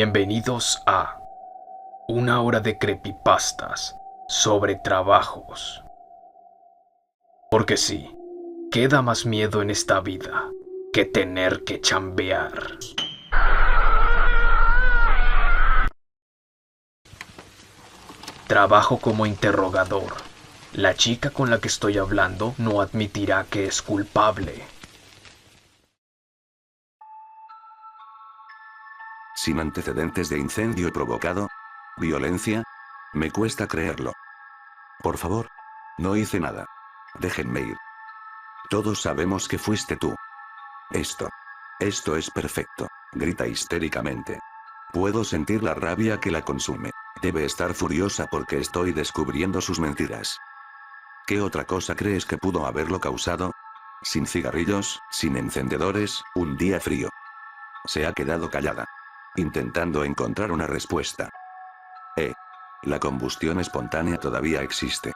Bienvenidos a una hora de creepypastas sobre trabajos. Porque sí, queda más miedo en esta vida que tener que chambear. Trabajo como interrogador. La chica con la que estoy hablando no admitirá que es culpable. Sin antecedentes de incendio provocado. Violencia. Me cuesta creerlo. Por favor. No hice nada. Déjenme ir. Todos sabemos que fuiste tú. Esto es perfecto. Grita histéricamente. Puedo sentir la rabia que la consume. Debe estar furiosa porque estoy descubriendo sus mentiras. ¿Qué otra cosa crees que pudo haberlo causado? Sin cigarrillos, sin encendedores, un día frío. Se ha quedado callada, intentando encontrar una respuesta. La combustión espontánea todavía existe.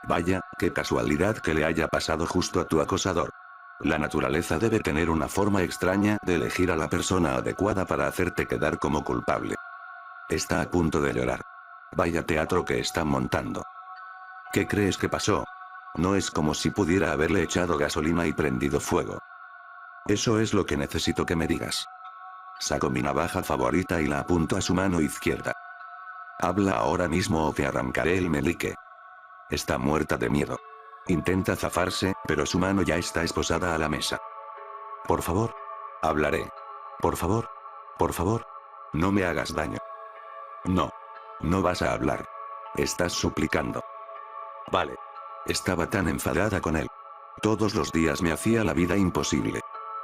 Vaya, qué casualidad que le haya pasado justo a tu acosador. La naturaleza debe tener una forma extraña de elegir a la persona adecuada para hacerte quedar como culpable. Está a punto de llorar. Vaya teatro que está montando. ¿Qué crees que pasó? No es como si pudiera haberle echado gasolina y prendido fuego. Eso es lo que necesito que me digas. Saco mi navaja favorita y la apunto a su mano izquierda. Habla ahora mismo o te arrancaré el meñique. Está muerta de miedo. Intenta zafarse, pero su mano ya está esposada a la mesa. Por favor. Hablaré. Por favor. Por favor. No me hagas daño. No. No vas a hablar. Estás suplicando. Vale. Estaba tan enfadada con él. Todos los días me hacía la vida imposible.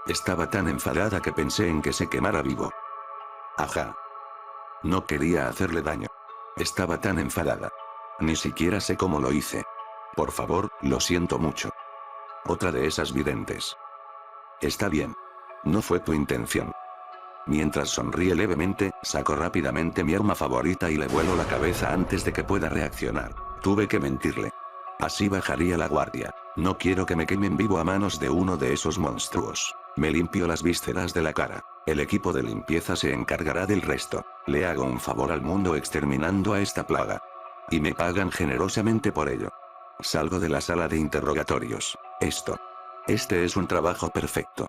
Estaba tan enfadada que pensé en que se quemara vivo. Ajá. No quería hacerle daño. Estaba tan enfadada. Ni siquiera sé cómo lo hice. Por favor, lo siento mucho. Otra de esas videntes. Está bien. No fue tu intención. Mientras sonríe levemente, saco rápidamente mi arma favorita y le vuelo la cabeza antes de que pueda reaccionar. Tuve que mentirle. Así bajaría la guardia. No quiero que me quemen vivo a manos de uno de esos monstruos. Me limpio las vísceras de la cara. El equipo de limpieza se encargará del resto. Le hago un favor al mundo exterminando a esta plaga. Y me pagan generosamente por ello. Salgo de la sala de interrogatorios. Este es un trabajo perfecto.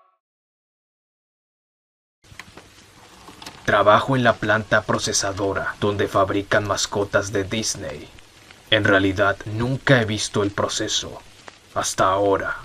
Trabajo en la planta procesadora, donde fabrican mascotas de Disney. En realidad, nunca he visto el proceso. Hasta ahora.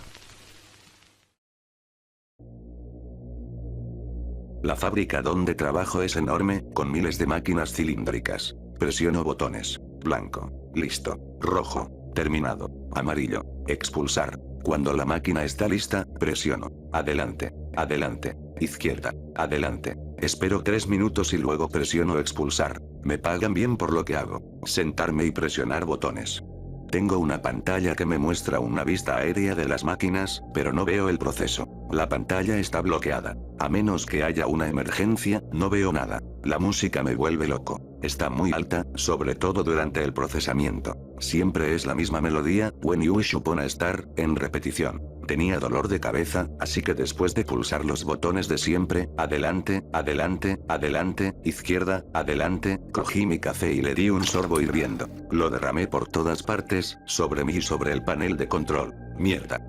La fábrica donde trabajo es enorme, con miles de máquinas cilíndricas. Presiono botones. Blanco. Listo. Rojo. Terminado. Amarillo. Expulsar. Cuando la máquina está lista, presiono. Adelante. Adelante. Izquierda. Adelante. Espero 3 minutos y luego presiono expulsar. Me pagan bien por lo que hago. Sentarme y presionar botones. Tengo una pantalla que me muestra una vista aérea de las máquinas, pero no veo el proceso. La pantalla está bloqueada. A menos que haya una emergencia, no veo nada. La música me vuelve loco. Está muy alta, sobre todo durante el procesamiento. Siempre es la misma melodía, When You Wish Upon a Star, en repetición. Tenía dolor de cabeza, así que después de pulsar los botones de siempre, adelante, adelante, adelante, izquierda, adelante, cogí mi café y le di un sorbo hirviendo. Lo derramé por todas partes, sobre mí y sobre el panel de control. Mierda.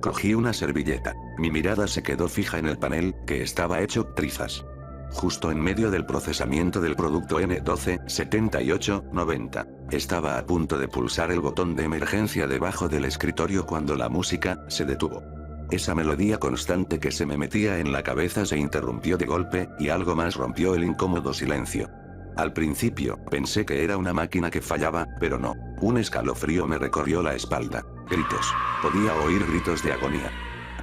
Cogí una servilleta. Mi mirada se quedó fija en el panel, que estaba hecho trizas. Justo en medio del procesamiento del producto N127890. Estaba a punto de pulsar el botón de emergencia debajo del escritorio cuando la música se detuvo. Esa melodía constante que se me metía en la cabeza se interrumpió de golpe, y algo más rompió el incómodo silencio. Al principio, pensé que era una máquina que fallaba, pero no. Un escalofrío me recorrió la espalda. Gritos. Podía oír gritos de agonía.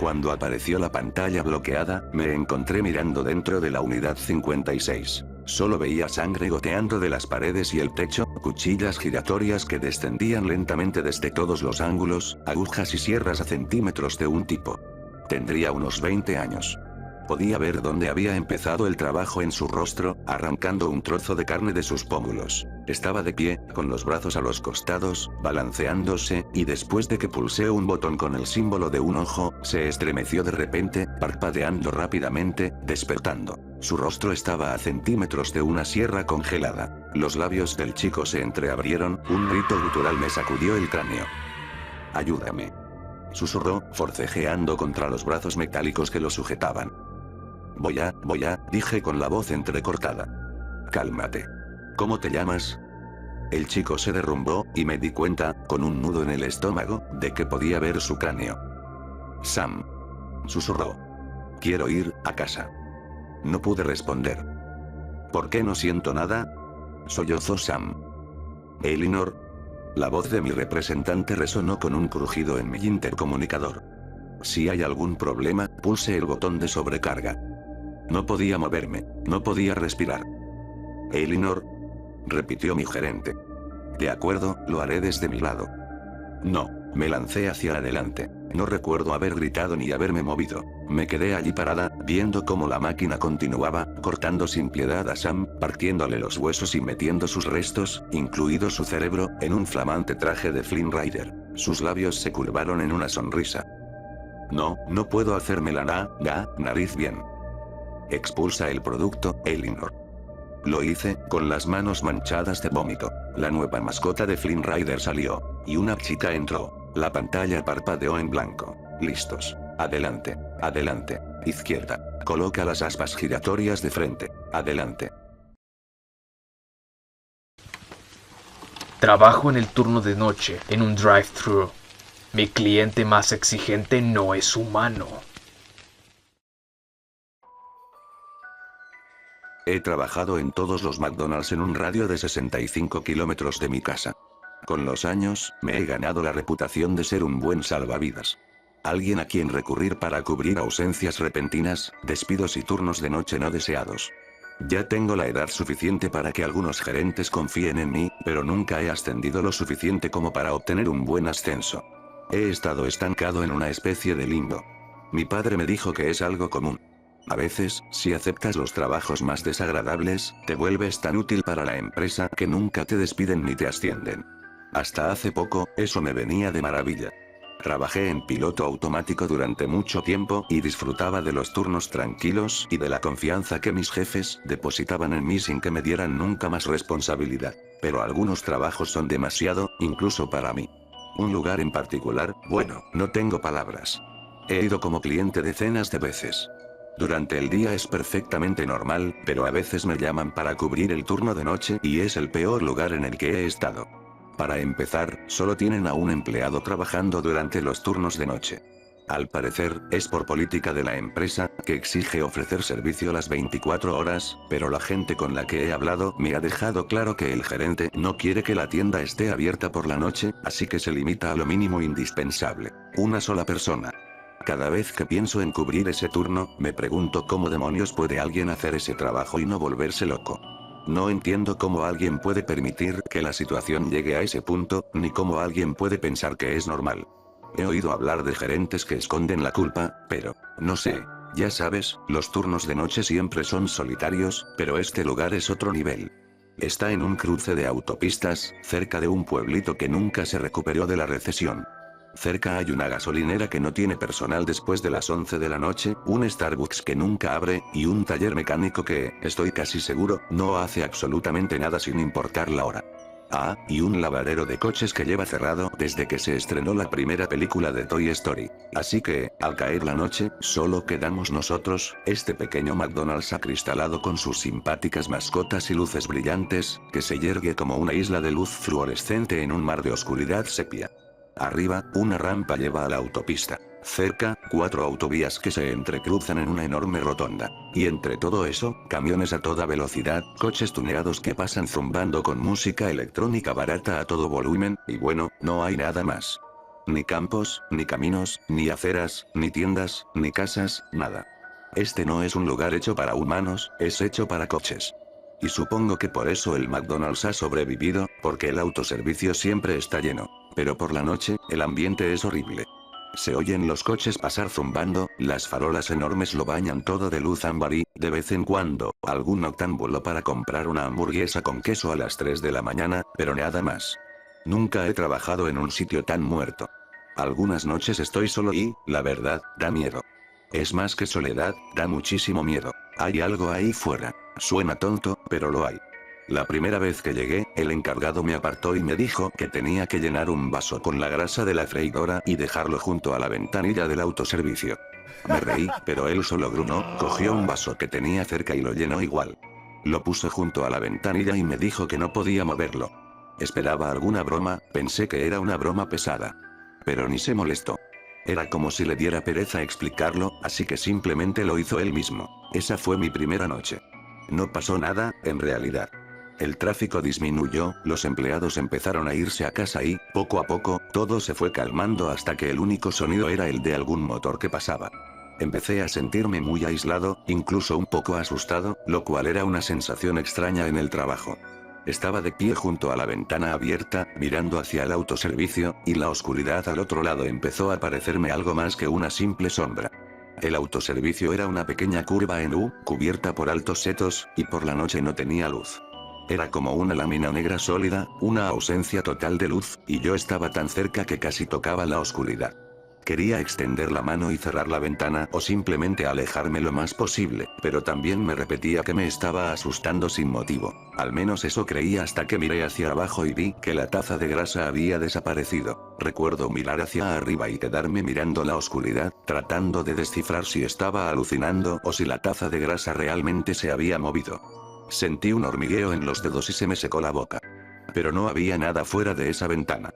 Cuando apareció la pantalla bloqueada, me encontré mirando dentro de la unidad 56. Solo veía sangre goteando de las paredes y el techo, cuchillas giratorias que descendían lentamente desde todos los ángulos, agujas y sierras a centímetros de un tipo. Tendría unos 20 años. Podía ver dónde había empezado el trabajo en su rostro, arrancando un trozo de carne de sus pómulos. Estaba de pie, con los brazos a los costados, balanceándose, y después de que pulsé un botón con el símbolo de un ojo, se estremeció de repente, parpadeando rápidamente, despertando. Su rostro estaba a centímetros de una sierra congelada. Los labios del chico se entreabrieron, un grito gutural me sacudió el cráneo. «Ayúdame», susurró, forcejeando contra los brazos metálicos que lo sujetaban. Voy a, dije con la voz entrecortada. Cálmate. ¿Cómo te llamas? El chico se derrumbó, y me di cuenta, con un nudo en el estómago, de que podía ver su cráneo. Sam. Susurró. Quiero ir a casa. No pude responder. ¿Por qué no siento nada? Sollozó Sam. Elinor. La voz de mi representante resonó con un crujido en mi intercomunicador. Si hay algún problema, pulse el botón de sobrecarga. No podía moverme, no podía respirar. Elinor, repitió mi gerente. De acuerdo, lo haré desde mi lado. No, me lancé hacia adelante. No recuerdo haber gritado ni haberme movido. Me quedé allí parada, viendo cómo la máquina continuaba, cortando sin piedad a Sam, partiéndole los huesos y metiendo sus restos, incluido su cerebro, en un flamante traje de Flynn Rider. Sus labios se curvaron en una sonrisa. No puedo hacerme la nariz bien. Expulsa el producto, Elinor. Lo hice, con las manos manchadas de vómito. La nueva mascota de Flynn Rider salió, y una chica entró. La pantalla parpadeó en blanco. Listos. Adelante, adelante. Izquierda. Coloca las aspas giratorias de frente. Adelante. Trabajo en el turno de noche, en un drive-thru. Mi cliente más exigente no es humano. He trabajado en todos los McDonald's en un radio de 65 kilómetros de mi casa. Con los años, me he ganado la reputación de ser un buen salvavidas. Alguien a quien recurrir para cubrir ausencias repentinas, despidos y turnos de noche no deseados. Ya tengo la edad suficiente para que algunos gerentes confíen en mí, pero nunca he ascendido lo suficiente como para obtener un buen ascenso. He estado estancado en una especie de limbo. Mi padre me dijo que es algo común. A veces, si aceptas los trabajos más desagradables, te vuelves tan útil para la empresa que nunca te despiden ni te ascienden. Hasta hace poco, eso me venía de maravilla. Trabajé en piloto automático durante mucho tiempo y disfrutaba de los turnos tranquilos y de la confianza que mis jefes depositaban en mí sin que me dieran nunca más responsabilidad. Pero algunos trabajos son demasiado, incluso para mí. Un lugar en particular, bueno, no tengo palabras. He ido como cliente decenas de veces. Durante el día es perfectamente normal, pero a veces me llaman para cubrir el turno de noche y es el peor lugar en el que he estado. Para empezar, solo tienen a un empleado trabajando durante los turnos de noche. Al parecer, es por política de la empresa, que exige ofrecer servicio las 24 horas, pero la gente con la que he hablado me ha dejado claro que el gerente no quiere que la tienda esté abierta por la noche, así que se limita a lo mínimo indispensable. Una sola persona. Cada vez que pienso en cubrir ese turno, me pregunto cómo demonios puede alguien hacer ese trabajo y no volverse loco. No entiendo cómo alguien puede permitir que la situación llegue a ese punto, ni cómo alguien puede pensar que es normal. He oído hablar de gerentes que esconden la culpa, pero, no sé, ya sabes, los turnos de noche siempre son solitarios, pero este lugar es otro nivel. Está en un cruce de autopistas, cerca de un pueblito que nunca se recuperó de la recesión. Cerca hay una gasolinera que no tiene personal después de las 11 de la noche, un Starbucks que nunca abre, y un taller mecánico que, estoy casi seguro, no hace absolutamente nada sin importar la hora. Ah, y un lavadero de coches que lleva cerrado desde que se estrenó la primera película de Toy Story. Así que, al caer la noche, solo quedamos nosotros, este pequeño McDonald's acristalado con sus simpáticas mascotas y luces brillantes, que se yergue como una isla de luz fluorescente en un mar de oscuridad sepia. Arriba, una rampa lleva a la autopista. Cerca, 4 autovías que se entrecruzan en una enorme rotonda. Y entre todo eso, camiones a toda velocidad, coches tuneados que pasan zumbando con música electrónica barata a todo volumen, y bueno, no hay nada más. Ni campos, ni caminos, ni aceras, ni tiendas, ni casas, nada. Este no es un lugar hecho para humanos, es hecho para coches. Y supongo que por eso el McDonald's ha sobrevivido, porque el autoservicio siempre está lleno. Pero por la noche, el ambiente es horrible. Se oyen los coches pasar zumbando, las farolas enormes lo bañan todo de luz ámbar y, de vez en cuando, algún noctámbulo para comprar una hamburguesa con queso a las 3 de la mañana, pero nada más. Nunca he trabajado en un sitio tan muerto. Algunas noches estoy solo y, la verdad, da miedo. Es más que soledad, da muchísimo miedo. Hay algo ahí fuera. Suena tonto, pero lo hay. La primera vez que llegué, el encargado me apartó y me dijo que tenía que llenar un vaso con la grasa de la freidora y dejarlo junto a la ventanilla del autoservicio. Me reí, pero él solo grunó, cogió un vaso que tenía cerca y lo llenó igual. Lo puso junto a la ventanilla y me dijo que no podía moverlo. Esperaba alguna broma, pensé que era una broma pesada. Pero ni se molestó. Era como si le diera pereza explicarlo, así que simplemente lo hizo él mismo. Esa fue mi primera noche. No pasó nada, en realidad. El tráfico disminuyó, los empleados empezaron a irse a casa y, poco a poco, todo se fue calmando hasta que el único sonido era el de algún motor que pasaba. Empecé a sentirme muy aislado, incluso un poco asustado, lo cual era una sensación extraña en el trabajo. Estaba de pie junto a la ventana abierta, mirando hacia el autoservicio, y la oscuridad al otro lado empezó a parecerme algo más que una simple sombra. El autoservicio era una pequeña curva en U, cubierta por altos setos, y por la noche no tenía luz. Era como una lámina negra sólida, una ausencia total de luz, y yo estaba tan cerca que casi tocaba la oscuridad. Quería extender la mano y cerrar la ventana o simplemente alejarme lo más posible, pero también me repetía que me estaba asustando sin motivo. Al menos eso creía hasta que miré hacia abajo y vi que la taza de grasa había desaparecido. Recuerdo mirar hacia arriba y quedarme mirando la oscuridad, tratando de descifrar si estaba alucinando o si la taza de grasa realmente se había movido. Sentí un hormigueo en los dedos y se me secó la boca. Pero no había nada fuera de esa ventana.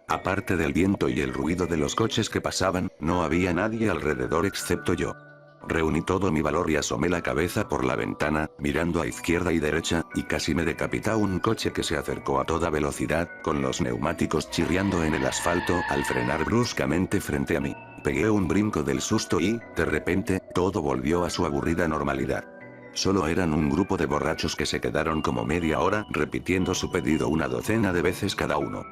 Aparte del viento y el ruido de los coches que pasaban, no había nadie alrededor excepto yo. Reuní todo mi valor y asomé la cabeza por la ventana, mirando a izquierda y derecha, y casi me decapitó un coche que se acercó a toda velocidad, con los neumáticos chirriando en el asfalto al frenar bruscamente frente a mí. Pegué un brinco del susto y, de repente, todo volvió a su aburrida normalidad. Solo eran un grupo de borrachos que se quedaron como media hora repitiendo su pedido una docena de veces cada uno.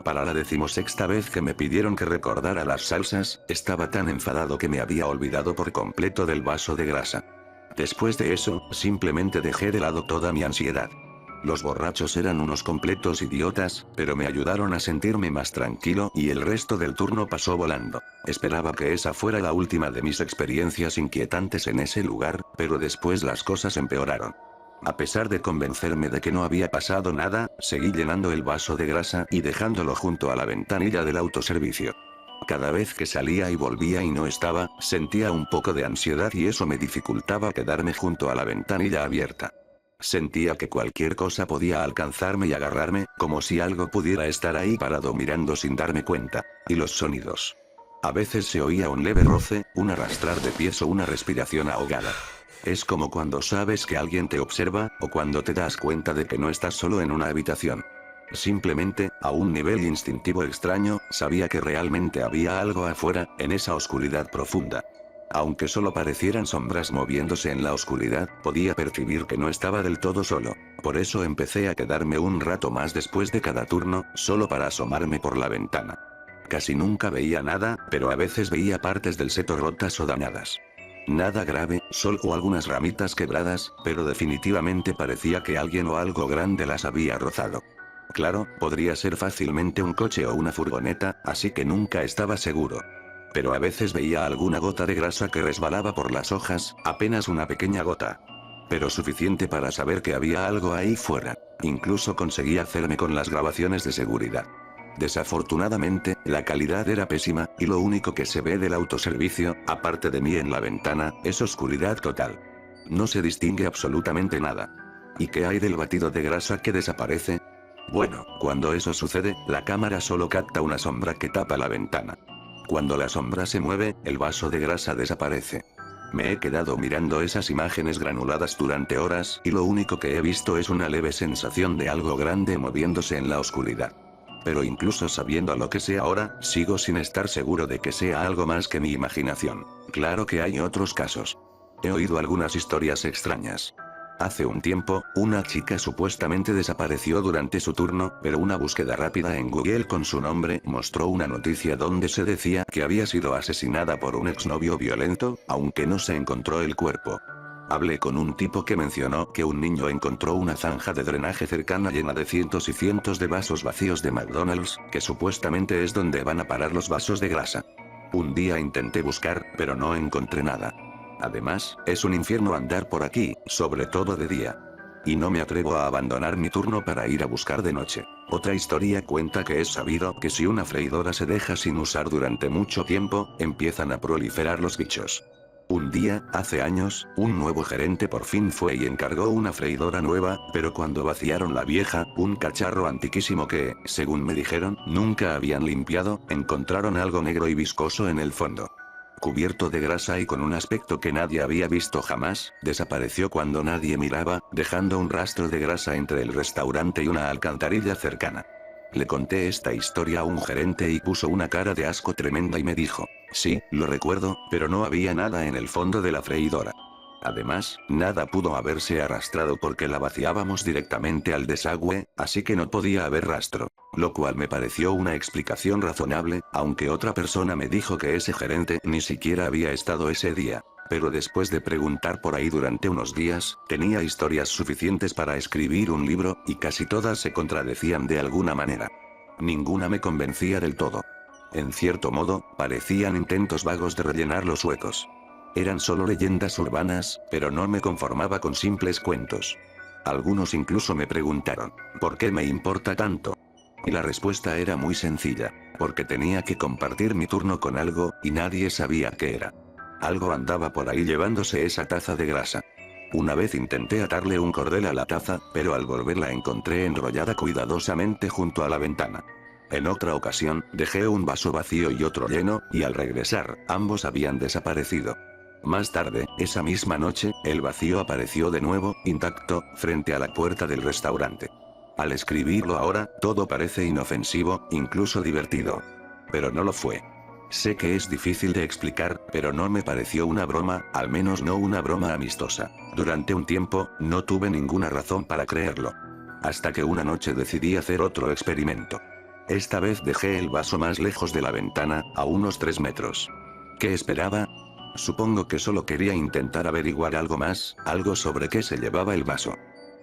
Para la 16ª vez que me pidieron que recordara las salsas, estaba tan enfadado que me había olvidado por completo del vaso de grasa. Después de eso, simplemente dejé de lado toda mi ansiedad. Los borrachos eran unos completos idiotas, pero me ayudaron a sentirme más tranquilo y el resto del turno pasó volando. Esperaba que esa fuera la última de mis experiencias inquietantes en ese lugar, pero después las cosas empeoraron. A pesar de convencerme de que no había pasado nada, seguí llenando el vaso de grasa y dejándolo junto a la ventanilla del autoservicio. Cada vez que salía y volvía y no estaba, sentía un poco de ansiedad y eso me dificultaba quedarme junto a la ventanilla abierta. Sentía que cualquier cosa podía alcanzarme y agarrarme, como si algo pudiera estar ahí parado mirando sin darme cuenta. Y los sonidos. A veces se oía un leve roce, un arrastrar de pies o una respiración ahogada. Es como cuando sabes que alguien te observa, o cuando te das cuenta de que no estás solo en una habitación. Simplemente, a un nivel instintivo extraño, sabía que realmente había algo afuera, en esa oscuridad profunda. Aunque solo parecieran sombras moviéndose en la oscuridad, podía percibir que no estaba del todo solo. Por eso empecé a quedarme un rato más después de cada turno, solo para asomarme por la ventana. Casi nunca veía nada, pero a veces veía partes del seto rotas o dañadas. Nada grave, solo algunas ramitas quebradas, pero definitivamente parecía que alguien o algo grande las había rozado. Claro, podría ser fácilmente un coche o una furgoneta, así que nunca estaba seguro. Pero a veces veía alguna gota de grasa que resbalaba por las hojas, apenas una pequeña gota. Pero suficiente para saber que había algo ahí fuera. Incluso conseguí hacerme con las grabaciones de seguridad. Desafortunadamente, la calidad era pésima, y lo único que se ve del autoservicio, aparte de mí en la ventana, es oscuridad total. No se distingue absolutamente nada. ¿Y qué hay del batido de grasa que desaparece? Bueno, cuando eso sucede, la cámara solo capta una sombra que tapa la ventana. Cuando la sombra se mueve, el vaso de grasa desaparece. Me he quedado mirando esas imágenes granuladas durante horas, y lo único que he visto es una leve sensación de algo grande moviéndose en la oscuridad. Pero incluso sabiendo lo que sé ahora, sigo sin estar seguro de que sea algo más que mi imaginación. Claro que hay otros casos. He oído algunas historias extrañas. Hace un tiempo, una chica supuestamente desapareció durante su turno, pero una búsqueda rápida en Google con su nombre mostró una noticia donde se decía que había sido asesinada por un exnovio violento, aunque no se encontró el cuerpo. Hablé con un tipo que mencionó que un niño encontró una zanja de drenaje cercana llena de cientos y cientos de vasos vacíos de McDonald's, que supuestamente es donde van a parar los vasos de grasa. Un día intenté buscar, pero no encontré nada. Además, es un infierno andar por aquí, sobre todo de día. Y no me atrevo a abandonar mi turno para ir a buscar de noche. Otra historia cuenta que es sabido que si una freidora se deja sin usar durante mucho tiempo, empiezan a proliferar los bichos. Un día, hace años, un nuevo gerente por fin fue y encargó una freidora nueva, pero cuando vaciaron la vieja, un cacharro antiquísimo que, según me dijeron, nunca habían limpiado, encontraron algo negro y viscoso en el fondo. Cubierto de grasa y con un aspecto que nadie había visto jamás, desapareció cuando nadie miraba, dejando un rastro de grasa entre el restaurante y una alcantarilla cercana. Le conté esta historia a un gerente y puso una cara de asco tremenda y me dijo, sí, lo recuerdo, pero no había nada en el fondo de la freidora. Además, nada pudo haberse arrastrado porque la vaciábamos directamente al desagüe, así que no podía haber rastro. Lo cual me pareció una explicación razonable, aunque otra persona me dijo que ese gerente ni siquiera había estado ese día. Pero después de preguntar por ahí durante unos días, tenía historias suficientes para escribir un libro, y casi todas se contradecían de alguna manera. Ninguna me convencía del todo. En cierto modo, parecían intentos vagos de rellenar los huecos. Eran solo leyendas urbanas, pero no me conformaba con simples cuentos. Algunos incluso me preguntaron, ¿por qué me importa tanto? Y la respuesta era muy sencilla, porque tenía que compartir mi turno con algo, y nadie sabía qué era. Algo andaba por ahí llevándose esa taza de grasa. Una vez intenté atarle un cordel a la taza, pero al volver la encontré enrollada cuidadosamente junto a la ventana. En otra ocasión, dejé un vaso vacío y otro lleno, y al regresar, ambos habían desaparecido. Más tarde, esa misma noche, el vacío apareció de nuevo, intacto, frente a la puerta del restaurante. Al escribirlo ahora, todo parece inofensivo, incluso divertido. Pero no lo fue. Sé que es difícil de explicar, pero no me pareció una broma, al menos no una broma amistosa. Durante un tiempo, no tuve ninguna razón para creerlo. Hasta que una noche decidí hacer otro experimento. Esta vez dejé el vaso más lejos de la ventana, a unos 3 metros. ¿Qué esperaba? Supongo que solo quería intentar averiguar algo más, algo sobre qué se llevaba el vaso.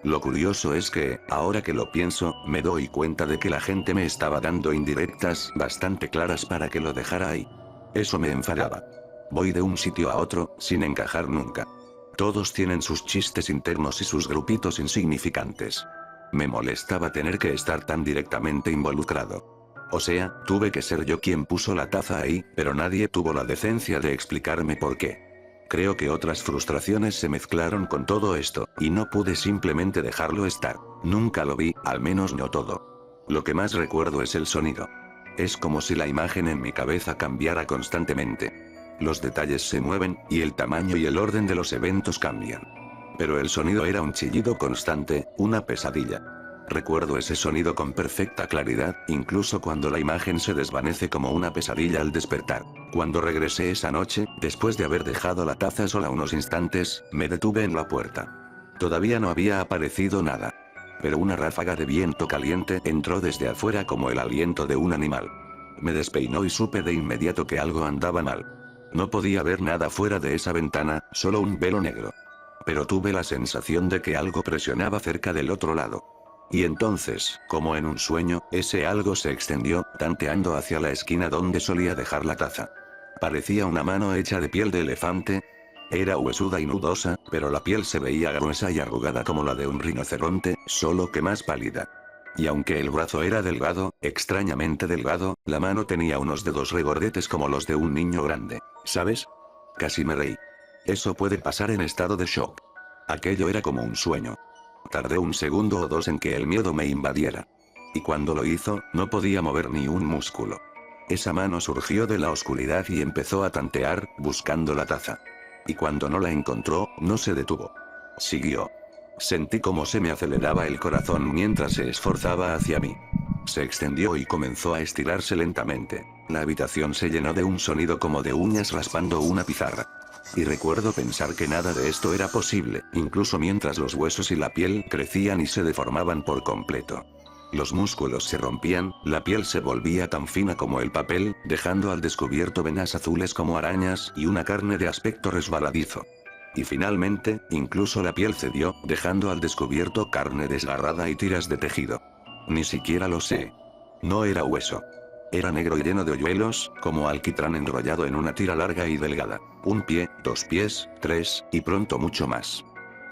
Lo curioso es que, ahora que lo pienso, me doy cuenta de que la gente me estaba dando indirectas bastante claras para que lo dejara ahí. Eso me enfadaba. Voy de un sitio a otro, sin encajar nunca. Todos tienen sus chistes internos y sus grupitos insignificantes. Me molestaba tener que estar tan directamente involucrado. O sea, tuve que ser yo quien puso la taza ahí, pero nadie tuvo la decencia de explicarme por qué. Creo que otras frustraciones se mezclaron con todo esto, y no pude simplemente dejarlo estar. Nunca lo vi, al menos no todo. Lo que más recuerdo es el sonido. Es como si la imagen en mi cabeza cambiara constantemente. Los detalles se mueven, y el tamaño y el orden de los eventos cambian. Pero el sonido era un chillido constante, una pesadilla. Recuerdo ese sonido con perfecta claridad, incluso cuando la imagen se desvanece como una pesadilla al despertar. Cuando regresé esa noche, después de haber dejado la taza sola unos instantes, me detuve en la puerta. Todavía no había aparecido nada. Pero una ráfaga de viento caliente entró desde afuera como el aliento de un animal. Me despeinó y supe de inmediato que algo andaba mal. No podía ver nada fuera de esa ventana, solo un velo negro. Pero tuve la sensación de que algo presionaba cerca del otro lado. Y entonces, como en un sueño, ese algo se extendió, tanteando hacia la esquina donde solía dejar la taza. Parecía una mano hecha de piel de elefante. Era huesuda y nudosa, pero la piel se veía gruesa y arrugada como la de un rinoceronte, solo que más pálida. Y aunque el brazo era delgado, extrañamente delgado, la mano tenía unos dedos regordetes como los de un niño grande. ¿Sabes? Casi me reí. Eso puede pasar en estado de shock. Aquello era como un sueño. Tardé un segundo o dos en que el miedo me invadiera. Y cuando lo hizo, no podía mover ni un músculo. Esa mano surgió de la oscuridad y empezó a tantear, buscando la taza. Y cuando no la encontró, no se detuvo. Siguió. Sentí como se me aceleraba el corazón mientras se esforzaba hacia mí. Se extendió y comenzó a estirarse lentamente. La habitación se llenó de un sonido como de uñas raspando una pizarra. Y recuerdo pensar que nada de esto era posible, incluso mientras los huesos y la piel crecían y se deformaban por completo. Los músculos se rompían, la piel se volvía tan fina como el papel, dejando al descubierto venas azules como arañas y una carne de aspecto resbaladizo. Y finalmente, incluso la piel cedió, dejando al descubierto carne desgarrada y tiras de tejido. Ni siquiera lo sé. No era hueso. Era negro y lleno de hoyuelos, como alquitrán enrollado en una tira larga y delgada. Un pie, 2 pies, 3, y pronto mucho más.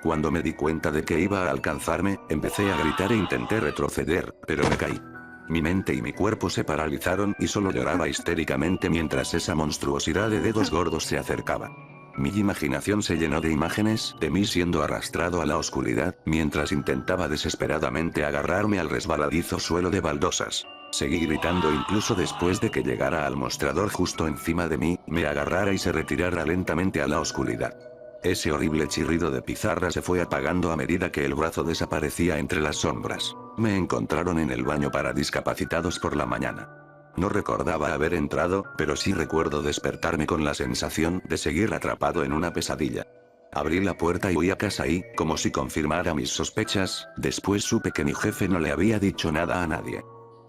Cuando me di cuenta de que iba a alcanzarme, empecé a gritar e intenté retroceder, pero me caí. Mi mente y mi cuerpo se paralizaron y solo lloraba histéricamente mientras esa monstruosidad de dedos gordos se acercaba. Mi imaginación se llenó de imágenes de mí siendo arrastrado a la oscuridad, mientras intentaba desesperadamente agarrarme al resbaladizo suelo de baldosas. Seguí gritando incluso después de que llegara al mostrador justo encima de mí, me agarrara y se retirara lentamente a la oscuridad. Ese horrible chirrido de pizarra se fue apagando a medida que el brazo desaparecía entre las sombras. Me encontraron en el baño para discapacitados por la mañana. No recordaba haber entrado, pero sí recuerdo despertarme con la sensación de seguir atrapado en una pesadilla. Abrí la puerta y huí a casa y, como si confirmara mis sospechas, después supe que mi jefe no le había dicho nada a nadie.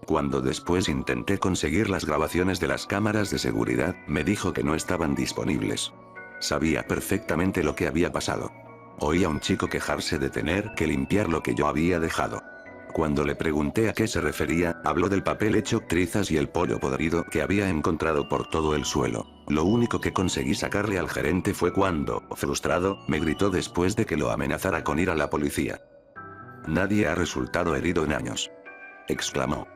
Cuando después intenté conseguir las grabaciones de las cámaras de seguridad, me dijo que no estaban disponibles. Sabía perfectamente lo que había pasado. Oí a un chico quejarse de tener que limpiar lo que yo había dejado. Cuando le pregunté a qué se refería, habló del papel hecho trizas y el pollo podrido que había encontrado por todo el suelo. Lo único que conseguí sacarle al gerente fue cuando, frustrado, me gritó después de que lo amenazara con ir a la policía. Nadie ha resultado herido en años. Exclamó.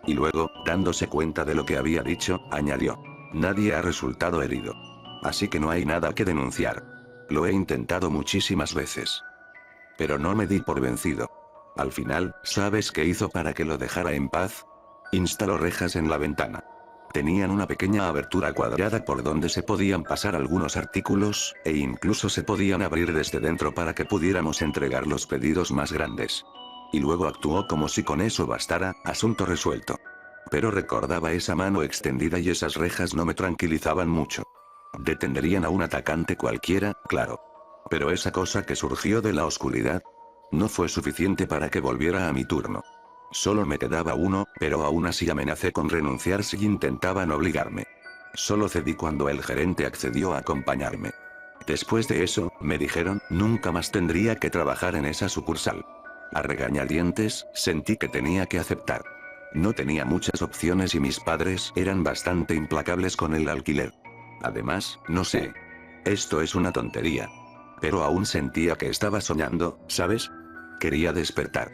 Y luego, dándose cuenta de lo que había dicho, añadió. Nadie ha resultado herido. Así que no hay nada que denunciar. Lo he intentado muchísimas veces. Pero no me di por vencido. Al final, ¿sabes qué hizo para que lo dejara en paz? Instaló rejas en la ventana. Tenían una pequeña abertura cuadrada por donde se podían pasar algunos artículos, e incluso se podían abrir desde dentro para que pudiéramos entregar los pedidos más grandes. Y luego actuó como si con eso bastara, asunto resuelto. Pero recordaba esa mano extendida y esas rejas no me tranquilizaban mucho. Detendrían a un atacante cualquiera, claro. Pero esa cosa que surgió de la oscuridad no fue suficiente para que volviera a mi turno. Solo me quedaba uno, pero aún así amenacé con renunciar si intentaban obligarme. Solo cedí cuando el gerente accedió a acompañarme. Después de eso, me dijeron, nunca más tendría que trabajar en esa sucursal. A regañadientes, sentí que tenía que aceptar. No tenía muchas opciones y mis padres eran bastante implacables con el alquiler. Además, no sé. Esto es una tontería. Pero aún sentía que estaba soñando, ¿sabes? Quería despertar.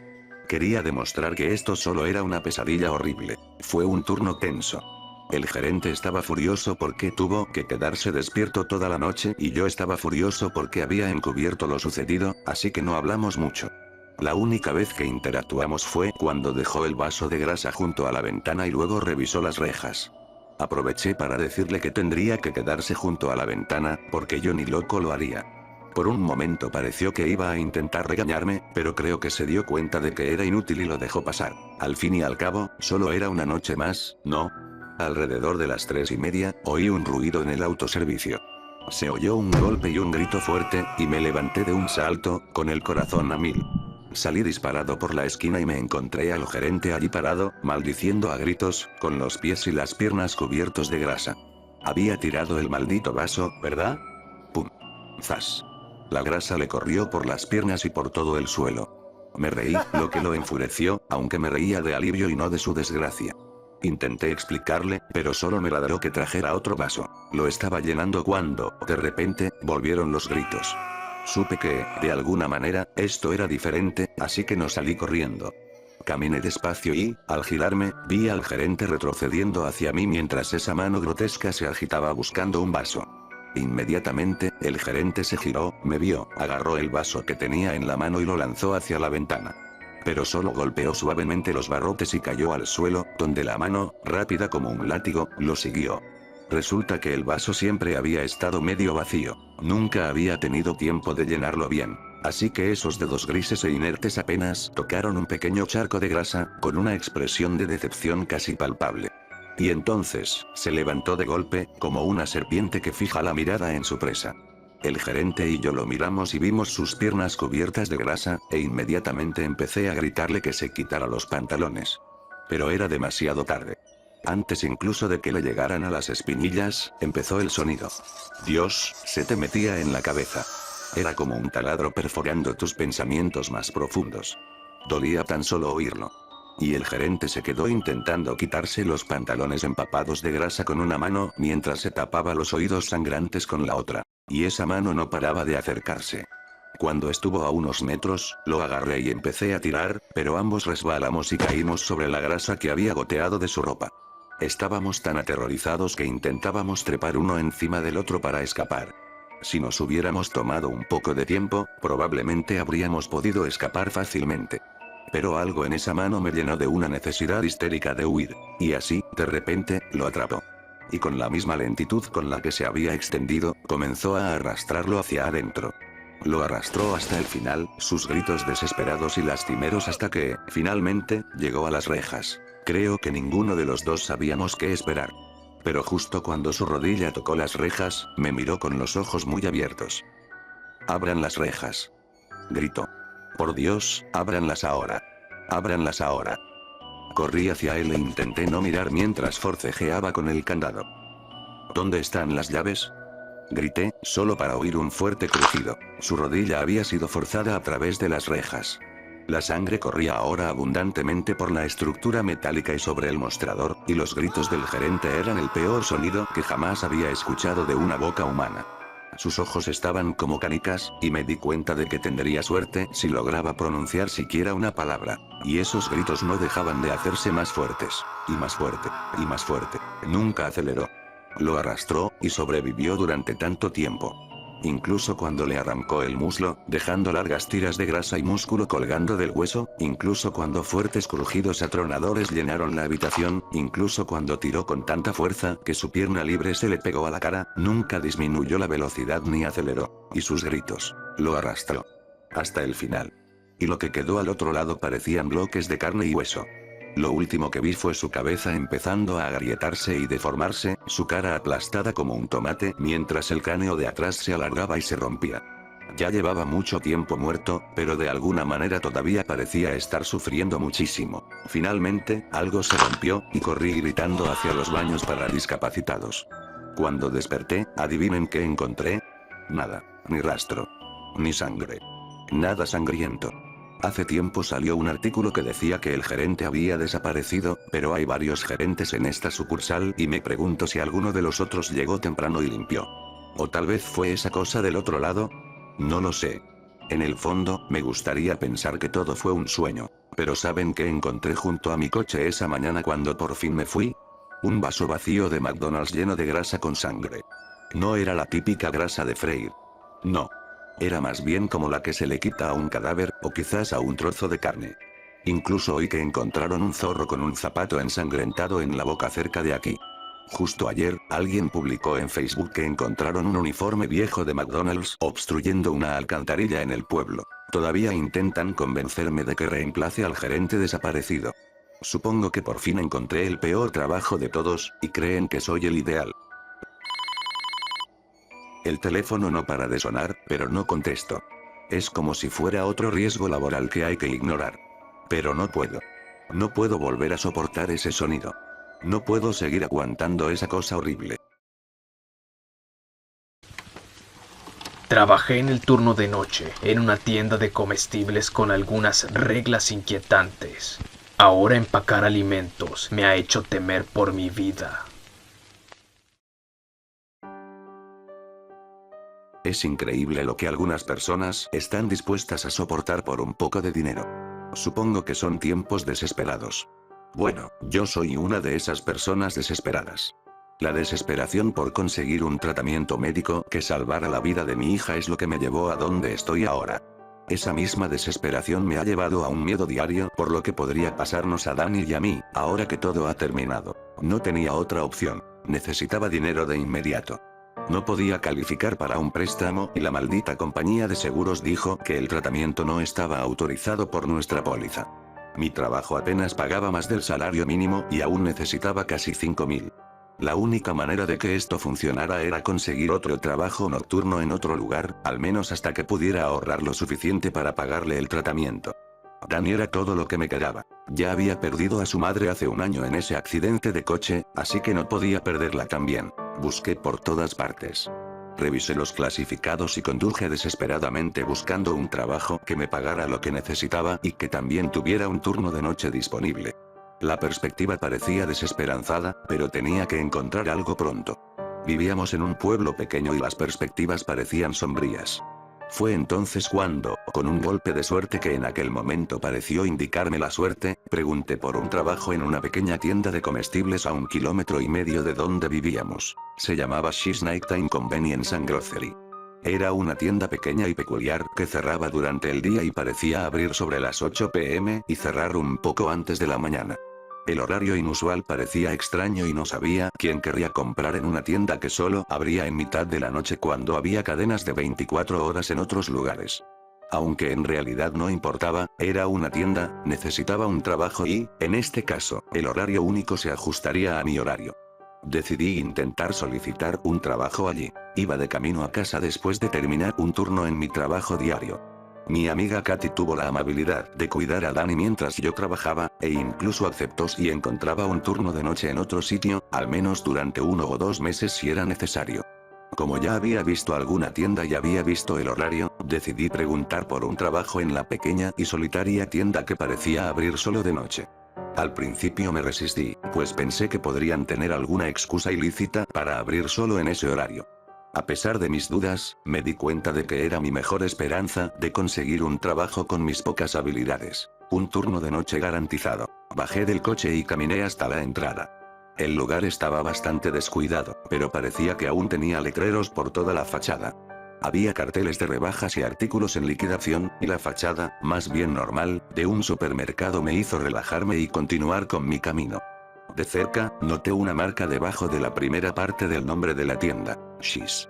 Quería demostrar que esto solo era una pesadilla horrible. Fue un turno tenso. El gerente estaba furioso porque tuvo que quedarse despierto toda la noche y yo estaba furioso porque había encubierto lo sucedido, así que no hablamos mucho. La única vez que interactuamos fue cuando dejó el vaso de grasa junto a la ventana y luego revisó las rejas. Aproveché para decirle que tendría que quedarse junto a la ventana, porque yo ni loco lo haría. Por un momento pareció que iba a intentar regañarme, pero creo que se dio cuenta de que era inútil y lo dejó pasar. Al fin y al cabo, solo era una noche más, ¿no? Alrededor de las 3:30, oí un ruido en el autoservicio. Se oyó un golpe y un grito fuerte, y me levanté de un salto, con el corazón a 1000. Salí disparado por la esquina y me encontré al gerente allí parado, maldiciendo a gritos, con los pies y las piernas cubiertos de grasa. Había tirado el maldito vaso, ¿verdad? ¡Pum! ¡Zas! La grasa le corrió por las piernas y por todo el suelo. Me reí, lo que lo enfureció, aunque me reía de alivio y no de su desgracia. Intenté explicarle, pero solo me ladró que trajera otro vaso. Lo estaba llenando cuando, de repente, volvieron los gritos. Supe que, de alguna manera, esto era diferente, así que no salí corriendo. Caminé despacio y, al girarme, vi al gerente retrocediendo hacia mí mientras esa mano grotesca se agitaba buscando un vaso. Inmediatamente, el gerente se giró, me vio, agarró el vaso que tenía en la mano y lo lanzó hacia la ventana. Pero solo golpeó suavemente los barrotes y cayó al suelo, donde la mano, rápida como un látigo, lo siguió. Resulta que el vaso siempre había estado medio vacío. Nunca había tenido tiempo de llenarlo bien. Así que esos dedos grises e inertes apenas tocaron un pequeño charco de grasa, con una expresión de decepción casi palpable. Y entonces, se levantó de golpe, como una serpiente que fija la mirada en su presa. El gerente y yo lo miramos y vimos sus piernas cubiertas de grasa, e inmediatamente empecé a gritarle que se quitara los pantalones. Pero era demasiado tarde. Antes incluso de que le llegaran a las espinillas, empezó el sonido. Dios, se te metía en la cabeza. Era como un taladro perforando tus pensamientos más profundos. Dolía tan solo oírlo. Y el gerente se quedó intentando quitarse los pantalones empapados de grasa con una mano, mientras se tapaba los oídos sangrantes con la otra. Y esa mano no paraba de acercarse. Cuando estuvo a unos metros, lo agarré y empecé a tirar, pero ambos resbalamos y caímos sobre la grasa que había goteado de su ropa. Estábamos tan aterrorizados que intentábamos trepar uno encima del otro para escapar. Si nos hubiéramos tomado un poco de tiempo, probablemente habríamos podido escapar fácilmente. Pero algo en esa mano me llenó de una necesidad histérica de huir, y así, de repente, lo atrapó. Y con la misma lentitud con la que se había extendido, comenzó a arrastrarlo hacia adentro. Lo arrastró hasta el final, sus gritos desesperados y lastimeros hasta que, finalmente, llegó a las rejas. Creo que ninguno de los dos sabíamos qué esperar. Pero justo cuando su rodilla tocó las rejas, me miró con los ojos muy abiertos. «Abran las rejas», gritó. «Por Dios, ábranlas ahora. Ábranlas ahora». Corrí hacia él e intenté no mirar mientras forcejeaba con el candado. «¿Dónde están las llaves?», grité, solo para oír un fuerte crujido. Su rodilla había sido forzada a través de las rejas. La sangre corría ahora abundantemente por la estructura metálica y sobre el mostrador, y los gritos del gerente eran el peor sonido que jamás había escuchado de una boca humana. Sus ojos estaban como canicas, y me di cuenta de que tendría suerte si lograba pronunciar siquiera una palabra. Y esos gritos no dejaban de hacerse más fuertes. Y más fuerte, y más fuerte. Nunca aceleró. Lo arrastró, y sobrevivió durante tanto tiempo. Incluso cuando le arrancó el muslo, dejando largas tiras de grasa y músculo colgando del hueso, incluso cuando fuertes crujidos atronadores llenaron la habitación, incluso cuando tiró con tanta fuerza que su pierna libre se le pegó a la cara, nunca disminuyó la velocidad ni aceleró. Y sus gritos. Lo arrastró. Hasta el final. Y lo que quedó al otro lado parecían bloques de carne y hueso. Lo último que vi fue su cabeza empezando a agrietarse y deformarse, su cara aplastada como un tomate, mientras el cráneo de atrás se alargaba y se rompía. Ya llevaba mucho tiempo muerto, pero de alguna manera todavía parecía estar sufriendo muchísimo. Finalmente, algo se rompió, y corrí gritando hacia los baños para discapacitados. Cuando desperté, ¿adivinen qué encontré? Nada, ni rastro. Ni sangre. Nada sangriento. Hace tiempo salió un artículo que decía que el gerente había desaparecido, pero hay varios gerentes en esta sucursal y me pregunto si alguno de los otros llegó temprano y limpió. ¿O tal vez fue esa cosa del otro lado? No lo sé. En el fondo, me gustaría pensar que todo fue un sueño. Pero ¿saben qué encontré junto a mi coche esa mañana cuando por fin me fui? Un vaso vacío de McDonald's lleno de grasa con sangre. No era la típica grasa de freír. No. Era más bien como la que se le quita a un cadáver, o quizás a un trozo de carne. Incluso oí que encontraron un zorro con un zapato ensangrentado en la boca cerca de aquí. Justo ayer, alguien publicó en Facebook que encontraron un uniforme viejo de McDonald's obstruyendo una alcantarilla en el pueblo. Todavía intentan convencerme de que reemplace al gerente desaparecido. Supongo que por fin encontré el peor trabajo de todos, y creen que soy el ideal. El teléfono no para de sonar, pero no contesto. Es como si fuera otro riesgo laboral que hay que ignorar. Pero no puedo. No puedo volver a soportar ese sonido. No puedo seguir aguantando esa cosa horrible. Trabajé en el turno de noche, en una tienda de comestibles con algunas reglas inquietantes. Ahora empacar alimentos me ha hecho temer por mi vida. Es increíble lo que algunas personas están dispuestas a soportar por un poco de dinero. Supongo que son tiempos desesperados. Bueno, yo soy una de esas personas desesperadas. La desesperación por conseguir un tratamiento médico que salvara la vida de mi hija es lo que me llevó a donde estoy ahora. Esa misma desesperación me ha llevado a un miedo diario por lo que podría pasarnos a Dani y a mí, ahora que todo ha terminado. No tenía otra opción. Necesitaba dinero de inmediato. No podía calificar para un préstamo y la maldita compañía de seguros dijo que el tratamiento no estaba autorizado por nuestra póliza. Mi trabajo apenas pagaba más del salario mínimo y aún necesitaba casi 5.000. La única manera de que esto funcionara era conseguir otro trabajo nocturno en otro lugar, al menos hasta que pudiera ahorrar lo suficiente para pagarle el tratamiento. Dani era todo lo que me quedaba. Ya había perdido a su madre hace un año en ese accidente de coche, así que no podía perderla también. Busqué por todas partes. Revisé los clasificados y conduje desesperadamente buscando un trabajo que me pagara lo que necesitaba y que también tuviera un turno de noche disponible. La perspectiva parecía desesperanzada, pero tenía que encontrar algo pronto. Vivíamos en un pueblo pequeño y las perspectivas parecían sombrías. Fue entonces cuando, con un golpe de suerte que en aquel momento pareció indicarme la suerte, pregunté por un trabajo en una pequeña tienda de comestibles a 1,5 kilómetros de donde vivíamos. Se llamaba She's Nighttime Convenience and Grocery. Era una tienda pequeña y peculiar que cerraba durante el día y parecía abrir sobre las 8 p.m. y cerrar un poco antes de la mañana. El horario inusual parecía extraño y no sabía quién querría comprar en una tienda que solo abría en mitad de la noche cuando había cadenas de 24 horas en otros lugares. Aunque en realidad no importaba, era una tienda, necesitaba un trabajo y, en este caso, el horario único se ajustaría a mi horario. Decidí intentar solicitar un trabajo allí. Iba de camino a casa después de terminar un turno en mi trabajo diario. Mi amiga Katy tuvo la amabilidad de cuidar a Dani mientras yo trabajaba, e incluso aceptó si encontraba un turno de noche en otro sitio, al menos durante 1 o 2 meses si era necesario. Como ya había visto alguna tienda y había visto el horario, decidí preguntar por un trabajo en la pequeña y solitaria tienda que parecía abrir solo de noche. Al principio me resistí, pues pensé que podrían tener alguna excusa ilícita para abrir solo en ese horario. A pesar de mis dudas, me di cuenta de que era mi mejor esperanza de conseguir un trabajo con mis pocas habilidades. Un turno de noche garantizado. Bajé del coche y caminé hasta la entrada. El lugar estaba bastante descuidado, pero parecía que aún tenía letreros por toda la fachada. Había carteles de rebajas y artículos en liquidación, y la fachada, más bien normal, de un supermercado me hizo relajarme y continuar con mi camino. De cerca, noté una marca debajo de la primera parte del nombre de la tienda, She's.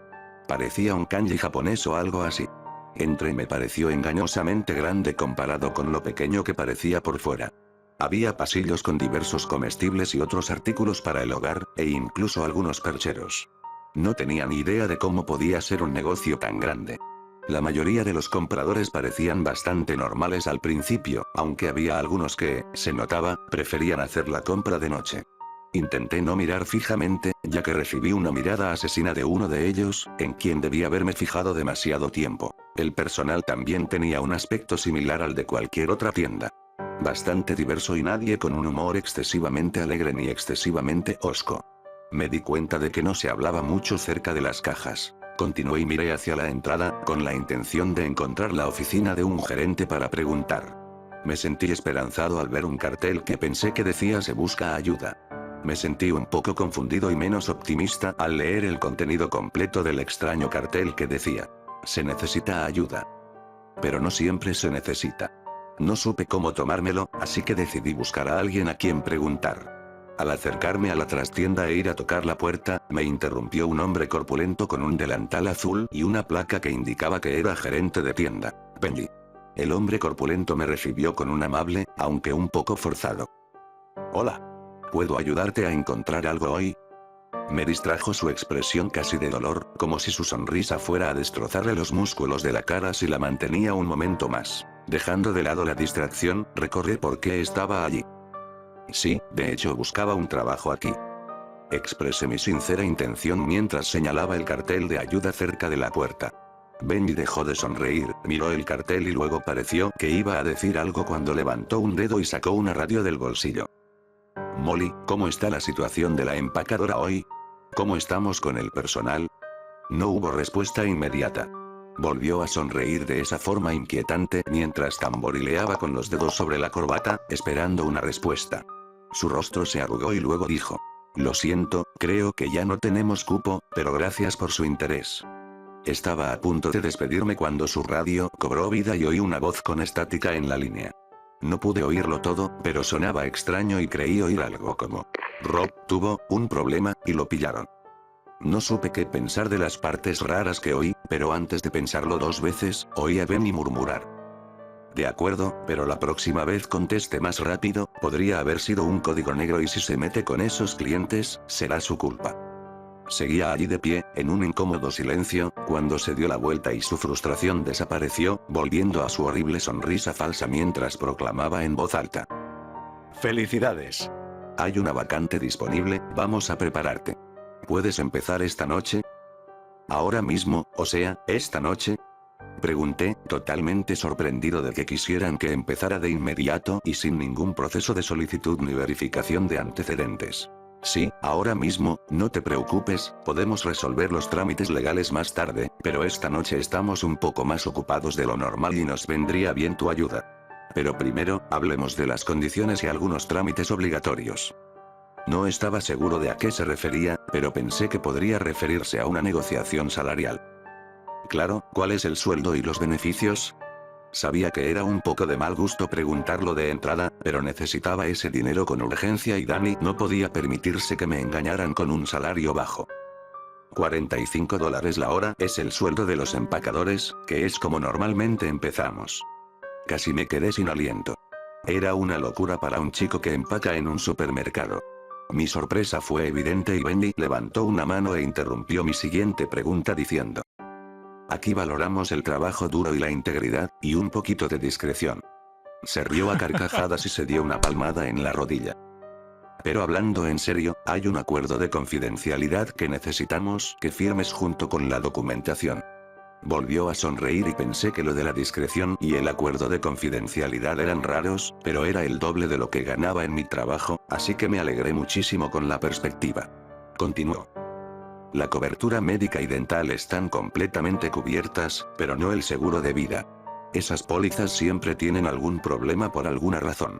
Parecía un kanji japonés o algo así. Entré y me pareció engañosamente grande comparado con lo pequeño que parecía por fuera. Había pasillos con diversos comestibles y otros artículos para el hogar, e incluso algunos percheros. No tenía ni idea de cómo podía ser un negocio tan grande. La mayoría de los compradores parecían bastante normales al principio, aunque había algunos que, se notaba, preferían hacer la compra de noche. Intenté no mirar fijamente, ya que recibí una mirada asesina de uno de ellos, en quien debí haberme fijado demasiado tiempo. El personal también tenía un aspecto similar al de cualquier otra tienda. Bastante diverso y nadie con un humor excesivamente alegre ni excesivamente hosco. Me di cuenta de que no se hablaba mucho cerca de las cajas. Continué y miré hacia la entrada, con la intención de encontrar la oficina de un gerente para preguntar. Me sentí esperanzado al ver un cartel que pensé que decía "Se busca ayuda". Me sentí un poco confundido y menos optimista al leer el contenido completo del extraño cartel que decía "Se necesita ayuda". Pero no siempre se necesita. No supe cómo tomármelo, así que decidí buscar a alguien a quien preguntar. Al acercarme a la trastienda e ir a tocar la puerta, me interrumpió un hombre corpulento con un delantal azul y una placa que indicaba que era gerente de tienda, Benji. El hombre corpulento me recibió con un amable, aunque un poco forzado. «Hola. ¿Puedo ayudarte a encontrar algo hoy?». Me distrajo su expresión casi de dolor, como si su sonrisa fuera a destrozarle los músculos de la cara si la mantenía un momento más. Dejando de lado la distracción, recordé por qué estaba allí. Sí, de hecho buscaba un trabajo aquí. Expresé mi sincera intención mientras señalaba el cartel de ayuda cerca de la puerta. Benji dejó de sonreír, miró el cartel y luego pareció que iba a decir algo cuando levantó un dedo y sacó una radio del bolsillo. «Molly, ¿cómo está la situación de la empacadora hoy? ¿Cómo estamos con el personal?». No hubo respuesta inmediata. Volvió a sonreír de esa forma inquietante mientras tamborileaba con los dedos sobre la corbata, esperando una respuesta. Su rostro se arrugó y luego dijo: «Lo siento, creo que ya no tenemos cupo, pero gracias por su interés». Estaba a punto de despedirme cuando su radio cobró vida y oí una voz con estática en la línea. No pude oírlo todo, pero sonaba extraño y creí oír algo como: «Rob tuvo un problema, y lo pillaron». No supe qué pensar de las partes raras que oí, pero antes de pensarlo 2 veces, oí a Benny murmurar: De acuerdo, pero la próxima vez conteste más rápido, podría haber sido un código negro y si se mete con esos clientes, será su culpa. Seguía allí de pie, en un incómodo silencio, cuando se dio la vuelta y su frustración desapareció, volviendo a su horrible sonrisa falsa mientras proclamaba en voz alta. ¡Felicidades! Hay una vacante disponible, vamos a prepararte. ¿Puedes empezar esta noche? ¿Ahora mismo, o sea, esta noche? Pregunté, totalmente sorprendido de que quisieran que empezara de inmediato y sin ningún proceso de solicitud ni verificación de antecedentes. Sí, ahora mismo, no te preocupes, podemos resolver los trámites legales más tarde, pero esta noche estamos un poco más ocupados de lo normal y nos vendría bien tu ayuda. Pero primero, hablemos de las condiciones y algunos trámites obligatorios. No estaba seguro de a qué se refería, pero pensé que podría referirse a una negociación salarial. Claro, ¿cuál es el sueldo y los beneficios? Sabía que era un poco de mal gusto preguntarlo de entrada, pero necesitaba ese dinero con urgencia y Dani no podía permitirse que me engañaran con un salario bajo. $45 la hora es el sueldo de los empacadores, que es como normalmente empezamos. Casi me quedé sin aliento. Era una locura para un chico que empaca en un supermercado. Mi sorpresa fue evidente y Benny levantó una mano e interrumpió mi siguiente pregunta diciendo: aquí valoramos el trabajo duro y la integridad, y un poquito de discreción. Se rió a carcajadas y se dio una palmada en la rodilla. Pero hablando en serio, hay un acuerdo de confidencialidad que necesitamos que firmes junto con la documentación. Volvió a sonreír y pensé que lo de la discreción y el acuerdo de confidencialidad eran raros, pero era el doble de lo que ganaba en mi trabajo, así que me alegré muchísimo con la perspectiva. Continuó. La cobertura médica y dental están completamente cubiertas, pero no el seguro de vida. Esas pólizas siempre tienen algún problema por alguna razón.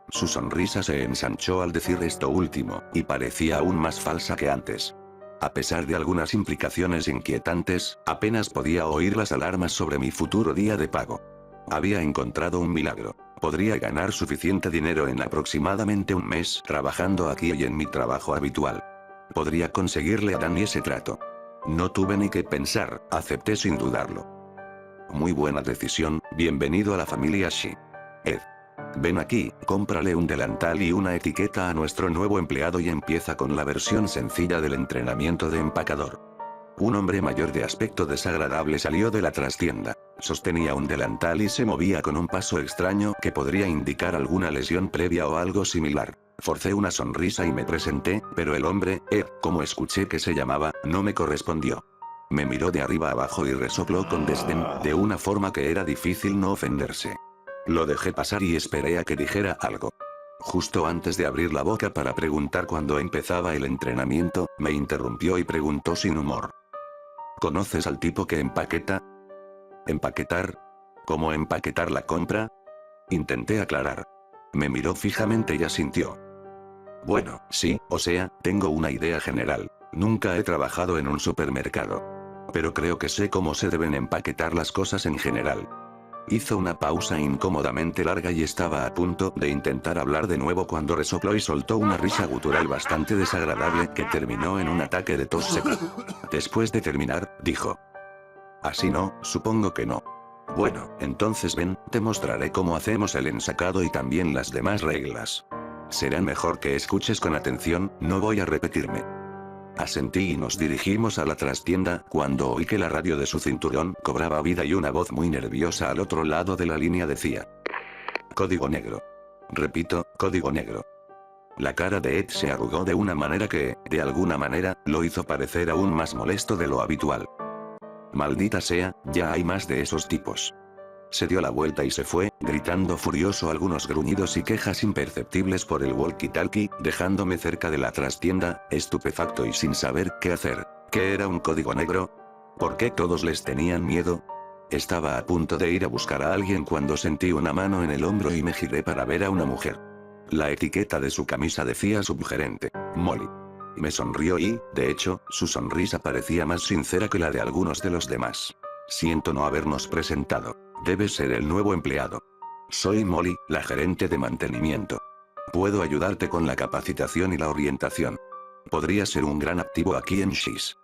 Su sonrisa se ensanchó al decir esto último, y parecía aún más falsa que antes. A pesar de algunas implicaciones inquietantes, apenas podía oír las alarmas sobre mi futuro día de pago. Había encontrado un milagro. Podría ganar suficiente dinero en aproximadamente un mes trabajando aquí y en mi trabajo habitual. Podría conseguirle a Dani ese trato. No tuve ni que pensar, acepté sin dudarlo. Muy buena decisión, bienvenido a la familia Shi. Ed. Ven aquí, cómprale un delantal y una etiqueta a nuestro nuevo empleado y empieza con la versión sencilla del entrenamiento de empacador. Un hombre mayor de aspecto desagradable salió de la trastienda. Sostenía un delantal y se movía con un paso extraño que podría indicar alguna lesión previa o algo similar. Forcé una sonrisa y me presenté, pero el hombre, como escuché que se llamaba, no me correspondió. Me miró de arriba abajo y resopló con desdén, de una forma que era difícil no ofenderse. Lo dejé pasar y esperé a que dijera algo. Justo antes de abrir la boca para preguntar cuándo empezaba el entrenamiento, me interrumpió y preguntó sin humor. ¿Conoces al tipo que empaqueta? ¿Empaquetar? ¿Cómo empaquetar la compra? Intenté aclarar. Me miró fijamente y asintió. Bueno, sí, o sea, tengo una idea general. Nunca he trabajado en un supermercado. Pero creo que sé cómo se deben empaquetar las cosas en general. Hizo una pausa incómodamente larga y estaba a punto de intentar hablar de nuevo cuando resopló y soltó una risa gutural bastante desagradable que terminó en un ataque de tos seca. Después de terminar, dijo: así no, supongo que no. Bueno, entonces ven, te mostraré cómo hacemos el ensacado y también las demás reglas. Será mejor que escuches con atención, no voy a repetirme. Asentí y nos dirigimos a la trastienda, cuando oí que la radio de su cinturón cobraba vida y una voz muy nerviosa al otro lado de la línea decía: código negro. Repito, código negro. La cara de Ed se arrugó de una manera que, de alguna manera, lo hizo parecer aún más molesto de lo habitual. Maldita sea, ya hay más de esos tipos. Se dio la vuelta y se fue, gritando furioso algunos gruñidos y quejas imperceptibles por el walkie-talkie, dejándome cerca de la trastienda, estupefacto y sin saber qué hacer. ¿Qué era un código negro? ¿Por qué todos les tenían miedo? Estaba a punto de ir a buscar a alguien cuando sentí una mano en el hombro y me giré para ver a una mujer. La etiqueta de su camisa decía subgerente, Molly. Me sonrió y, de hecho, su sonrisa parecía más sincera que la de algunos de los demás. Siento no habernos presentado. Debes ser el nuevo empleado. Soy Molly, la gerente de mantenimiento. Puedo ayudarte con la capacitación y la orientación. Podría ser un gran activo aquí en Shiz.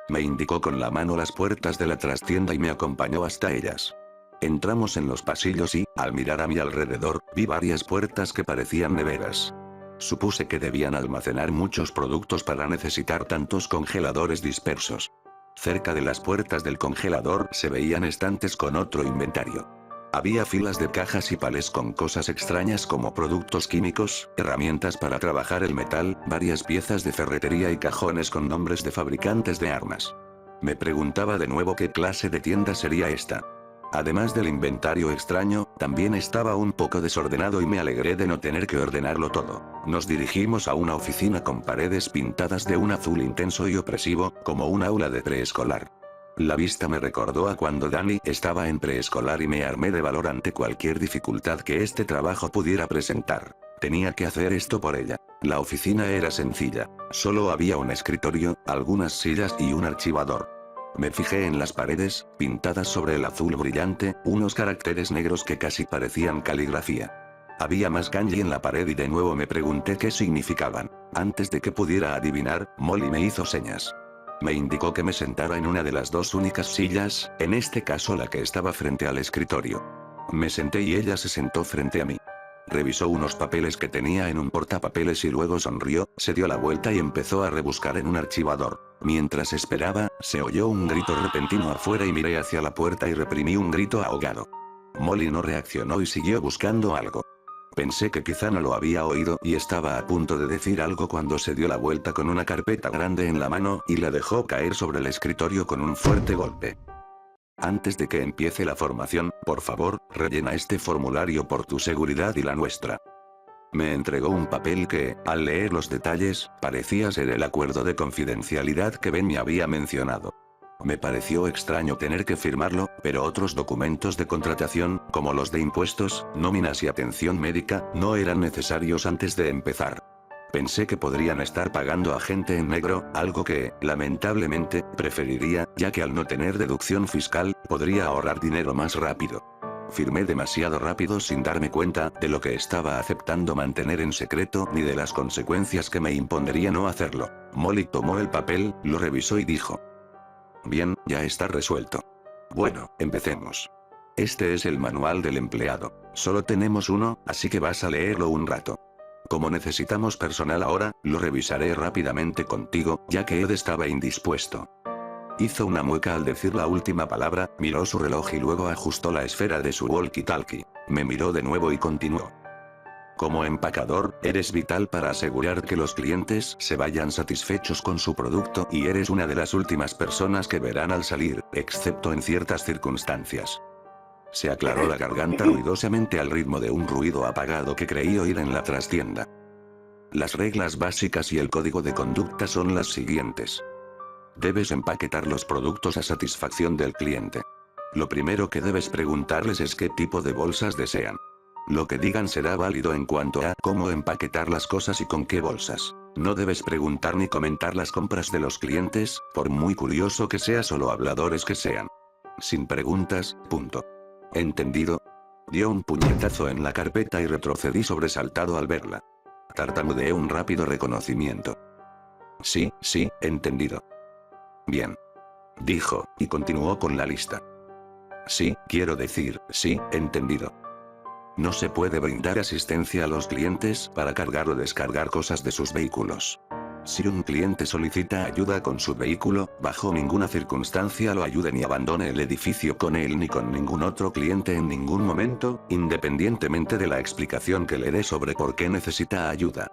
Me indicó con la mano las puertas de la trastienda y me acompañó hasta ellas. Entramos en los pasillos y, al mirar a mi alrededor, vi varias puertas que parecían neveras. Supuse que debían almacenar muchos productos para necesitar tantos congeladores dispersos. Cerca de las puertas del congelador se veían estantes con otro inventario. Había filas de cajas y palés con cosas extrañas como productos químicos, herramientas para trabajar el metal, varias piezas de ferretería y cajones con nombres de fabricantes de armas. Me preguntaba de nuevo qué clase de tienda sería esta. Además del inventario extraño, también estaba un poco desordenado y me alegré de no tener que ordenarlo todo. Nos dirigimos a una oficina con paredes pintadas de un azul intenso y opresivo, como un aula de preescolar. La vista me recordó a cuando Dani estaba en preescolar y me armé de valor ante cualquier dificultad que este trabajo pudiera presentar. Tenía que hacer esto por ella. La oficina era sencilla. Solo había un escritorio, algunas sillas y un archivador. Me fijé en las paredes, pintadas sobre el azul brillante, unos caracteres negros que casi parecían caligrafía. Había más kanji en la pared y de nuevo me pregunté qué significaban. Antes de que pudiera adivinar, Molly me hizo señas. Me indicó que me sentara en una de las dos únicas sillas, en este caso la que estaba frente al escritorio. Me senté y ella se sentó frente a mí. Revisó unos papeles que tenía en un portapapeles y luego sonrió, se dio la vuelta y empezó a rebuscar en un archivador. Mientras esperaba, se oyó un grito repentino afuera y miré hacia la puerta y reprimí un grito ahogado. Molly no reaccionó y siguió buscando algo. Pensé que quizá no lo había oído y estaba a punto de decir algo cuando se dio la vuelta con una carpeta grande en la mano y la dejó caer sobre el escritorio con un fuerte golpe. Antes de que empiece la formación, por favor, rellena este formulario por tu seguridad y la nuestra. Me entregó un papel que, al leer los detalles, parecía ser el acuerdo de confidencialidad que Ben me había mencionado. Me pareció extraño tener que firmarlo, pero otros documentos de contratación, como los de impuestos, nóminas y atención médica, no eran necesarios antes de empezar. Pensé que podrían estar pagando a gente en negro, algo que, lamentablemente, preferiría, ya que al no tener deducción fiscal, podría ahorrar dinero más rápido. Firmé demasiado rápido sin darme cuenta de lo que estaba aceptando mantener en secreto ni de las consecuencias que me impondría no hacerlo. Molly tomó el papel, lo revisó y dijo: Bien, ya está resuelto. Bueno, empecemos. Este es el manual del empleado. Solo tenemos uno, así que vas a leerlo un rato. Como necesitamos personal ahora, lo revisaré rápidamente contigo, ya que Ed estaba indispuesto. Hizo una mueca al decir la última palabra, miró su reloj y luego ajustó la esfera de su walkie-talkie. Me miró de nuevo y continuó. Como empacador, eres vital para asegurar que los clientes se vayan satisfechos con su producto y eres una de las últimas personas que verán al salir, excepto en ciertas circunstancias. Se aclaró la garganta ruidosamente al ritmo de un ruido apagado que creí oír en la trastienda. Las reglas básicas y el código de conducta son las siguientes. Debes empaquetar los productos a satisfacción del cliente. Lo primero que debes preguntarles es qué tipo de bolsas desean. Lo que digan será válido en cuanto a cómo empaquetar las cosas y con qué bolsas. No debes preguntar ni comentar las compras de los clientes, por muy curioso que seas o lo habladores que sean. Sin preguntas, punto. ¿Entendido? Dio un puñetazo en la carpeta y retrocedí sobresaltado al verla. Tartamudeé un rápido reconocimiento. Sí, entendido. Bien. Dijo, y continuó con la lista. Sí, quiero decir, sí, entendido. No se puede brindar asistencia a los clientes para cargar o descargar cosas de sus vehículos. Si un cliente solicita ayuda con su vehículo, bajo ninguna circunstancia lo ayude ni abandone el edificio con él ni con ningún otro cliente en ningún momento, independientemente de la explicación que le dé sobre por qué necesita ayuda.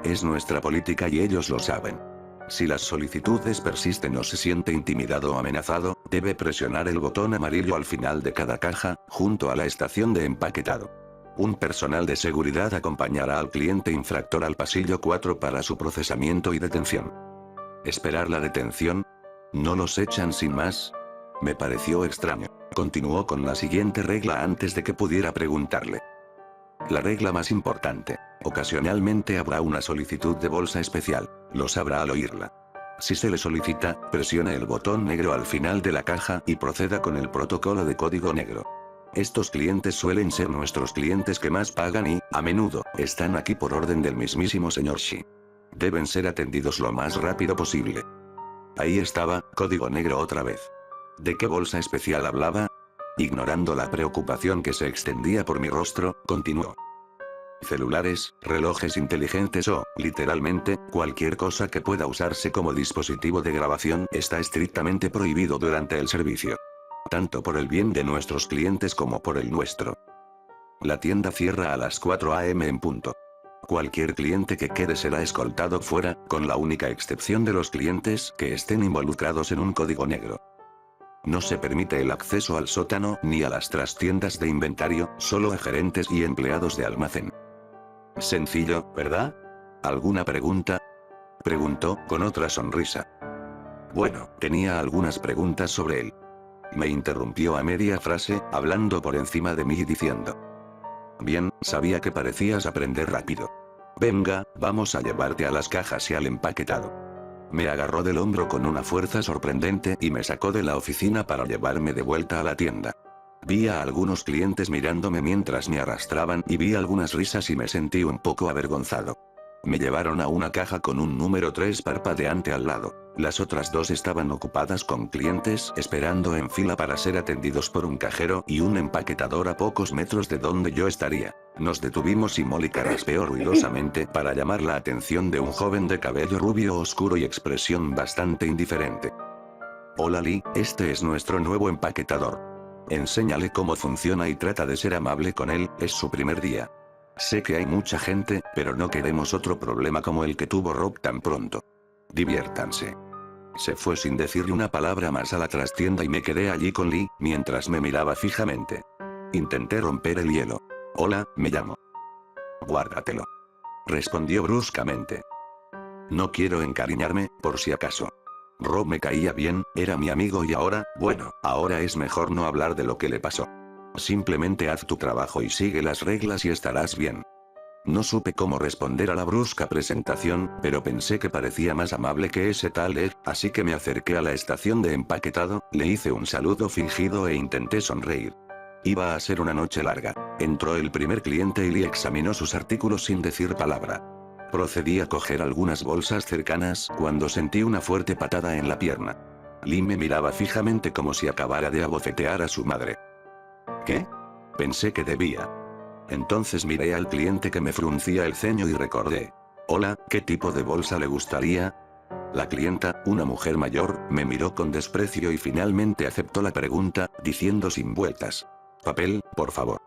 Es nuestra política y ellos lo saben. Si las solicitudes persisten o se siente intimidado o amenazado, debe presionar el botón amarillo al final de cada caja, junto a la estación de empaquetado. Un personal de seguridad acompañará al cliente infractor al pasillo 4 para su procesamiento y detención. ¿Esperar la detención? ¿No los echan sin más? Me pareció extraño. Continuó con la siguiente regla antes de que pudiera preguntarle. La regla más importante. Ocasionalmente habrá una solicitud de bolsa especial. Lo sabrá al oírla. Si se le solicita, presione el botón negro al final de la caja y proceda con el protocolo de código negro. Estos clientes suelen ser nuestros clientes que más pagan y, a menudo, están aquí por orden del mismísimo señor Shi. Deben ser atendidos lo más rápido posible. Ahí estaba, código negro otra vez. ¿De qué bolsa especial hablaba? Ignorando la preocupación que se extendía por mi rostro, continuó. Celulares, relojes inteligentes o, literalmente, cualquier cosa que pueda usarse como dispositivo de grabación está estrictamente prohibido durante el servicio. Tanto por el bien de nuestros clientes como por el nuestro. La tienda cierra a las 4 a.m. en punto. Cualquier cliente que quede será escoltado fuera, con la única excepción de los clientes que estén involucrados en un código negro. No se permite el acceso al sótano ni a las trastiendas de inventario, solo a gerentes y empleados de almacén. Sencillo, ¿verdad? ¿Alguna pregunta? Preguntó, con otra sonrisa. Bueno, tenía algunas preguntas sobre él. Me interrumpió a media frase, hablando por encima de mí y diciendo. Bien, sabía que parecías aprender rápido. Venga, vamos a llevarte a las cajas y al empaquetado. Me agarró del hombro con una fuerza sorprendente y me sacó de la oficina para llevarme de vuelta a la tienda. Vi a algunos clientes mirándome mientras me arrastraban y vi algunas risas y me sentí un poco avergonzado. Me llevaron a una caja con un número 3 parpadeante al lado. Las otras dos estaban ocupadas con clientes esperando en fila para ser atendidos por un cajero y un empaquetador a pocos metros de donde yo estaría. Nos detuvimos y Molly carraspeó ruidosamente para llamar la atención de un joven de cabello rubio oscuro y expresión bastante indiferente. Hola Lee, este es nuestro nuevo empaquetador. Enséñale cómo funciona y trata de ser amable con él, es su primer día. Sé que hay mucha gente, pero no queremos otro problema como el que tuvo Rob tan pronto. Diviértanse. Se fue sin decirle una palabra más a la trastienda y me quedé allí con Lee, mientras me miraba fijamente. Intenté romper el hielo. Hola, me llamo. Guárdatelo. Respondió bruscamente. No quiero encariñarme, por si acaso. Rob me caía bien, era mi amigo y ahora, bueno, ahora es mejor no hablar de lo que le pasó. Simplemente haz tu trabajo y sigue las reglas y estarás bien. No supe cómo responder a la brusca presentación, pero pensé que parecía más amable que ese tal Ed, así que me acerqué a la estación de empaquetado, le hice un saludo fingido e intenté sonreír. Iba a ser una noche larga. Entró el primer cliente y Lee examinó sus artículos sin decir palabra. Procedí a coger algunas bolsas cercanas cuando sentí una fuerte patada en la pierna. Lee me miraba fijamente como si acabara de abofetear a su madre. ¿Qué? Pensé que debía. Entonces miré al cliente que me fruncía el ceño y recordé. Hola, ¿qué tipo de bolsa le gustaría? La clienta, una mujer mayor, me miró con desprecio y finalmente aceptó la pregunta, diciendo sin vueltas. Papel, por favor.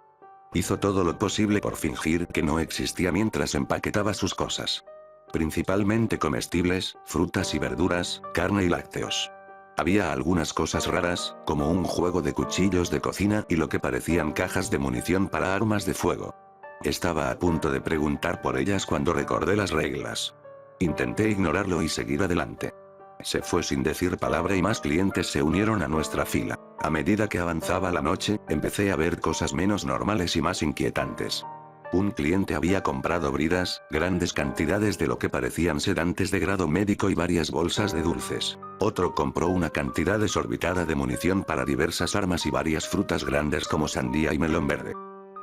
Hizo todo lo posible por fingir que no existía mientras empaquetaba sus cosas. Principalmente comestibles, frutas y verduras, carne y lácteos. Había algunas cosas raras, como un juego de cuchillos de cocina y lo que parecían cajas de munición para armas de fuego. Estaba a punto de preguntar por ellas cuando recordé las reglas. Intenté ignorarlo y seguir adelante. Se fue sin decir palabra y más clientes se unieron a nuestra fila. A medida que avanzaba la noche, empecé a ver cosas menos normales y más inquietantes. Un cliente había comprado bridas, grandes cantidades de lo que parecían sedantes de grado médico y varias bolsas de dulces. Otro compró una cantidad desorbitada de munición para diversas armas y varias frutas grandes como sandía y melón verde.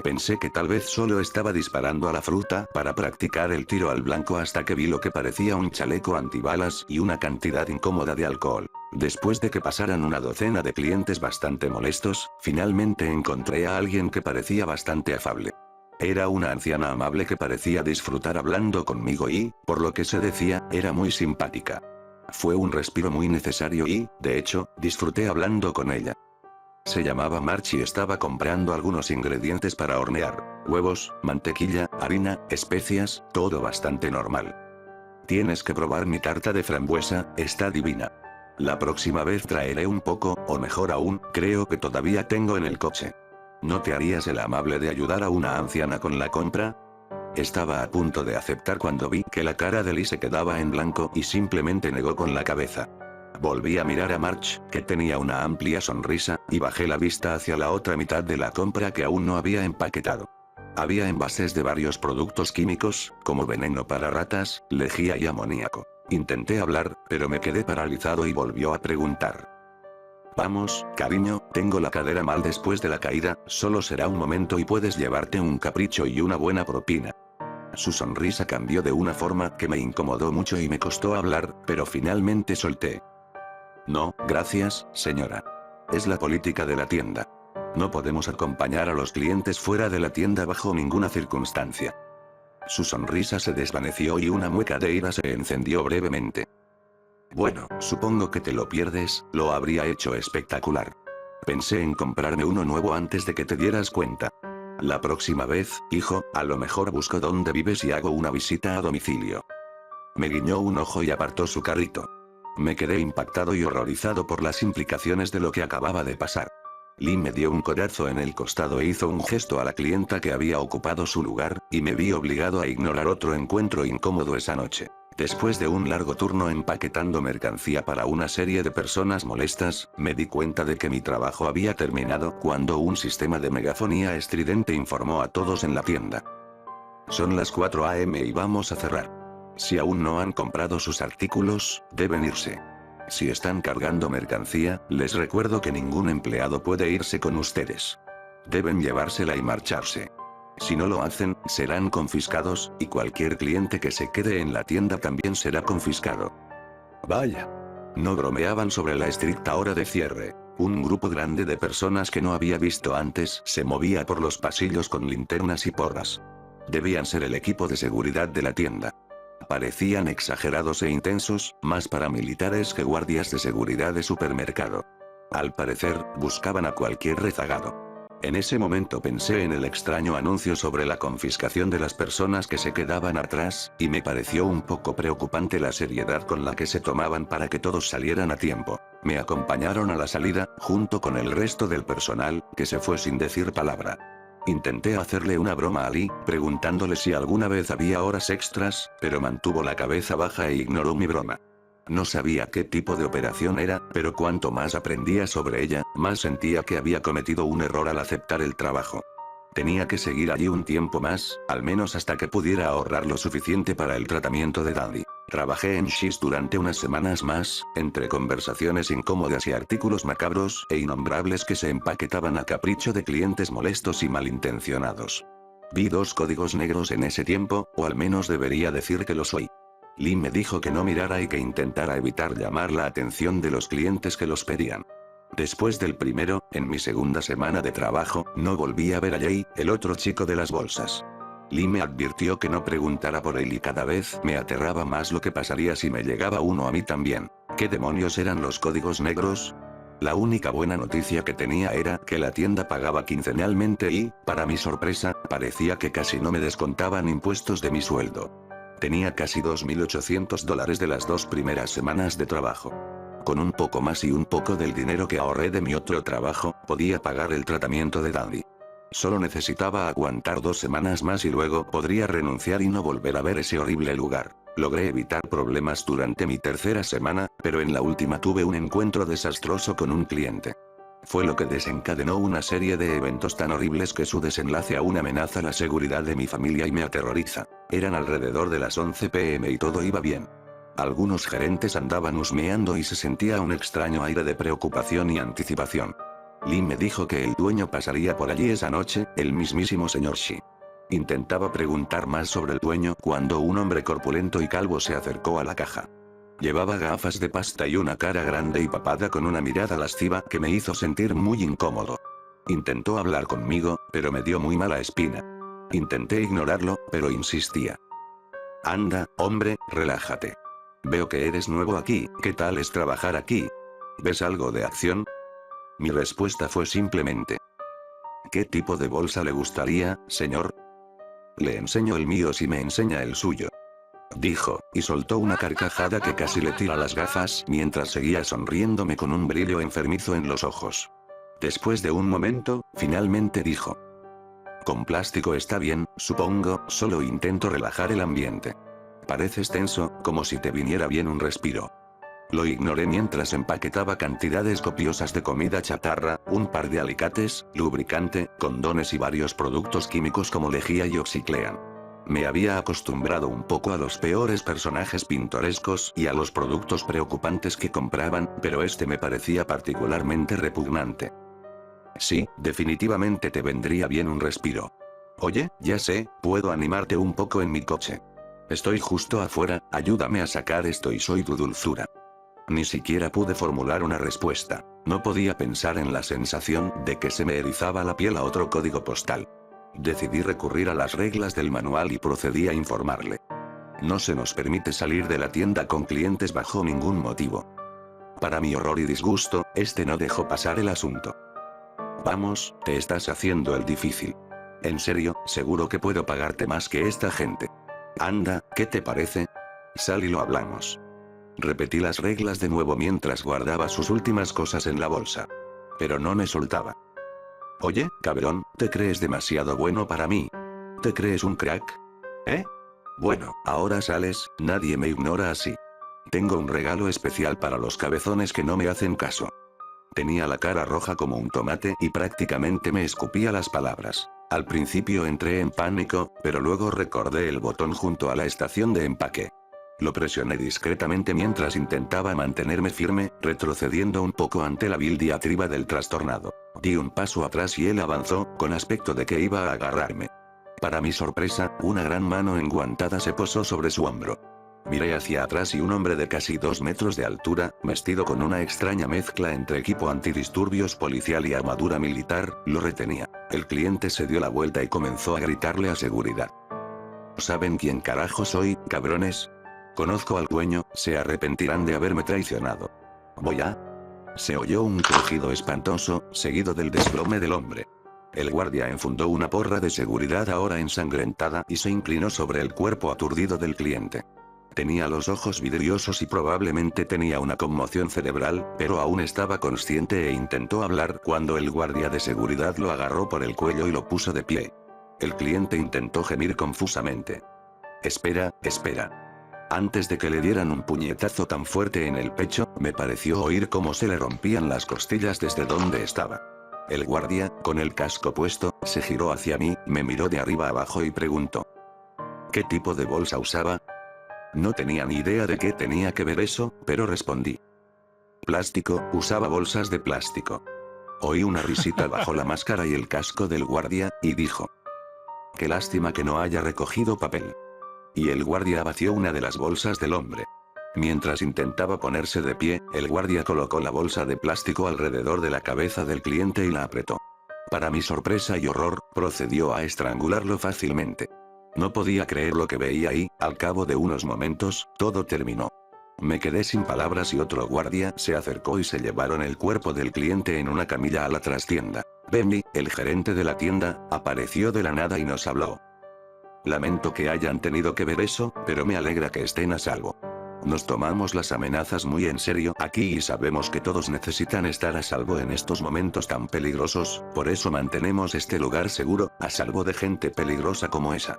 Pensé que tal vez solo estaba disparando a la fruta para practicar el tiro al blanco hasta que vi lo que parecía un chaleco antibalas y una cantidad incómoda de alcohol. Después de que pasaran una docena de clientes bastante molestos, finalmente encontré a alguien que parecía bastante afable. Era una anciana amable que parecía disfrutar hablando conmigo y, por lo que se decía, era muy simpática. Fue un respiro muy necesario y, de hecho, disfruté hablando con ella. Se llamaba March y estaba comprando algunos ingredientes para hornear, huevos, mantequilla, harina, especias, todo bastante normal. Tienes que probar mi tarta de frambuesa, está divina. La próxima vez traeré un poco, o mejor aún, creo que todavía tengo en el coche. ¿No te harías el amable de ayudar a una anciana con la compra? Estaba a punto de aceptar cuando vi que la cara de Lee se quedaba en blanco y simplemente negó con la cabeza. Volví a mirar a March, que tenía una amplia sonrisa, y bajé la vista hacia la otra mitad de la compra que aún no había empaquetado. Había envases de varios productos químicos, como veneno para ratas, lejía y amoníaco. Intenté hablar, pero me quedé paralizado y volvió a preguntar. Vamos, cariño, tengo la cadera mal después de la caída, solo será un momento y puedes llevarte un capricho y una buena propina. Su sonrisa cambió de una forma que me incomodó mucho y me costó hablar, pero finalmente solté. No, gracias, señora. Es la política de la tienda. No podemos acompañar a los clientes fuera de la tienda bajo ninguna circunstancia. Su sonrisa se desvaneció y una mueca de ira se encendió brevemente. Bueno, supongo que te lo pierdes, lo habría hecho espectacular. Pensé en comprarme uno nuevo antes de que te dieras cuenta. La próxima vez, hijo, a lo mejor busco dónde vives y hago una visita a domicilio. Me guiñó un ojo y apartó su carrito. Me quedé impactado y horrorizado por las implicaciones de lo que acababa de pasar. Lee me dio un codazo en el costado e hizo un gesto a la clienta que había ocupado su lugar, y me vi obligado a ignorar otro encuentro incómodo esa noche. Después de un largo turno empaquetando mercancía para una serie de personas molestas, me di cuenta de que mi trabajo había terminado cuando un sistema de megafonía estridente informó a todos en la tienda. Son las 4 a.m. y vamos a cerrar. Si aún no han comprado sus artículos, deben irse. Si están cargando mercancía, les recuerdo que ningún empleado puede irse con ustedes. Deben llevársela y marcharse. Si no lo hacen, serán confiscados, y cualquier cliente que se quede en la tienda también será confiscado. Vaya. No bromeaban sobre la estricta hora de cierre. Un grupo grande de personas que no había visto antes se movía por los pasillos con linternas y porras. Debían ser el equipo de seguridad de la tienda. Parecían exagerados e intensos, más paramilitares que guardias de seguridad de supermercado. Al parecer, buscaban a cualquier rezagado. En ese momento pensé en el extraño anuncio sobre la confiscación de las personas que se quedaban atrás, y me pareció un poco preocupante la seriedad con la que se tomaban para que todos salieran a tiempo. Me acompañaron a la salida, junto con el resto del personal, que se fue sin decir palabra. Intenté hacerle una broma a Lee, preguntándole si alguna vez había horas extras, pero mantuvo la cabeza baja e ignoró mi broma. No sabía qué tipo de operación era, pero cuanto más aprendía sobre ella, más sentía que había cometido un error al aceptar el trabajo. Tenía que seguir allí un tiempo más, al menos hasta que pudiera ahorrar lo suficiente para el tratamiento de Dandy. Trabajé en Shiz durante unas semanas más, entre conversaciones incómodas y artículos macabros e innombrables que se empaquetaban a capricho de clientes molestos y malintencionados. Vi 2 códigos negros en ese tiempo, o al menos debería decir que lo soy. Lee me dijo que no mirara y que intentara evitar llamar la atención de los clientes que los pedían. Después del primero, en mi segunda semana de trabajo, no volví a ver a Jay, el otro chico de las bolsas. Lee me advirtió que no preguntara por él y cada vez me aterraba más lo que pasaría si me llegaba uno a mí también. ¿Qué demonios eran los códigos negros? La única buena noticia que tenía era que la tienda pagaba quincenalmente y, para mi sorpresa, parecía que casi no me descontaban impuestos de mi sueldo. Tenía casi $2.800 de las 2 primeras semanas de trabajo. Con un poco más y un poco del dinero que ahorré de mi otro trabajo, podía pagar el tratamiento de Dandy. Solo necesitaba aguantar 2 semanas más y luego podría renunciar y no volver a ver ese horrible lugar. Logré evitar problemas durante mi tercera semana, pero en la última tuve un encuentro desastroso con un cliente. Fue lo que desencadenó una serie de eventos tan horribles que su desenlace aún amenaza la seguridad de mi familia y me aterroriza. Eran alrededor de las 11 p.m. y todo iba bien. Algunos gerentes andaban husmeando y se sentía un extraño aire de preocupación y anticipación. Lee me dijo que el dueño pasaría por allí esa noche, el mismísimo señor Shi. Intentaba preguntar más sobre el dueño cuando un hombre corpulento y calvo se acercó a la caja. Llevaba gafas de pasta y una cara grande y papada con una mirada lasciva que me hizo sentir muy incómodo. Intentó hablar conmigo, pero me dio muy mala espina. Intenté ignorarlo, pero insistía. Anda, hombre, relájate. Veo que eres nuevo aquí, ¿qué tal es trabajar aquí? ¿Ves algo de acción? Mi respuesta fue simplemente: ¿qué tipo de bolsa le gustaría, señor? Le enseño el mío si me enseña el suyo. Dijo, y soltó una carcajada que casi le tira las gafas mientras seguía sonriéndome con un brillo enfermizo en los ojos. Después de un momento, finalmente dijo: con plástico está bien, supongo, solo intento relajar el ambiente. Pareces tenso, como si te viniera bien un respiro. Lo ignoré mientras empaquetaba cantidades copiosas de comida chatarra, un par de alicates, lubricante, condones y varios productos químicos como lejía y oxiclean. Me había acostumbrado un poco a los peores personajes pintorescos y a los productos preocupantes que compraban, pero este me parecía particularmente repugnante. Sí, definitivamente te vendría bien un respiro. Oye, ya sé, puedo animarte un poco en mi coche. Estoy justo afuera, ayúdame a sacar esto y soy tu dulzura. Ni siquiera pude formular una respuesta. No podía pensar en la sensación de que se me erizaba la piel a otro código postal. Decidí recurrir a las reglas del manual y procedí a informarle. No se nos permite salir de la tienda con clientes bajo ningún motivo. Para mi horror y disgusto, este no dejó pasar el asunto. Vamos, te estás haciendo el difícil. En serio, seguro que puedo pagarte más que esta gente. Anda, ¿qué te parece? Sal y lo hablamos. Repetí las reglas de nuevo mientras guardaba sus últimas cosas en la bolsa. Pero no me soltaba. Oye, cabrón, ¿te crees demasiado bueno para mí? ¿Te crees un crack? ¿Eh? Bueno, ahora sales, nadie me ignora así. Tengo un regalo especial para los cabezones que no me hacen caso. Tenía la cara roja como un tomate y prácticamente me escupía las palabras. Al principio entré en pánico, pero luego recordé el botón junto a la estación de empaque. Lo presioné discretamente mientras intentaba mantenerme firme, retrocediendo un poco ante la vil diatriba del trastornado. Di un paso atrás y él avanzó, con aspecto de que iba a agarrarme. Para mi sorpresa, una gran mano enguantada se posó sobre su hombro. Miré hacia atrás y un hombre de casi 2 metros de altura, vestido con una extraña mezcla entre equipo antidisturbios policial y armadura militar, lo retenía. El cliente se dio la vuelta y comenzó a gritarle a seguridad. ¿Saben quién carajo soy, cabrones? Conozco al dueño, se arrepentirán de haberme traicionado. ¿Voy a? Se oyó un crujido espantoso, seguido del desplome del hombre. El guardia enfundó una porra de seguridad ahora ensangrentada y se inclinó sobre el cuerpo aturdido del cliente. Tenía los ojos vidriosos y probablemente tenía una conmoción cerebral, pero aún estaba consciente e intentó hablar cuando el guardia de seguridad lo agarró por el cuello y lo puso de pie. El cliente intentó gemir confusamente. Espera, espera. Antes de que le dieran un puñetazo tan fuerte en el pecho, me pareció oír cómo se le rompían las costillas desde donde estaba. El guardia, con el casco puesto, se giró hacia mí, me miró de arriba abajo y preguntó: ¿qué tipo de bolsa usaba? No tenía ni idea de qué tenía que ver eso, pero respondí: plástico, usaba bolsas de plástico. Oí una risita bajo la máscara y el casco del guardia, y dijo: qué lástima que no haya recogido papel. Y el guardia vació una de las bolsas del hombre. Mientras intentaba ponerse de pie, el guardia colocó la bolsa de plástico alrededor de la cabeza del cliente y la apretó. Para mi sorpresa y horror, procedió a estrangularlo fácilmente. No podía creer lo que veía y, al cabo de unos momentos, todo terminó. Me quedé sin palabras y otro guardia se acercó y se llevaron el cuerpo del cliente en una camilla a la trastienda. Benny, el gerente de la tienda, apareció de la nada y nos habló. Lamento que hayan tenido que ver eso, pero me alegra que estén a salvo. Nos tomamos las amenazas muy en serio aquí y sabemos que todos necesitan estar a salvo en estos momentos tan peligrosos, por eso mantenemos este lugar seguro, a salvo de gente peligrosa como esa.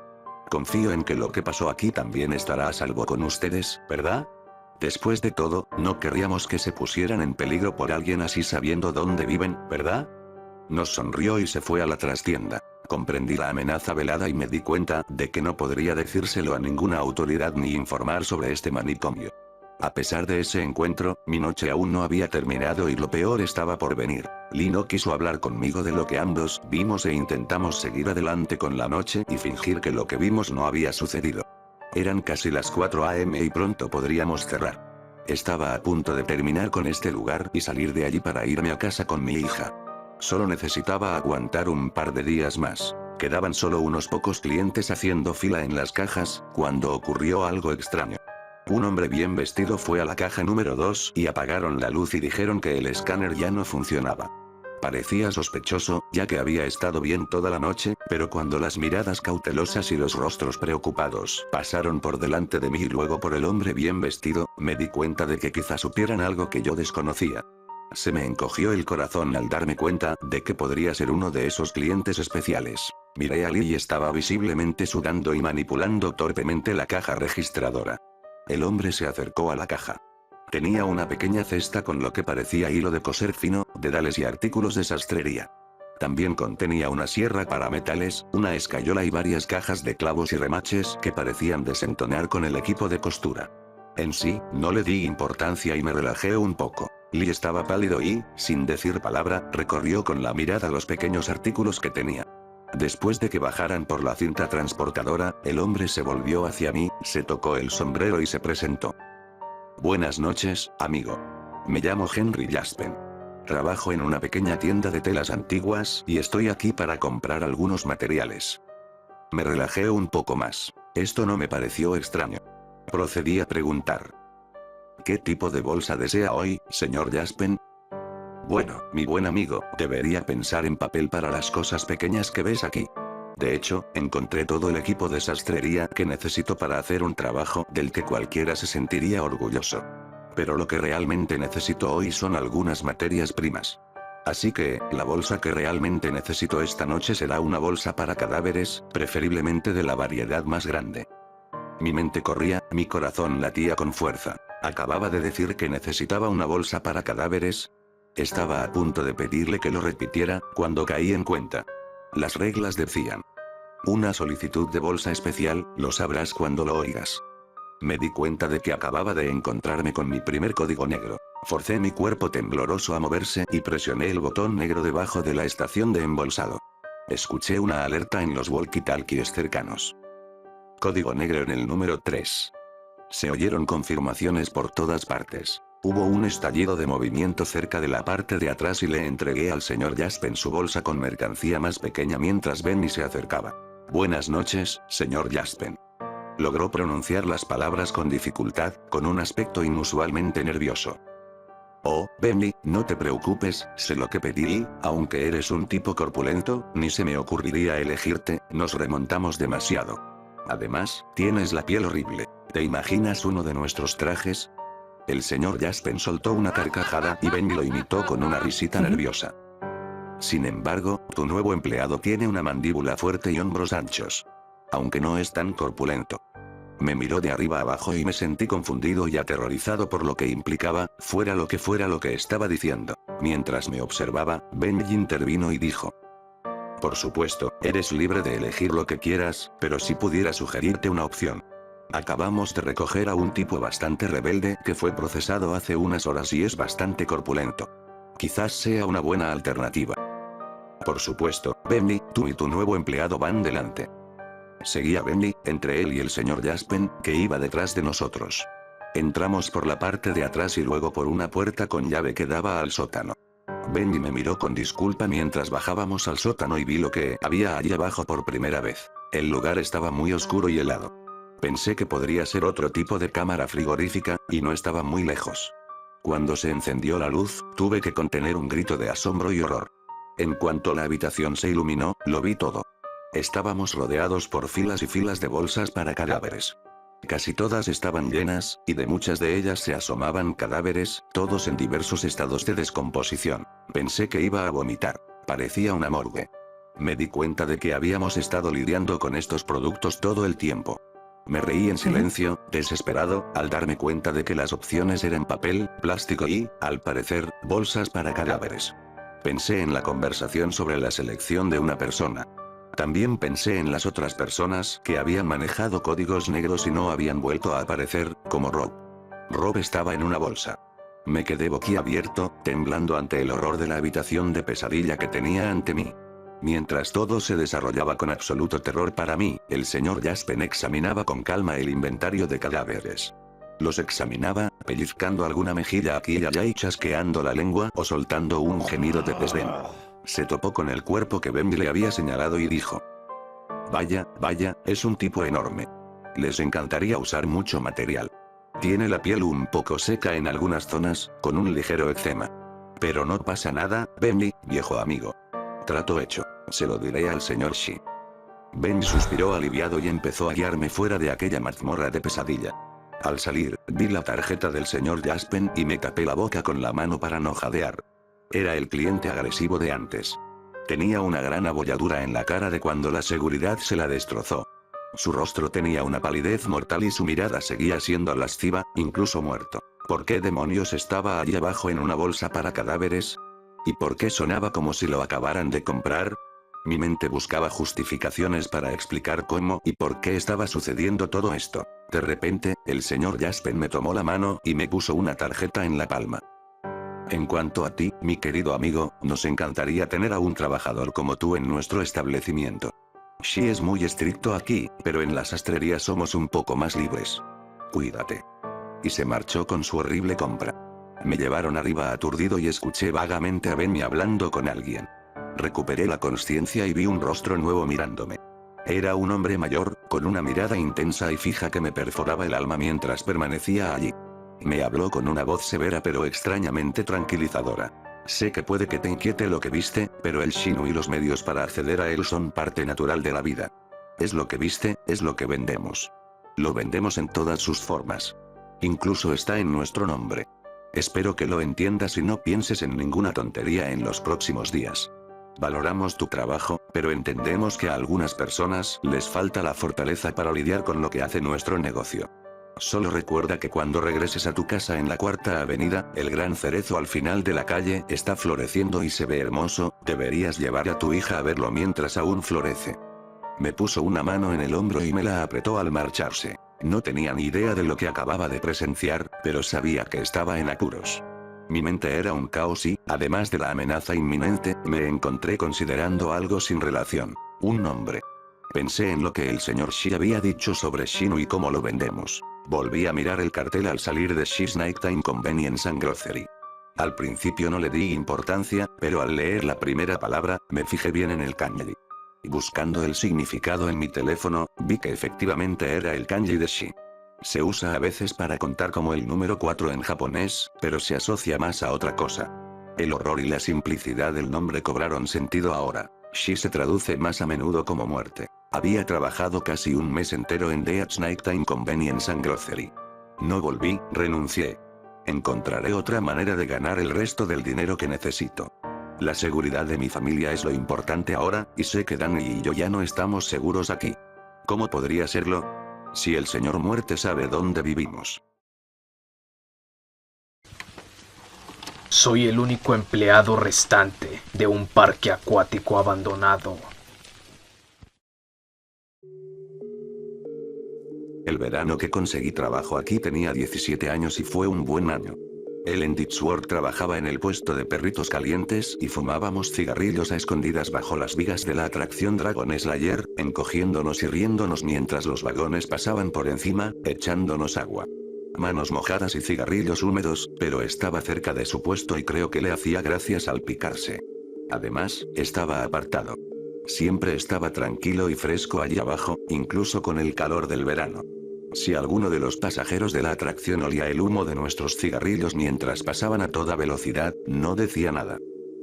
Confío en que lo que pasó aquí también estará a salvo con ustedes, ¿verdad? Después de todo, no querríamos que se pusieran en peligro por alguien así sabiendo dónde viven, ¿verdad? Nos sonrió y se fue a la trastienda. Comprendí la amenaza velada y me di cuenta de que no podría decírselo a ninguna autoridad ni informar sobre este manicomio. A pesar de ese encuentro, mi noche aún no había terminado y lo peor estaba por venir. Lee no quiso hablar conmigo de lo que ambos vimos e intentamos seguir adelante con la noche y fingir que lo que vimos no había sucedido. Eran casi las 4 a.m. y pronto podríamos cerrar. Estaba a punto de terminar con este lugar y salir de allí para irme a casa con mi hija. Solo necesitaba aguantar un par de días más. Quedaban solo unos pocos clientes haciendo fila en las cajas, cuando ocurrió algo extraño. Un hombre bien vestido fue a la caja número 2 y apagaron la luz y dijeron que el escáner ya no funcionaba. Parecía sospechoso, ya que había estado bien toda la noche, pero cuando las miradas cautelosas y los rostros preocupados pasaron por delante de mí y luego por el hombre bien vestido, me di cuenta de que quizá supieran algo que yo desconocía. Se me encogió el corazón al darme cuenta de que podría ser uno de esos clientes especiales. Miré a Lee y estaba visiblemente sudando y manipulando torpemente la caja registradora. El hombre se acercó a la caja. Tenía una pequeña cesta con lo que parecía hilo de coser fino, dedales y artículos de sastrería. También contenía una sierra para metales, una escayola y varias cajas de clavos y remaches que parecían desentonar con el equipo de costura. En sí, no le di importancia y me relajé un poco. Lee estaba pálido y, sin decir palabra, recorrió con la mirada los pequeños artículos que tenía. Después de que bajaran por la cinta transportadora, el hombre se volvió hacia mí, se tocó el sombrero y se presentó. Buenas noches, amigo. Me llamo Henry Jaspen. Trabajo en una pequeña tienda de telas antiguas y estoy aquí para comprar algunos materiales. Me relajé un poco más. Esto no me pareció extraño. Procedí a preguntar. ¿Qué tipo de bolsa desea hoy, señor Jaspen? Bueno, mi buen amigo, debería pensar en papel para las cosas pequeñas que ves aquí. De hecho, encontré todo el equipo de sastrería que necesito para hacer un trabajo del que cualquiera se sentiría orgulloso. Pero lo que realmente necesito hoy son algunas materias primas. Así que, la bolsa que realmente necesito esta noche será una bolsa para cadáveres, preferiblemente de la variedad más grande. Mi mente corría, mi corazón latía con fuerza. Acababa de decir que necesitaba una bolsa para cadáveres. Estaba a punto de pedirle que lo repitiera, cuando caí en cuenta. Las reglas decían: una solicitud de bolsa especial, lo sabrás cuando lo oigas. Me di cuenta de que acababa de encontrarme con mi primer código negro. Forcé mi cuerpo tembloroso a moverse y presioné el botón negro debajo de la estación de embolsado. Escuché una alerta en los walkie-talkies cercanos. Código negro en el número 3. Se oyeron confirmaciones por todas partes. Hubo un estallido de movimiento cerca de la parte de atrás y le entregué al señor Jaspen su bolsa con mercancía más pequeña mientras Benny se acercaba. Buenas noches, señor Jaspen. Logró pronunciar las palabras con dificultad, con un aspecto inusualmente nervioso. Oh, Benny, no te preocupes, sé lo que pedí, aunque eres un tipo corpulento, ni se me ocurriría elegirte, nos remontamos demasiado. Además, tienes la piel horrible. ¿Te imaginas uno de nuestros trajes? El señor Jaspen soltó una carcajada y Benny lo imitó con una risita nerviosa. Sin embargo, tu nuevo empleado tiene una mandíbula fuerte y hombros anchos. Aunque no es tan corpulento. Me miró de arriba abajo y me sentí confundido y aterrorizado por lo que implicaba, fuera lo que estaba diciendo. Mientras me observaba, Benny intervino y dijo: por supuesto, eres libre de elegir lo que quieras, pero si pudiera sugerirte una opción. Acabamos de recoger a un tipo bastante rebelde que fue procesado hace unas horas y es bastante corpulento. Quizás sea una buena alternativa. Por supuesto, Benny, tú y tu nuevo empleado van delante. Seguí a Benny, entre él y el señor Jaspen, que iba detrás de nosotros. Entramos por la parte de atrás y luego por una puerta con llave que daba al sótano. Benny me miró con disculpa mientras bajábamos al sótano y vi lo que había allí abajo por primera vez. El lugar estaba muy oscuro y helado. Pensé que podría ser otro tipo de cámara frigorífica, y no estaba muy lejos. Cuando se encendió la luz, tuve que contener un grito de asombro y horror. En cuanto la habitación se iluminó, lo vi todo. Estábamos rodeados por filas y filas de bolsas para cadáveres. Casi todas estaban llenas, y de muchas de ellas se asomaban cadáveres, todos en diversos estados de descomposición. Pensé que iba a vomitar. Parecía una morgue. Me di cuenta de que habíamos estado lidiando con estos productos todo el tiempo. Me reí en silencio, desesperado, al darme cuenta de que las opciones eran papel, plástico y, al parecer, bolsas para cadáveres. Pensé en la conversación sobre la selección de una persona. También pensé en las otras personas que habían manejado códigos negros y no habían vuelto a aparecer, como Rob. Rob estaba en una bolsa. Me quedé boquiabierto, temblando ante el horror de la habitación de pesadilla que tenía ante mí. Mientras todo se desarrollaba con absoluto terror para mí, el señor Jaspen examinaba con calma el inventario de cadáveres. Los examinaba, pellizcando alguna mejilla aquí y allá y chasqueando la lengua o soltando un gemido de desdén. Se topó con el cuerpo que Benny le había señalado y dijo: vaya, es un tipo enorme. Les encantaría usar mucho material. Tiene la piel un poco seca en algunas zonas, con un ligero eczema. Pero no pasa nada, Benny, viejo amigo. Trato hecho. Se lo diré al señor Shi. Benny suspiró aliviado y empezó a guiarme fuera de aquella mazmorra de pesadilla. Al salir, vi la tarjeta del señor Jaspen y me tapé la boca con la mano para no jadear. Era el cliente agresivo de antes. Tenía una gran abolladura en la cara de cuando la seguridad se la destrozó. Su rostro tenía una palidez mortal y su mirada seguía siendo lasciva, incluso muerto. ¿Por qué demonios estaba allí abajo en una bolsa para cadáveres? ¿Y por qué sonaba como si lo acabaran de comprar? Mi mente buscaba justificaciones para explicar cómo y por qué estaba sucediendo todo esto. De repente, el señor Jaspen me tomó la mano y me puso una tarjeta en la palma. En cuanto a ti, mi querido amigo, nos encantaría tener a un trabajador como tú en nuestro establecimiento. Shi es muy estricto aquí, pero en la sastrería somos un poco más libres. Cuídate. Y se marchó con su horrible compra. Me llevaron arriba aturdido y escuché vagamente a Benny hablando con alguien. Recuperé la conciencia y vi un rostro nuevo mirándome. Era un hombre mayor, con una mirada intensa y fija que me perforaba el alma mientras permanecía allí. Me habló con una voz severa pero extrañamente tranquilizadora. Sé que puede que te inquiete lo que viste, pero el Shinu y los medios para acceder a él son parte natural de la vida. Es lo que viste, es lo que vendemos. Lo vendemos en todas sus formas. Incluso está en nuestro nombre. Espero que lo entiendas y no pienses en ninguna tontería en los próximos días. Valoramos tu trabajo, pero entendemos que a algunas personas les falta la fortaleza para lidiar con lo que hace nuestro negocio. Solo recuerda que cuando regreses a tu casa en la Cuarta Avenida, el gran cerezo al final de la calle está floreciendo y se ve hermoso, deberías llevar a tu hija a verlo mientras aún florece. Me puso una mano en el hombro y me la apretó al marcharse. No tenía ni idea de lo que acababa de presenciar, pero sabía que estaba en apuros. Mi mente era un caos y, además de la amenaza inminente, me encontré considerando algo sin relación. Un nombre. Pensé en lo que el señor Shi había dicho sobre Shinu y cómo lo vendemos. Volví a mirar el cartel al salir de Shi's Nighttime Convenience and Grocery. Al principio no le di importancia, pero al leer la primera palabra, me fijé bien en el kanji. Buscando el significado en mi teléfono, vi que efectivamente era el kanji de Shi. Se usa a veces para contar como el número 4 en japonés, pero se asocia más a otra cosa. El horror y la simplicidad del nombre cobraron sentido ahora. Shi se traduce más a menudo como muerte. Había trabajado casi un mes entero en Death's Nighttime Convenience and Grocery. No volví, renuncié. Encontraré otra manera de ganar el resto del dinero que necesito. La seguridad de mi familia es lo importante ahora, y sé que Danny y yo ya no estamos seguros aquí. ¿Cómo podría serlo? Si el señor Muerte sabe dónde vivimos. Soy el único empleado restante de un parque acuático abandonado. El verano que conseguí trabajo aquí tenía 17 años y fue un buen año. Ellen Ditsworth trabajaba en el puesto de perritos calientes y fumábamos cigarrillos a escondidas bajo las vigas de la atracción Dragon Slayer, encogiéndonos y riéndonos mientras los vagones pasaban por encima, echándonos agua. Manos mojadas y cigarrillos húmedos, pero estaba cerca de su puesto y creo que le hacía gracia salpicarse. Además, estaba apartado. Siempre estaba tranquilo y fresco allí abajo, incluso con el calor del verano. Si alguno de los pasajeros de la atracción olía el humo de nuestros cigarrillos mientras pasaban a toda velocidad, no decía nada.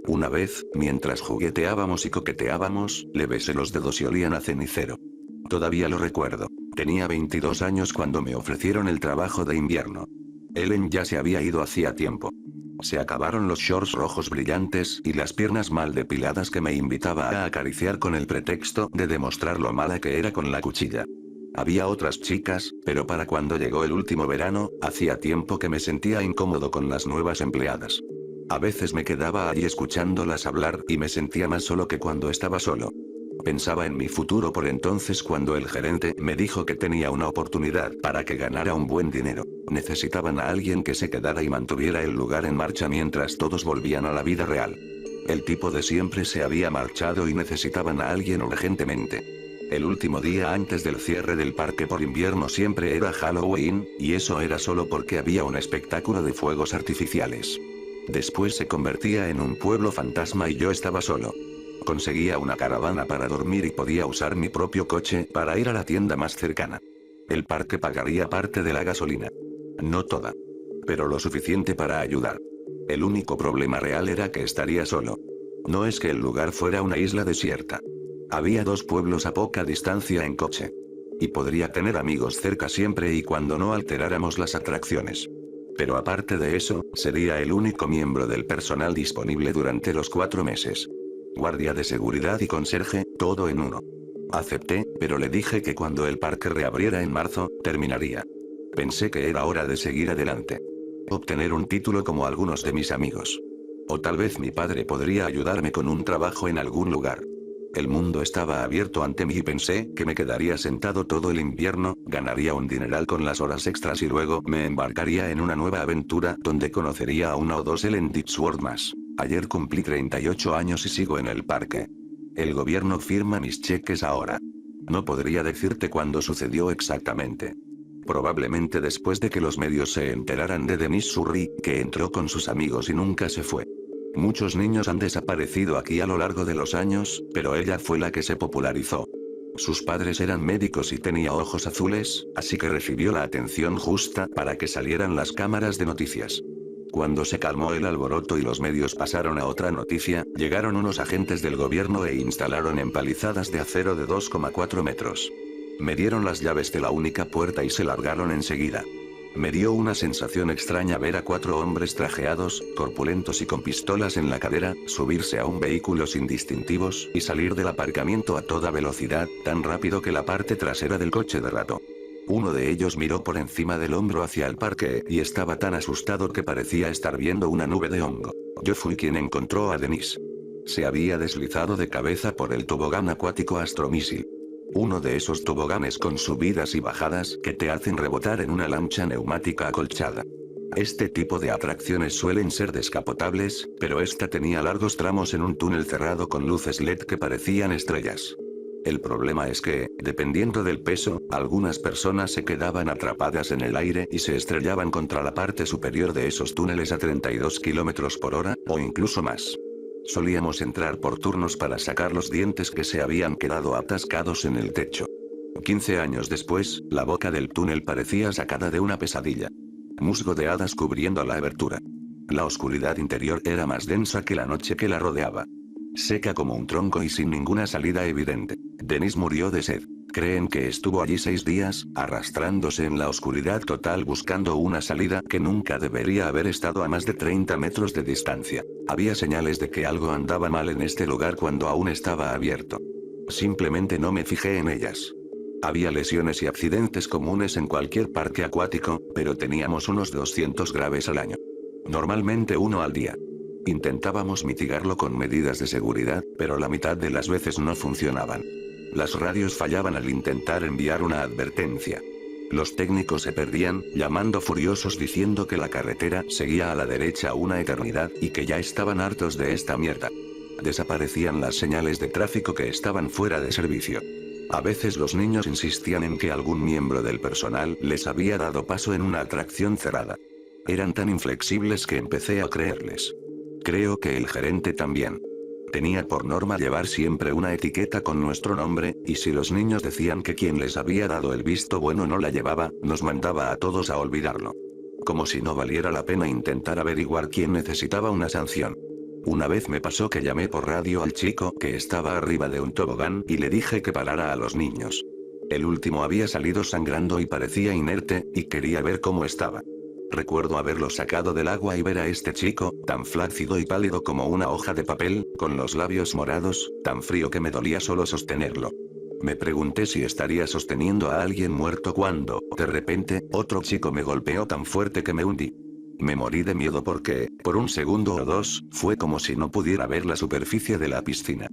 Una vez, mientras jugueteábamos y coqueteábamos, le besé los dedos y olían a cenicero. Todavía lo recuerdo. Tenía 22 años cuando me ofrecieron el trabajo de invierno. Ellen ya se había ido hacía tiempo. Se acabaron los shorts rojos brillantes y las piernas mal depiladas que me invitaba a acariciar con el pretexto de demostrar lo mala que era con la cuchilla. Había otras chicas, pero para cuando llegó el último verano, hacía tiempo que me sentía incómodo con las nuevas empleadas. A veces me quedaba allí escuchándolas hablar y me sentía más solo que cuando estaba solo. Pensaba en mi futuro por entonces cuando el gerente me dijo que tenía una oportunidad para que ganara un buen dinero. Necesitaban a alguien que se quedara y mantuviera el lugar en marcha mientras todos volvían a la vida real. El tipo de siempre se había marchado y necesitaban a alguien urgentemente. El último día antes del cierre del parque por invierno siempre era Halloween, y eso era solo porque había un espectáculo de fuegos artificiales. Después se convertía en un pueblo fantasma y yo estaba solo. Conseguía una caravana para dormir y podía usar mi propio coche para ir a la tienda más cercana. El parque pagaría parte de la gasolina. No toda. Pero lo suficiente para ayudar. El único problema real era que estaría solo. No es que el lugar fuera una isla desierta. Había 2 pueblos a poca distancia en coche. Y podría tener amigos cerca siempre y cuando no alteráramos las atracciones. Pero aparte de eso, sería el único miembro del personal disponible durante los 4 meses. Guardia de seguridad y conserje, todo en uno. Acepté, pero le dije que cuando el parque reabriera en marzo, terminaría. Pensé que era hora de seguir adelante. Obtener un título como algunos de mis amigos. O tal vez mi padre podría ayudarme con un trabajo en algún lugar. El mundo estaba abierto ante mí y pensé que me quedaría sentado todo el invierno, ganaría un dineral con las horas extras y luego me embarcaría en una nueva aventura donde conocería a 1 o 2 Ellen Ditsworth más. Ayer cumplí 38 años y sigo en el parque. El gobierno firma mis cheques ahora. No podría decirte cuándo sucedió exactamente. Probablemente después de que los medios se enteraran de Denise Surrey, que entró con sus amigos y nunca se fue. Muchos niños han desaparecido aquí a lo largo de los años, pero ella fue la que se popularizó. Sus padres eran médicos y tenía ojos azules, así que recibió la atención justa para que salieran las cámaras de noticias. Cuando se calmó el alboroto y los medios pasaron a otra noticia, llegaron unos agentes del gobierno e instalaron empalizadas de acero de 2,4 metros. Me dieron las llaves de la única puerta y se largaron enseguida. Me dio una sensación extraña ver a 4 hombres trajeados, corpulentos y con pistolas en la cadera, subirse a un vehículo sin distintivos y salir del aparcamiento a toda velocidad, tan rápido que la parte trasera del coche derrapó. Uno de ellos miró por encima del hombro hacia el parque y estaba tan asustado que parecía estar viendo una nube de hongo. Yo fui quien encontró a Denise. Se había deslizado de cabeza por el tobogán acuático Astromísil. Uno de esos toboganes con subidas y bajadas que te hacen rebotar en una lancha neumática acolchada. Este tipo de atracciones suelen ser descapotables, pero esta tenía largos tramos en un túnel cerrado con luces LED que parecían estrellas. El problema es que, dependiendo del peso, algunas personas se quedaban atrapadas en el aire y se estrellaban contra la parte superior de esos túneles a 32 km por hora, o incluso más. Solíamos entrar por turnos para sacar los dientes que se habían quedado atascados en el techo. 15 años después, la boca del túnel parecía sacada de una pesadilla. Musgo de hadas cubriendo la abertura. La oscuridad interior era más densa que la noche que la rodeaba. Seca como un tronco y sin ninguna salida evidente. Denise murió de sed. Creen que estuvo allí 6 días, arrastrándose en la oscuridad total buscando una salida que nunca debería haber estado a más de 30 metros de distancia. Había señales de que algo andaba mal en este lugar cuando aún estaba abierto. Simplemente no me fijé en ellas. Había lesiones y accidentes comunes en cualquier parque acuático, pero teníamos unos 200 graves al año. Normalmente uno al día. Intentábamos mitigarlo con medidas de seguridad, pero la mitad de las veces no funcionaban. Las radios fallaban al intentar enviar una advertencia. Los técnicos se perdían, llamando furiosos diciendo que la carretera seguía a la derecha una eternidad y que ya estaban hartos de esta mierda. Desaparecían las señales de tráfico que estaban fuera de servicio. A veces los niños insistían en que algún miembro del personal les había dado paso en una atracción cerrada. Eran tan inflexibles que empecé a creerles. Creo que el gerente también. Tenía por norma llevar siempre una etiqueta con nuestro nombre, y si los niños decían que quien les había dado el visto bueno no la llevaba, nos mandaba a todos a olvidarlo. Como si no valiera la pena intentar averiguar quién necesitaba una sanción. Una vez me pasó que llamé por radio al chico que estaba arriba de un tobogán y le dije que parara a los niños. El último había salido sangrando y parecía inerte, y quería ver cómo estaba. Recuerdo haberlo sacado del agua y ver a este chico, tan flácido y pálido como una hoja de papel, con los labios morados, tan frío que me dolía solo sostenerlo. Me pregunté si estaría sosteniendo a alguien muerto cuando, de repente, otro chico me golpeó tan fuerte que me hundí. Me morí de miedo porque, por un segundo o dos, fue como si no pudiera ver la superficie de la piscina.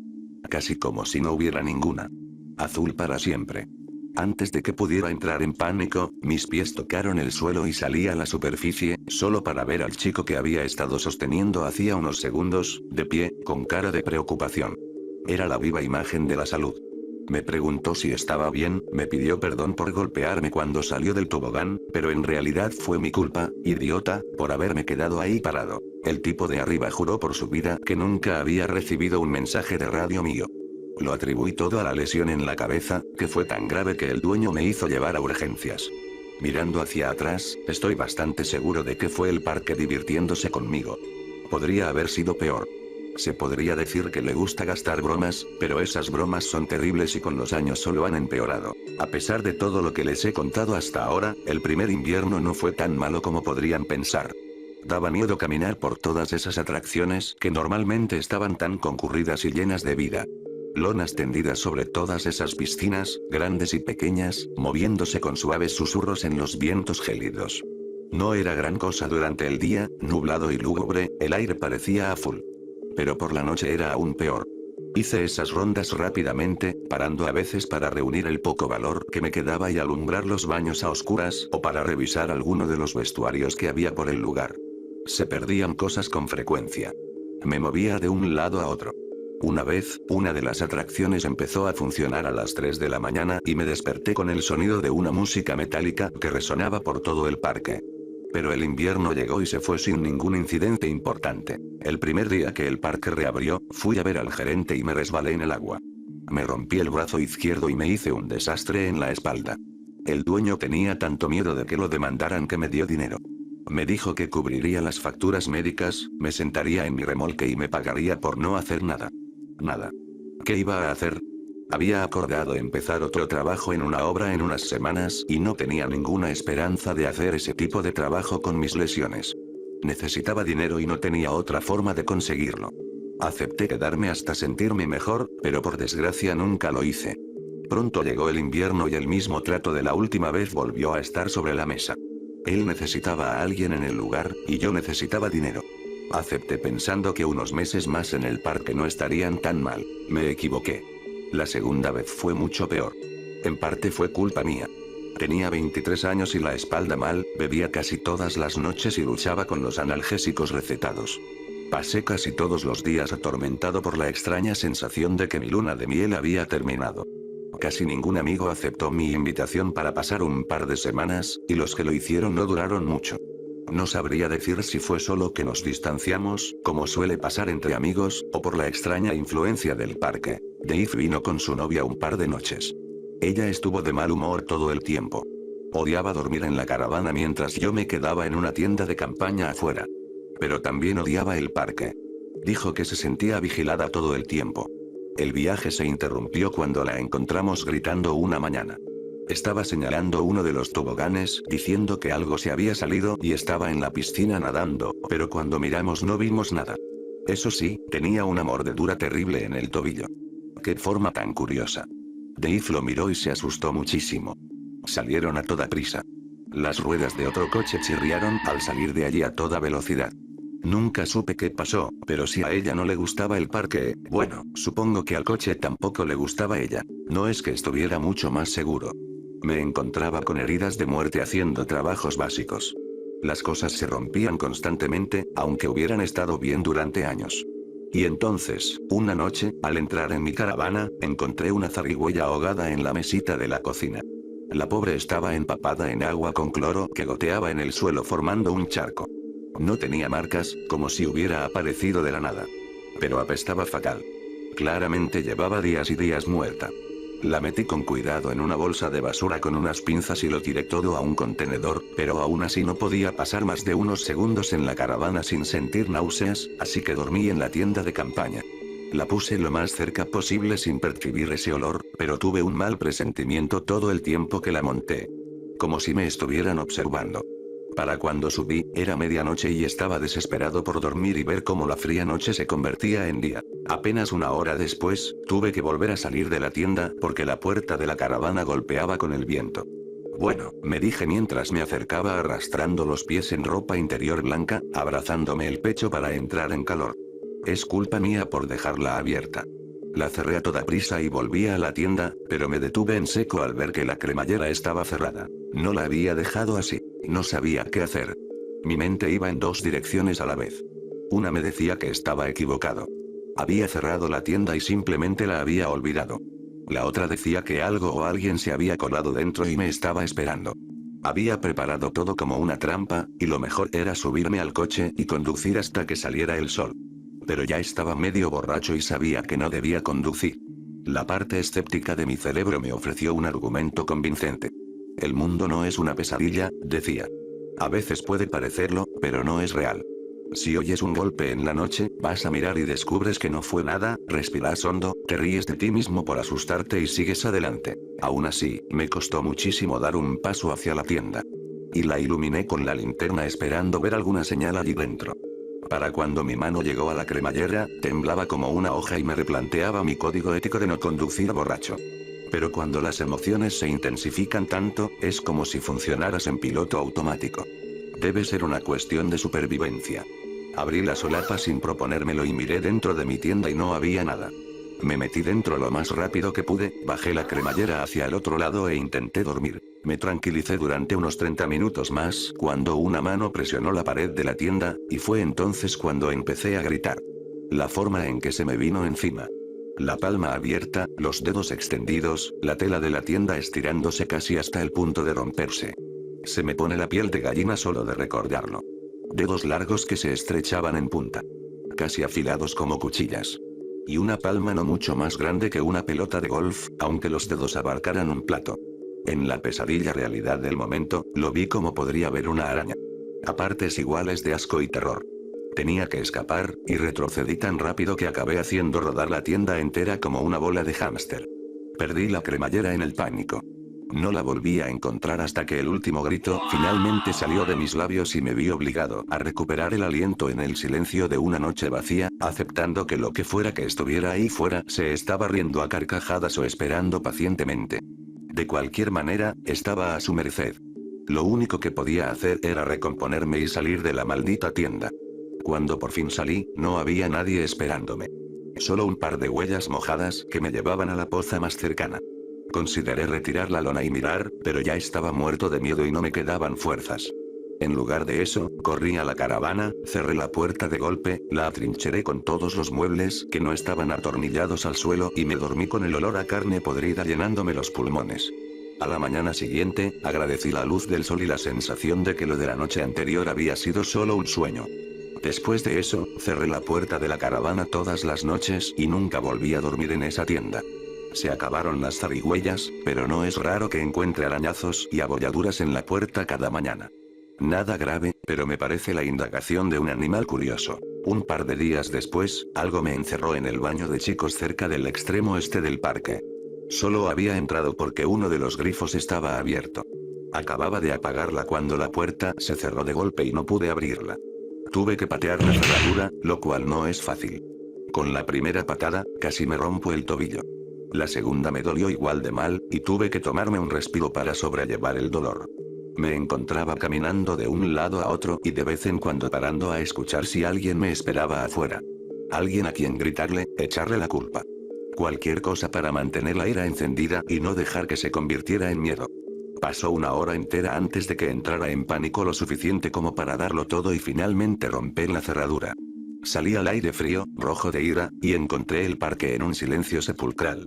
Casi como si no hubiera ninguna. Azul para siempre. Antes de que pudiera entrar en pánico, mis pies tocaron el suelo y salí a la superficie, solo para ver al chico que había estado sosteniendo hacía unos segundos, de pie, con cara de preocupación. Era la viva imagen de la salud. Me preguntó si estaba bien, me pidió perdón por golpearme cuando salió del tobogán, pero en realidad fue mi culpa, idiota, por haberme quedado ahí parado. El tipo de arriba juró por su vida que nunca había recibido un mensaje de radio mío. Lo atribuí todo a la lesión en la cabeza, que fue tan grave que el dueño me hizo llevar a urgencias. Mirando hacia atrás, estoy bastante seguro de que fue el parque divirtiéndose conmigo. Podría haber sido peor. Se podría decir que le gusta gastar bromas, pero esas bromas son terribles y con los años solo han empeorado. A pesar de todo lo que les he contado hasta ahora, el primer invierno no fue tan malo como podrían pensar. Daba miedo caminar por todas esas atracciones que normalmente estaban tan concurridas y llenas de vida. Lonas tendidas sobre todas esas piscinas, grandes y pequeñas, moviéndose con suaves susurros en los vientos gélidos. No era gran cosa durante el día, nublado y lúgubre, el aire parecía azul. Pero por la noche era aún peor. Hice esas rondas rápidamente, parando a veces para reunir el poco valor que me quedaba y alumbrar los baños a oscuras o para revisar alguno de los vestuarios que había por el lugar. Se perdían cosas con frecuencia. Me movía de un lado a otro. Una vez, una de las atracciones empezó a funcionar a las 3 de la mañana y me desperté con el sonido de una música metálica que resonaba por todo el parque. Pero el invierno llegó y se fue sin ningún incidente importante. El primer día que el parque reabrió, fui a ver al gerente y me resbalé en el agua. Me rompí el brazo izquierdo y me hice un desastre en la espalda. El dueño tenía tanto miedo de que lo demandaran que me dio dinero. Me dijo que cubriría las facturas médicas, me sentaría en mi remolque y me pagaría por no hacer nada. Nada. ¿Qué iba a hacer? Había acordado empezar otro trabajo en una obra en unas semanas y no tenía ninguna esperanza de hacer ese tipo de trabajo con mis lesiones. Necesitaba dinero y no tenía otra forma de conseguirlo. Acepté quedarme hasta sentirme mejor, pero por desgracia nunca lo hice. Pronto llegó el invierno y el mismo trato de la última vez volvió a estar sobre la mesa. Él necesitaba a alguien en el lugar, y yo necesitaba dinero. Acepté pensando que unos meses más en el parque no estarían tan mal. Me equivoqué. La segunda vez fue mucho peor. En parte fue culpa mía. Tenía 23 años y la espalda mal, bebía casi todas las noches y luchaba con los analgésicos recetados. Pasé casi todos los días atormentado por la extraña sensación de que mi luna de miel había terminado. Casi ningún amigo aceptó mi invitación para pasar un par de semanas, y los que lo hicieron no duraron mucho. No sabría decir si fue solo que nos distanciamos, como suele pasar entre amigos, o por la extraña influencia del parque. Dave vino con su novia un par de noches. Ella estuvo de mal humor todo el tiempo. Odiaba dormir en la caravana mientras yo me quedaba en una tienda de campaña afuera. Pero también odiaba el parque. Dijo que se sentía vigilada todo el tiempo. El viaje se interrumpió cuando la encontramos gritando una mañana. Estaba señalando uno de los toboganes, diciendo que algo se había salido y estaba en la piscina nadando, pero cuando miramos no vimos nada. Eso sí, tenía una mordedura terrible en el tobillo. ¡Qué forma tan curiosa! Dave lo miró y se asustó muchísimo. Salieron a toda prisa. Las ruedas de otro coche chirriaron al salir de allí a toda velocidad. Nunca supe qué pasó, pero si a ella no le gustaba el parque, bueno, supongo que al coche tampoco le gustaba ella. No es que estuviera mucho más seguro. Me encontraba con heridas de muerte haciendo trabajos básicos. Las cosas se rompían constantemente, aunque hubieran estado bien durante años. Y entonces, una noche, al entrar en mi caravana, encontré una zarigüeya ahogada en la mesita de la cocina. La pobre estaba empapada en agua con cloro que goteaba en el suelo formando un charco. No tenía marcas, como si hubiera aparecido de la nada. Pero apestaba fatal. Claramente llevaba días y días muerta. La metí con cuidado en una bolsa de basura con unas pinzas y lo tiré todo a un contenedor, pero aún así no podía pasar más de unos segundos en la caravana sin sentir náuseas, así que dormí en la tienda de campaña. La puse lo más cerca posible sin percibir ese olor, pero tuve un mal presentimiento todo el tiempo que la monté. Como si me estuvieran observando. Para cuando subí, era medianoche y estaba desesperado por dormir y ver cómo la fría noche se convertía en día. Apenas una hora después, tuve que volver a salir de la tienda porque la puerta de la caravana golpeaba con el viento. Bueno, me dije mientras me acercaba arrastrando los pies en ropa interior blanca, abrazándome el pecho para entrar en calor. Es culpa mía por dejarla abierta. La cerré a toda prisa y volví a la tienda, pero me detuve en seco al ver que la cremallera estaba cerrada. No la había dejado así. No sabía qué hacer. Mi mente iba en dos direcciones a la vez. Una me decía que estaba equivocado. Había cerrado la tienda y simplemente la había olvidado. La otra decía que algo o alguien se había colado dentro y me estaba esperando. Había preparado todo como una trampa, y lo mejor era subirme al coche y conducir hasta que saliera el sol. Pero ya estaba medio borracho y sabía que no debía conducir. La parte escéptica de mi cerebro me ofreció un argumento convincente. El mundo no es una pesadilla, decía. A veces puede parecerlo, pero no es real. Si oyes un golpe en la noche, vas a mirar y descubres que no fue nada, respiras hondo, te ríes de ti mismo por asustarte y sigues adelante. Aún así, me costó muchísimo dar un paso hacia la tienda. Y la iluminé con la linterna esperando ver alguna señal allí dentro. Para cuando mi mano llegó a la cremallera, temblaba como una hoja y me replanteaba mi código ético de no conducir borracho. Pero cuando las emociones se intensifican tanto, es como si funcionaras en piloto automático. Debe ser una cuestión de supervivencia. Abrí la solapa sin proponérmelo y miré dentro de mi tienda y no había nada. Me metí dentro lo más rápido que pude, bajé la cremallera hacia el otro lado e intenté dormir. Me tranquilicé durante unos 30 minutos más, cuando una mano presionó la pared de la tienda, y fue entonces cuando empecé a gritar. La forma en que se me vino encima. La palma abierta, los dedos extendidos, la tela de la tienda estirándose casi hasta el punto de romperse. Se me pone la piel de gallina solo de recordarlo. Dedos largos que se estrechaban en punta. Casi afilados como cuchillas. Y una palma no mucho más grande que una pelota de golf, aunque los dedos abarcaran un plato. En la pesadilla realidad del momento, lo vi como podría ver una araña. A partes iguales de asco y terror. Tenía que escapar, y retrocedí tan rápido que acabé haciendo rodar la tienda entera como una bola de hámster. Perdí la cremallera en el pánico. No la volví a encontrar hasta que el último grito finalmente salió de mis labios y me vi obligado a recuperar el aliento en el silencio de una noche vacía, aceptando que lo que fuera que estuviera ahí fuera se estaba riendo a carcajadas o esperando pacientemente. De cualquier manera, estaba a su merced. Lo único que podía hacer era recomponerme y salir de la maldita tienda. Cuando por fin salí, no había nadie esperándome. Solo un par de huellas mojadas que me llevaban a la poza más cercana. Consideré retirar la lona y mirar, pero ya estaba muerto de miedo y no me quedaban fuerzas. En lugar de eso, corrí a la caravana, cerré la puerta de golpe, la atrincheré con todos los muebles que no estaban atornillados al suelo y me dormí con el olor a carne podrida llenándome los pulmones. A la mañana siguiente, agradecí la luz del sol y la sensación de que lo de la noche anterior había sido solo un sueño. Después de eso, cerré la puerta de la caravana todas las noches y nunca volví a dormir en esa tienda. Se acabaron las zarigüeyas, pero no es raro que encuentre arañazos y abolladuras en la puerta cada mañana. Nada grave, pero me parece la indagación de un animal curioso. Un par de días después, algo me encerró en el baño de chicos cerca del extremo este del parque. Solo había entrado porque uno de los grifos estaba abierto. Acababa de apagarla cuando la puerta se cerró de golpe y no pude abrirla. Tuve que patear la cerradura, lo cual no es fácil. Con la primera patada, casi me rompo el tobillo. La segunda me dolió igual de mal, y tuve que tomarme un respiro para sobrellevar el dolor. Me encontraba caminando de un lado a otro y de vez en cuando parando a escuchar si alguien me esperaba afuera. Alguien a quien gritarle, echarle la culpa. Cualquier cosa para mantener la ira encendida y no dejar que se convirtiera en miedo. Pasó una hora entera antes de que entrara en pánico lo suficiente como para darlo todo y finalmente romper la cerradura. Salí al aire frío, rojo de ira, y encontré el parque en un silencio sepulcral.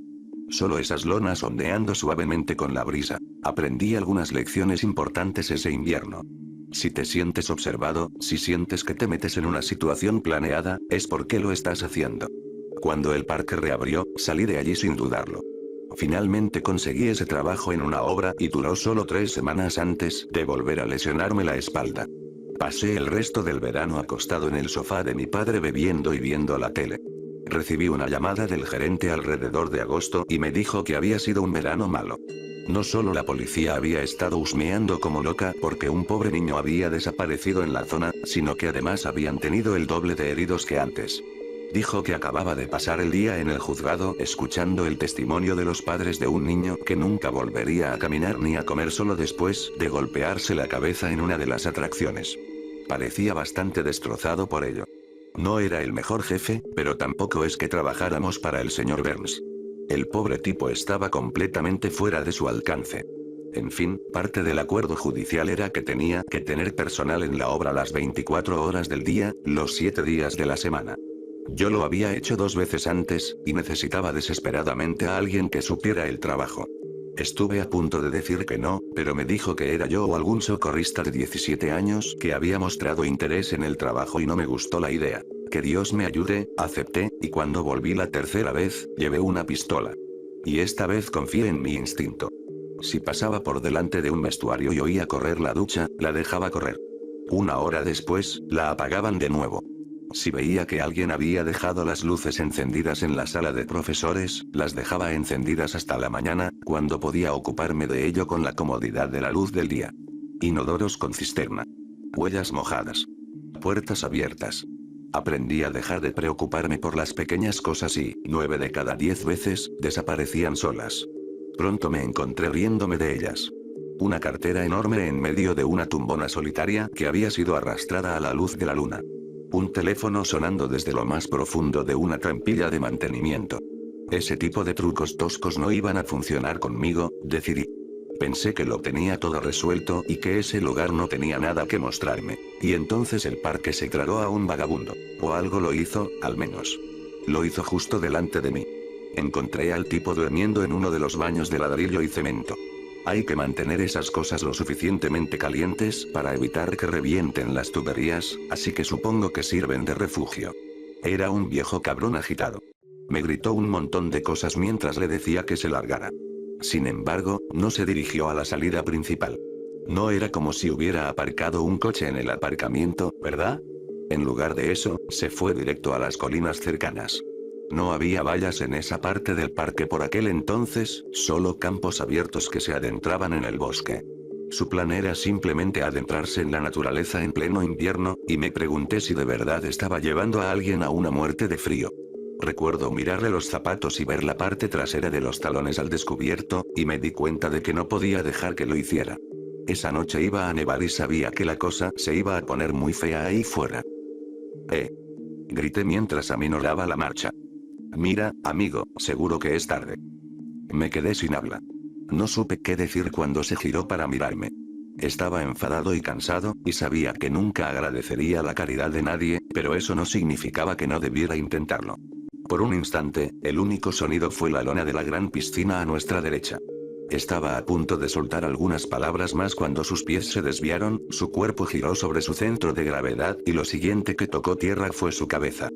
Solo esas lonas ondeando suavemente con la brisa. Aprendí algunas lecciones importantes ese invierno. Si te sientes observado, si sientes que te metes en una situación planeada, es porque lo estás haciendo. Cuando el parque reabrió, salí de allí sin dudarlo. Finalmente conseguí ese trabajo en una obra y duró solo 3 semanas antes de volver a lesionarme la espalda. Pasé el resto del verano acostado en el sofá de mi padre bebiendo y viendo la tele. Recibí una llamada del gerente alrededor de agosto y me dijo que había sido un verano malo. No solo la policía había estado husmeando como loca porque un pobre niño había desaparecido en la zona, sino que además habían tenido el doble de heridos que antes. Dijo que acababa de pasar el día en el juzgado escuchando el testimonio de los padres de un niño que nunca volvería a caminar ni a comer solo después de golpearse la cabeza en una de las atracciones. Parecía bastante destrozado por ello. No era el mejor jefe, pero tampoco es que trabajáramos para el señor Burns. El pobre tipo estaba completamente fuera de su alcance. En fin, parte del acuerdo judicial era que tenía que tener personal en la obra las 24 horas del día, los 7 días de la semana. Yo lo había hecho 2 veces antes, y necesitaba desesperadamente a alguien que supiera el trabajo. Estuve a punto de decir que no, pero me dijo que era yo o algún socorrista de 17 años que había mostrado interés en el trabajo y no me gustó la idea. Que Dios me ayude, acepté, y cuando volví la tercera vez, llevé una pistola. Y esta vez confié en mi instinto. Si pasaba por delante de un vestuario y oía correr la ducha, la dejaba correr. 1 hora después, la apagaban de nuevo. Si veía que alguien había dejado las luces encendidas en la sala de profesores, las dejaba encendidas hasta la mañana, cuando podía ocuparme de ello con la comodidad de la luz del día. Inodoros con cisterna. Huellas mojadas. Puertas abiertas. Aprendí a dejar de preocuparme por las pequeñas cosas y, 9 de cada 10 veces, desaparecían solas. Pronto me encontré riéndome de ellas. Una cartera enorme en medio de una tumbona solitaria que había sido arrastrada a la luz de la luna. Un teléfono sonando desde lo más profundo de una trampilla de mantenimiento. Ese tipo de trucos toscos no iban a funcionar conmigo, decidí. Pensé que lo tenía todo resuelto y que ese lugar no tenía nada que mostrarme. Y entonces el parque se tragó a un vagabundo. O algo lo hizo, al menos. Lo hizo justo delante de mí. Encontré al tipo durmiendo en uno de los baños de ladrillo y cemento. Hay que mantener esas cosas lo suficientemente calientes para evitar que revienten las tuberías, así que supongo que sirven de refugio. Era un viejo cabrón agitado. Me gritó un montón de cosas mientras le decía que se largara. Sin embargo, no se dirigió a la salida principal. No era como si hubiera aparcado un coche en el aparcamiento, ¿verdad? En lugar de eso, se fue directo a las colinas cercanas. No había vallas en esa parte del parque por aquel entonces, solo campos abiertos que se adentraban en el bosque. Su plan era simplemente adentrarse en la naturaleza en pleno invierno, y me pregunté si de verdad estaba llevando a alguien a una muerte de frío. Recuerdo mirarle los zapatos y ver la parte trasera de los talones al descubierto, y me di cuenta de que no podía dejar que lo hiciera. Esa noche iba a nevar y sabía que la cosa se iba a poner muy fea ahí fuera. Grité mientras aminoraba la marcha. Mira, amigo, seguro que es tarde. Me quedé sin habla. No supe qué decir cuando se giró para mirarme. Estaba enfadado y cansado, y sabía que nunca agradecería la caridad de nadie, pero eso no significaba que no debiera intentarlo. Por un instante, el único sonido fue la lona de la gran piscina a nuestra derecha. Estaba a punto de soltar algunas palabras más cuando sus pies se desviaron, su cuerpo giró sobre su centro de gravedad y lo siguiente que tocó tierra fue su cabeza.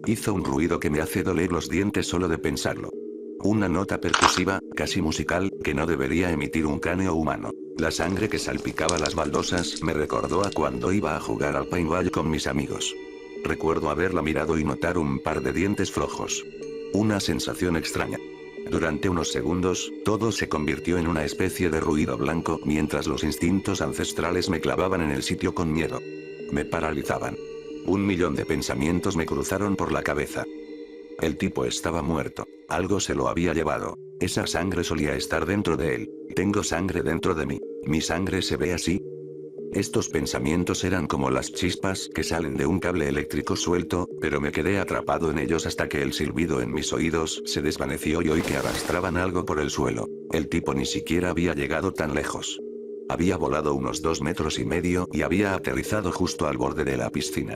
Hizo un ruido que me hace doler los dientes solo de pensarlo. Una nota percusiva, casi musical, que no debería emitir un cráneo humano. La sangre que salpicaba las baldosas me recordó a cuando iba a jugar al paintball con mis amigos. Recuerdo haberla mirado y notar un par de dientes flojos. Una sensación extraña. Durante unos segundos, todo se convirtió en una especie de ruido blanco mientras los instintos ancestrales me clavaban en el sitio con miedo. Me paralizaban. 1.000.000 de pensamientos me cruzaron por la cabeza. El tipo estaba muerto. Algo se lo había llevado. Esa sangre solía estar dentro de él. Tengo sangre dentro de mí. ¿Mi sangre se ve así? Estos pensamientos eran como las chispas que salen de un cable eléctrico suelto, pero me quedé atrapado en ellos hasta que el silbido en mis oídos se desvaneció y oí que arrastraban algo por el suelo. El tipo ni siquiera había llegado tan lejos. Había volado unos 2,5 metros y había aterrizado justo al borde de la piscina.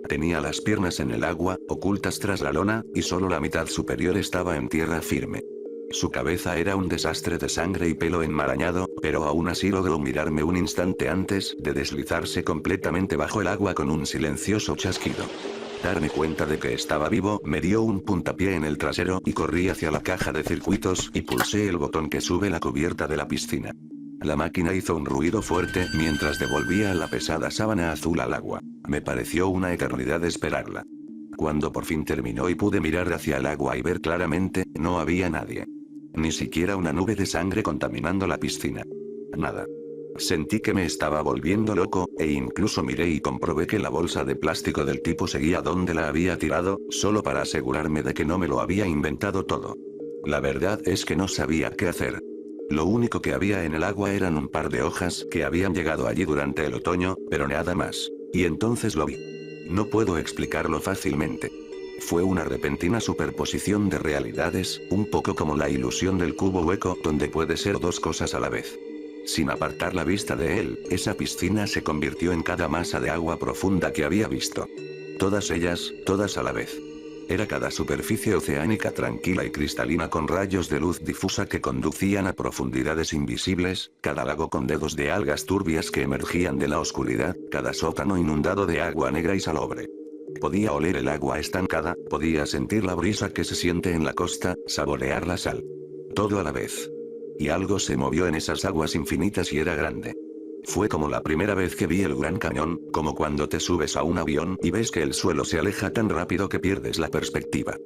Tenía las piernas en el agua, ocultas tras la lona, y solo la mitad superior estaba en tierra firme. Su cabeza era un desastre de sangre y pelo enmarañado, pero aún así logró mirarme un instante antes de deslizarse completamente bajo el agua con un silencioso chasquido. Darme cuenta de que estaba vivo me dio un puntapié en el trasero y corrí hacia la caja de circuitos y pulsé el botón que sube la cubierta de la piscina. La máquina hizo un ruido fuerte mientras devolvía la pesada sábana azul al agua. Me pareció una eternidad esperarla. Cuando por fin terminó y pude mirar hacia el agua y ver claramente, no había nadie. Ni siquiera una nube de sangre contaminando la piscina. Nada. Sentí que me estaba volviendo loco, e incluso miré y comprobé que la bolsa de plástico del tipo seguía donde la había tirado, solo para asegurarme de que no me lo había inventado todo. La verdad es que no sabía qué hacer. Lo único que había en el agua eran un par de hojas que habían llegado allí durante el otoño, pero nada más. Y entonces lo vi. No puedo explicarlo fácilmente. Fue una repentina superposición de realidades, un poco como la ilusión del cubo hueco donde puede ser dos cosas a la vez. Sin apartar la vista de él, esa piscina se convirtió en cada masa de agua profunda que había visto. Todas ellas, todas a la vez. Era cada superficie oceánica tranquila y cristalina con rayos de luz difusa que conducían a profundidades invisibles, cada lago con dedos de algas turbias que emergían de la oscuridad, cada sótano inundado de agua negra y salobre. Podía oler el agua estancada, podía sentir la brisa que se siente en la costa, saborear la sal. Todo a la vez. Y algo se movió en esas aguas infinitas y era grande. Fue como la primera vez que vi el Gran Cañón, como cuando te subes a un avión y ves que el suelo se aleja tan rápido que pierdes la perspectiva.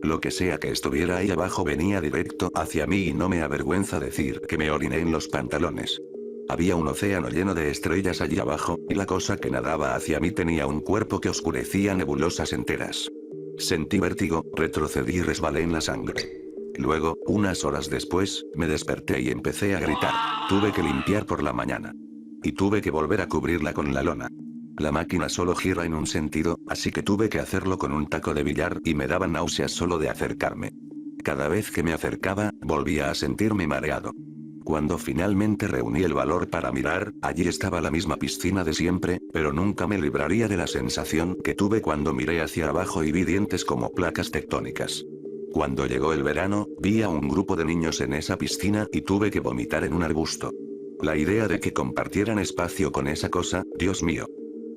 Lo que sea que estuviera ahí abajo venía directo hacia mí y no me avergüenza decir que me oriné en los pantalones. Había un océano lleno de estrellas allí abajo, y la cosa que nadaba hacia mí tenía un cuerpo que oscurecía nebulosas enteras. Sentí vértigo, retrocedí y resbalé en la sangre. Luego, unas horas después, me desperté y empecé a gritar. Tuve que limpiar por la mañana. Y tuve que volver a cubrirla con la lona. La máquina solo gira en un sentido, así que tuve que hacerlo con un taco de billar y me daban náuseas solo de acercarme. Cada vez que me acercaba, volvía a sentirme mareado. Cuando finalmente reuní el valor para mirar, allí estaba la misma piscina de siempre, pero nunca me libraría de la sensación que tuve cuando miré hacia abajo y vi dientes como placas tectónicas. Cuando llegó el verano, vi a un grupo de niños en esa piscina y tuve que vomitar en un arbusto. La idea de que compartieran espacio con esa cosa, Dios mío.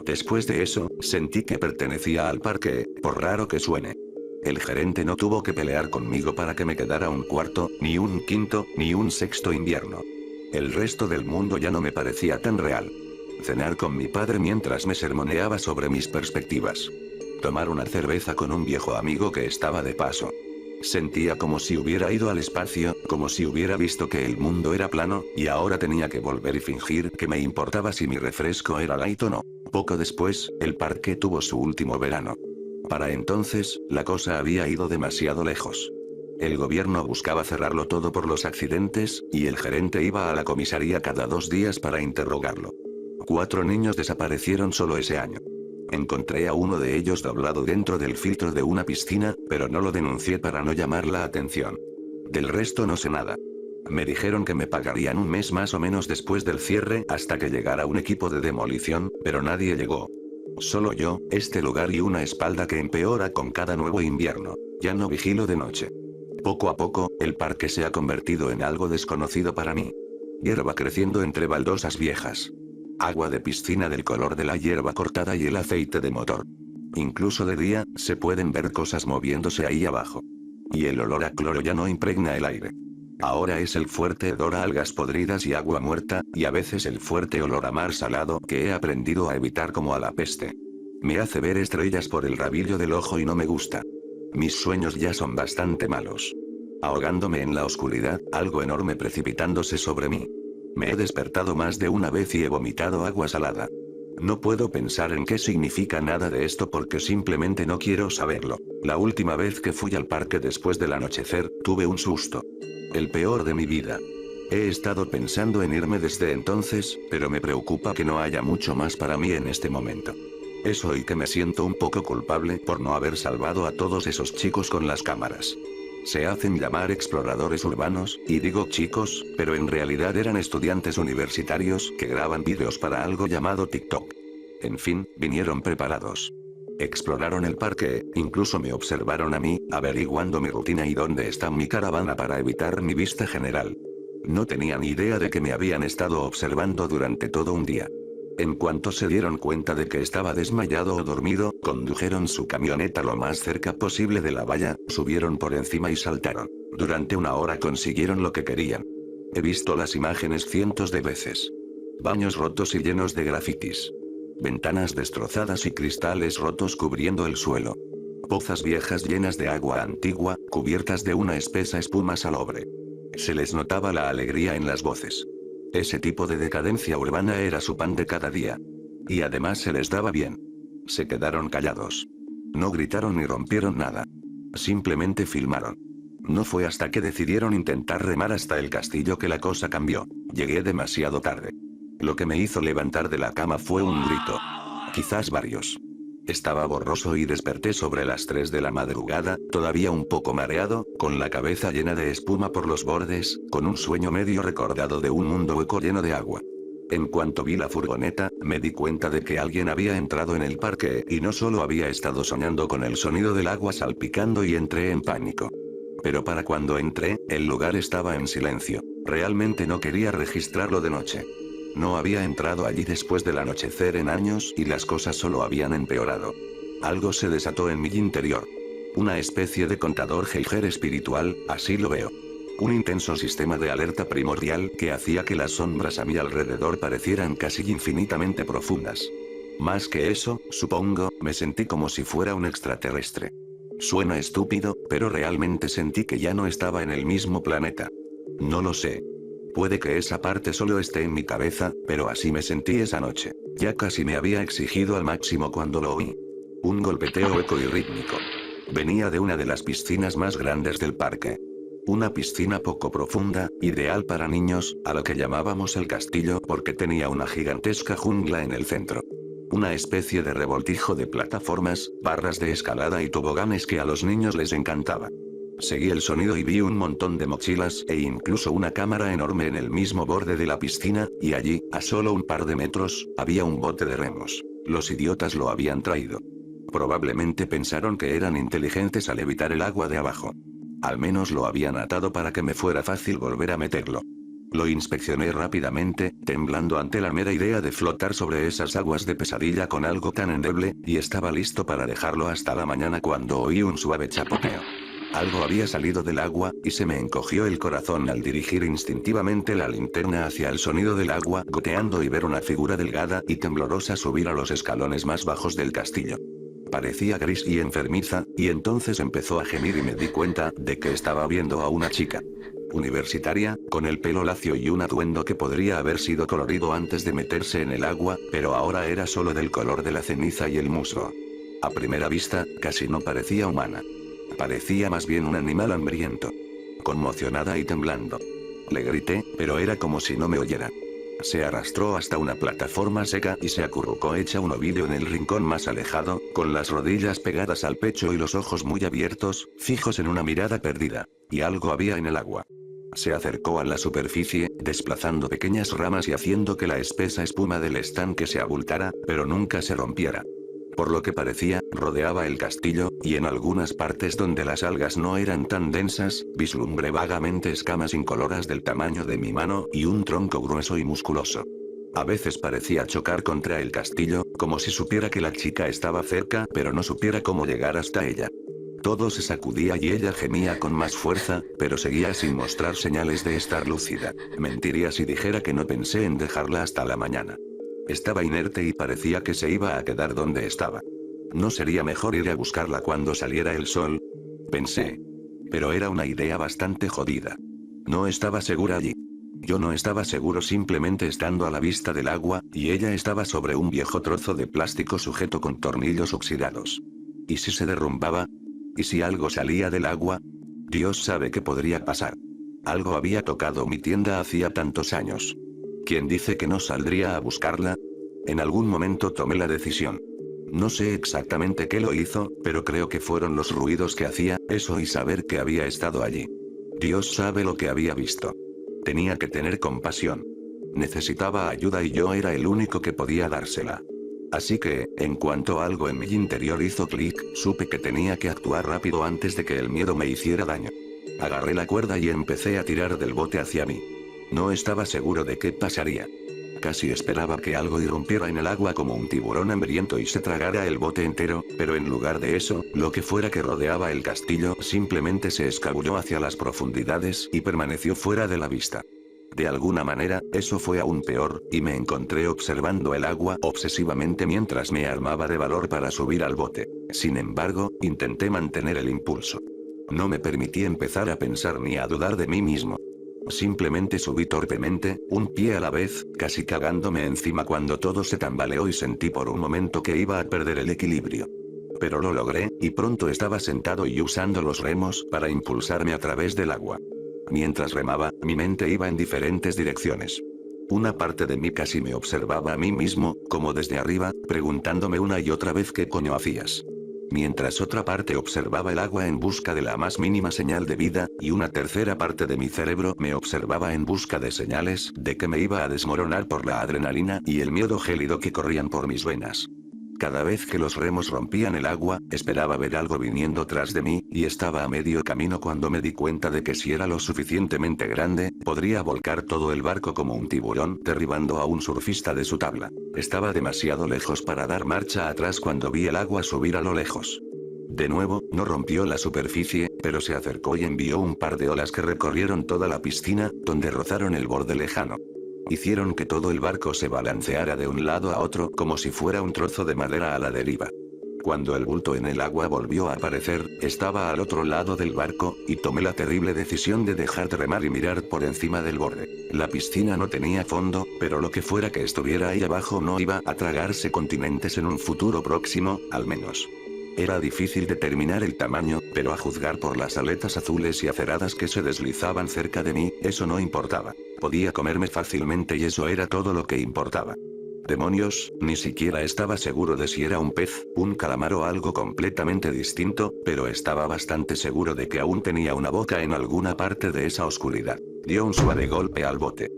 Después de eso, sentí que pertenecía al parque, por raro que suene. El gerente no tuvo que pelear conmigo para que me quedara un cuarto, ni un quinto, ni un sexto invierno. El resto del mundo ya no me parecía tan real. Cenar con mi padre mientras me sermoneaba sobre mis perspectivas. Tomar una cerveza con un viejo amigo que estaba de paso. Sentía como si hubiera ido al espacio, como si hubiera visto que el mundo era plano, y ahora tenía que volver y fingir que me importaba si mi refresco era light o no. Poco después, el parque tuvo su último verano. Para entonces, la cosa había ido demasiado lejos. El gobierno buscaba cerrarlo todo por los accidentes, y el gerente iba a la comisaría cada 2 días para interrogarlo. 4 niños desaparecieron solo ese año. Encontré a uno de ellos doblado dentro del filtro de una piscina, pero no lo denuncié para no llamar la atención. Del resto no sé nada. Me dijeron que me pagarían un mes más o menos después del cierre hasta que llegara un equipo de demolición, pero nadie llegó. Solo yo, este lugar y una espalda que empeora con cada nuevo invierno. Ya no vigilo de noche. Poco a poco, el parque se ha convertido en algo desconocido para mí. Hierba creciendo entre baldosas viejas. Agua de piscina del color de la hierba cortada y el aceite de motor. Incluso de día, se pueden ver cosas moviéndose ahí abajo. Y el olor a cloro ya no impregna el aire. Ahora es el fuerte hedor a algas podridas y agua muerta, y a veces el fuerte olor a mar salado que he aprendido a evitar como a la peste. Me hace ver estrellas por el rabillo del ojo y no me gusta. Mis sueños ya son bastante malos. Ahogándome en la oscuridad, algo enorme precipitándose sobre mí. Me he despertado más de una vez y he vomitado agua salada. No puedo pensar en qué significa nada de esto porque simplemente no quiero saberlo. La última vez que fui al parque después del anochecer, tuve un susto. El peor de mi vida. He estado pensando en irme desde entonces, pero me preocupa que no haya mucho más para mí en este momento. Es hoy que me siento un poco culpable por no haber salvado a todos esos chicos con las cámaras. Se hacen llamar exploradores urbanos, y digo chicos, pero en realidad eran estudiantes universitarios que graban vídeos para algo llamado TikTok. En fin, vinieron preparados. Exploraron el parque, incluso me observaron a mí, averiguando mi rutina y dónde está mi caravana para evitar mi vista general. No tenían idea de que me habían estado observando durante todo un día. En cuanto se dieron cuenta de que estaba desmayado o dormido, condujeron su camioneta lo más cerca posible de la valla, subieron por encima y saltaron. Durante 1 hora consiguieron lo que querían. He visto las imágenes cientos de veces. Baños rotos y llenos de grafitis. Ventanas destrozadas y cristales rotos cubriendo el suelo. Pozas viejas llenas de agua antigua, cubiertas de una espesa espuma salobre. Se les notaba la alegría en las voces. Ese tipo de decadencia urbana era su pan de cada día. Y además se les daba bien. Se quedaron callados. No gritaron ni rompieron nada. Simplemente filmaron. No fue hasta que decidieron intentar remar hasta el castillo que la cosa cambió. Llegué demasiado tarde. Lo que me hizo levantar de la cama fue un grito. Quizás varios. Estaba borroso y desperté sobre las 3 de la madrugada, todavía un poco mareado, con la cabeza llena de espuma por los bordes, con un sueño medio recordado de un mundo hueco lleno de agua. En cuanto vi la furgoneta, me di cuenta de que alguien había entrado en el parque y no solo había estado soñando con el sonido del agua salpicando y entré en pánico. Pero para cuando entré, el lugar estaba en silencio. Realmente no quería registrarlo de noche. No había entrado allí después del anochecer en años y las cosas solo habían empeorado. Algo se desató en mi interior. Una especie de contador Geiger espiritual, así lo veo. Un intenso sistema de alerta primordial que hacía que las sombras a mi alrededor parecieran casi infinitamente profundas. Más que eso, supongo, me sentí como si fuera un extraterrestre. Suena estúpido, pero realmente sentí que ya no estaba en el mismo planeta. No lo sé. Puede que esa parte solo esté en mi cabeza, pero así me sentí esa noche. Ya casi me había exigido al máximo cuando lo oí. Un golpeteo eco y rítmico. Venía de una de las piscinas más grandes del parque. Una piscina poco profunda, ideal para niños, a lo que llamábamos el castillo porque tenía una gigantesca jungla en el centro. Una especie de revoltijo de plataformas, barras de escalada y toboganes que a los niños les encantaba. Seguí el sonido y vi un montón de mochilas e incluso una cámara enorme en el mismo borde de la piscina, y allí, a solo un par de metros, había un bote de remos. Los idiotas lo habían traído. Probablemente pensaron que eran inteligentes al evitar el agua de abajo. Al menos lo habían atado para que me fuera fácil volver a meterlo. Lo inspeccioné rápidamente, temblando ante la mera idea de flotar sobre esas aguas de pesadilla con algo tan endeble, y estaba listo para dejarlo hasta la mañana cuando oí un suave chapoteo. Algo había salido del agua, y se me encogió el corazón al dirigir instintivamente la linterna hacia el sonido del agua goteando y ver una figura delgada y temblorosa subir a los escalones más bajos del castillo. Parecía gris y enfermiza, y entonces empezó a gemir y me di cuenta de que estaba viendo a una chica universitaria, con el pelo lacio y un atuendo que podría haber sido colorido antes de meterse en el agua, pero ahora era solo del color de la ceniza y el musgo. A primera vista, casi no parecía humana. Parecía más bien un animal hambriento. Conmocionada y temblando. Le grité, pero era como si no me oyera. Se arrastró hasta una plataforma seca y se acurrucó hecha un ovillo en el rincón más alejado, con las rodillas pegadas al pecho y los ojos muy abiertos, fijos en una mirada perdida. Y algo había en el agua. Se acercó a la superficie, desplazando pequeñas ramas y haciendo que la espesa espuma del estanque se abultara, pero nunca se rompiera. Por lo que parecía, rodeaba el castillo, y en algunas partes donde las algas no eran tan densas, vislumbré vagamente escamas incoloras del tamaño de mi mano y un tronco grueso y musculoso. A veces parecía chocar contra el castillo, como si supiera que la chica estaba cerca, pero no supiera cómo llegar hasta ella. Todo se sacudía y ella gemía con más fuerza, pero seguía sin mostrar señales de estar lúcida. Mentiría si dijera que no pensé en dejarla hasta la mañana. Estaba inerte y parecía que se iba a quedar donde estaba. ¿No sería mejor ir a buscarla cuando saliera el sol? Pensé. Pero era una idea bastante jodida. No estaba segura allí. Yo no estaba seguro simplemente estando a la vista del agua, y ella estaba sobre un viejo trozo de plástico sujeto con tornillos oxidados. ¿Y si se derrumbaba? ¿Y si algo salía del agua? Dios sabe qué podría pasar. Algo había tocado mi tienda hacía tantos años. ¿Quién dice que no saldría a buscarla? En algún momento tomé la decisión. No sé exactamente qué lo hizo, pero creo que fueron los ruidos que hacía, eso y saber que había estado allí. Dios sabe lo que había visto. Tenía que tener compasión. Necesitaba ayuda y yo era el único que podía dársela. Así que, en cuanto algo en mi interior hizo clic, supe que tenía que actuar rápido antes de que el miedo me hiciera daño. Agarré la cuerda y empecé a tirar del bote hacia mí. No estaba seguro de qué pasaría. Casi esperaba que algo irrumpiera en el agua como un tiburón hambriento y se tragara el bote entero, pero en lugar de eso, lo que fuera que rodeaba el castillo simplemente se escabulló hacia las profundidades y permaneció fuera de la vista. De alguna manera, eso fue aún peor, y me encontré observando el agua obsesivamente mientras me armaba de valor para subir al bote. Sin embargo, intenté mantener el impulso. No me permití empezar a pensar ni a dudar de mí mismo. Simplemente subí torpemente, un pie a la vez, casi cagándome encima cuando todo se tambaleó y sentí por un momento que iba a perder el equilibrio. Pero lo logré, y pronto estaba sentado y usando los remos para impulsarme a través del agua. Mientras remaba, mi mente iba en diferentes direcciones. Una parte de mí casi me observaba a mí mismo, como desde arriba, preguntándome una y otra vez qué coño hacías. Mientras otra parte observaba el agua en busca de la más mínima señal de vida, y una tercera parte de mi cerebro me observaba en busca de señales de que me iba a desmoronar por la adrenalina y el miedo gélido que corrían por mis venas. Cada vez que los remos rompían el agua, esperaba ver algo viniendo tras de mí, y estaba a medio camino cuando me di cuenta de que si era lo suficientemente grande, podría volcar todo el barco como un tiburón, derribando a un surfista de su tabla. Estaba demasiado lejos para dar marcha atrás cuando vi el agua subir a lo lejos. De nuevo, no rompió la superficie, pero se acercó y envió un par de olas que recorrieron toda la piscina, donde rozaron el borde lejano. Hicieron que todo el barco se balanceara de un lado a otro como si fuera un trozo de madera a la deriva. Cuando el bulto en el agua volvió a aparecer, estaba al otro lado del barco, y tomé la terrible decisión de dejar de remar y mirar por encima del borde. La piscina no tenía fondo, pero lo que fuera que estuviera ahí abajo no iba a tragarse continentes en un futuro próximo, al menos. Era difícil determinar el tamaño, pero a juzgar por las aletas azules y aceradas que se deslizaban cerca de mí, eso no importaba. Podía comerme fácilmente y eso era todo lo que importaba. Demonios, ni siquiera estaba seguro de si era un pez, un calamar o algo completamente distinto, pero estaba bastante seguro de que aún tenía una boca en alguna parte de esa oscuridad. Dio un suave golpe al bote.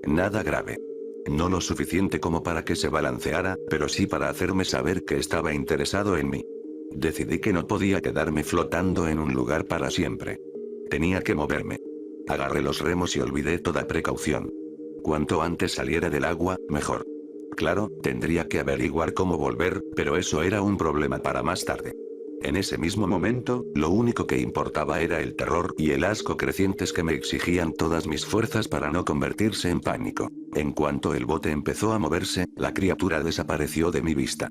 Nada grave. No lo suficiente como para que se balanceara, pero sí para hacerme saber que estaba interesado en mí. Decidí que no podía quedarme flotando en un lugar para siempre. Tenía que moverme. Agarré los remos y olvidé toda precaución. Cuanto antes saliera del agua, mejor. Claro, tendría que averiguar cómo volver, pero eso era un problema para más tarde. En ese mismo momento, lo único que importaba era el terror y el asco crecientes que me exigían todas mis fuerzas para no convertirse en pánico. En cuanto el bote empezó a moverse, la criatura desapareció de mi vista.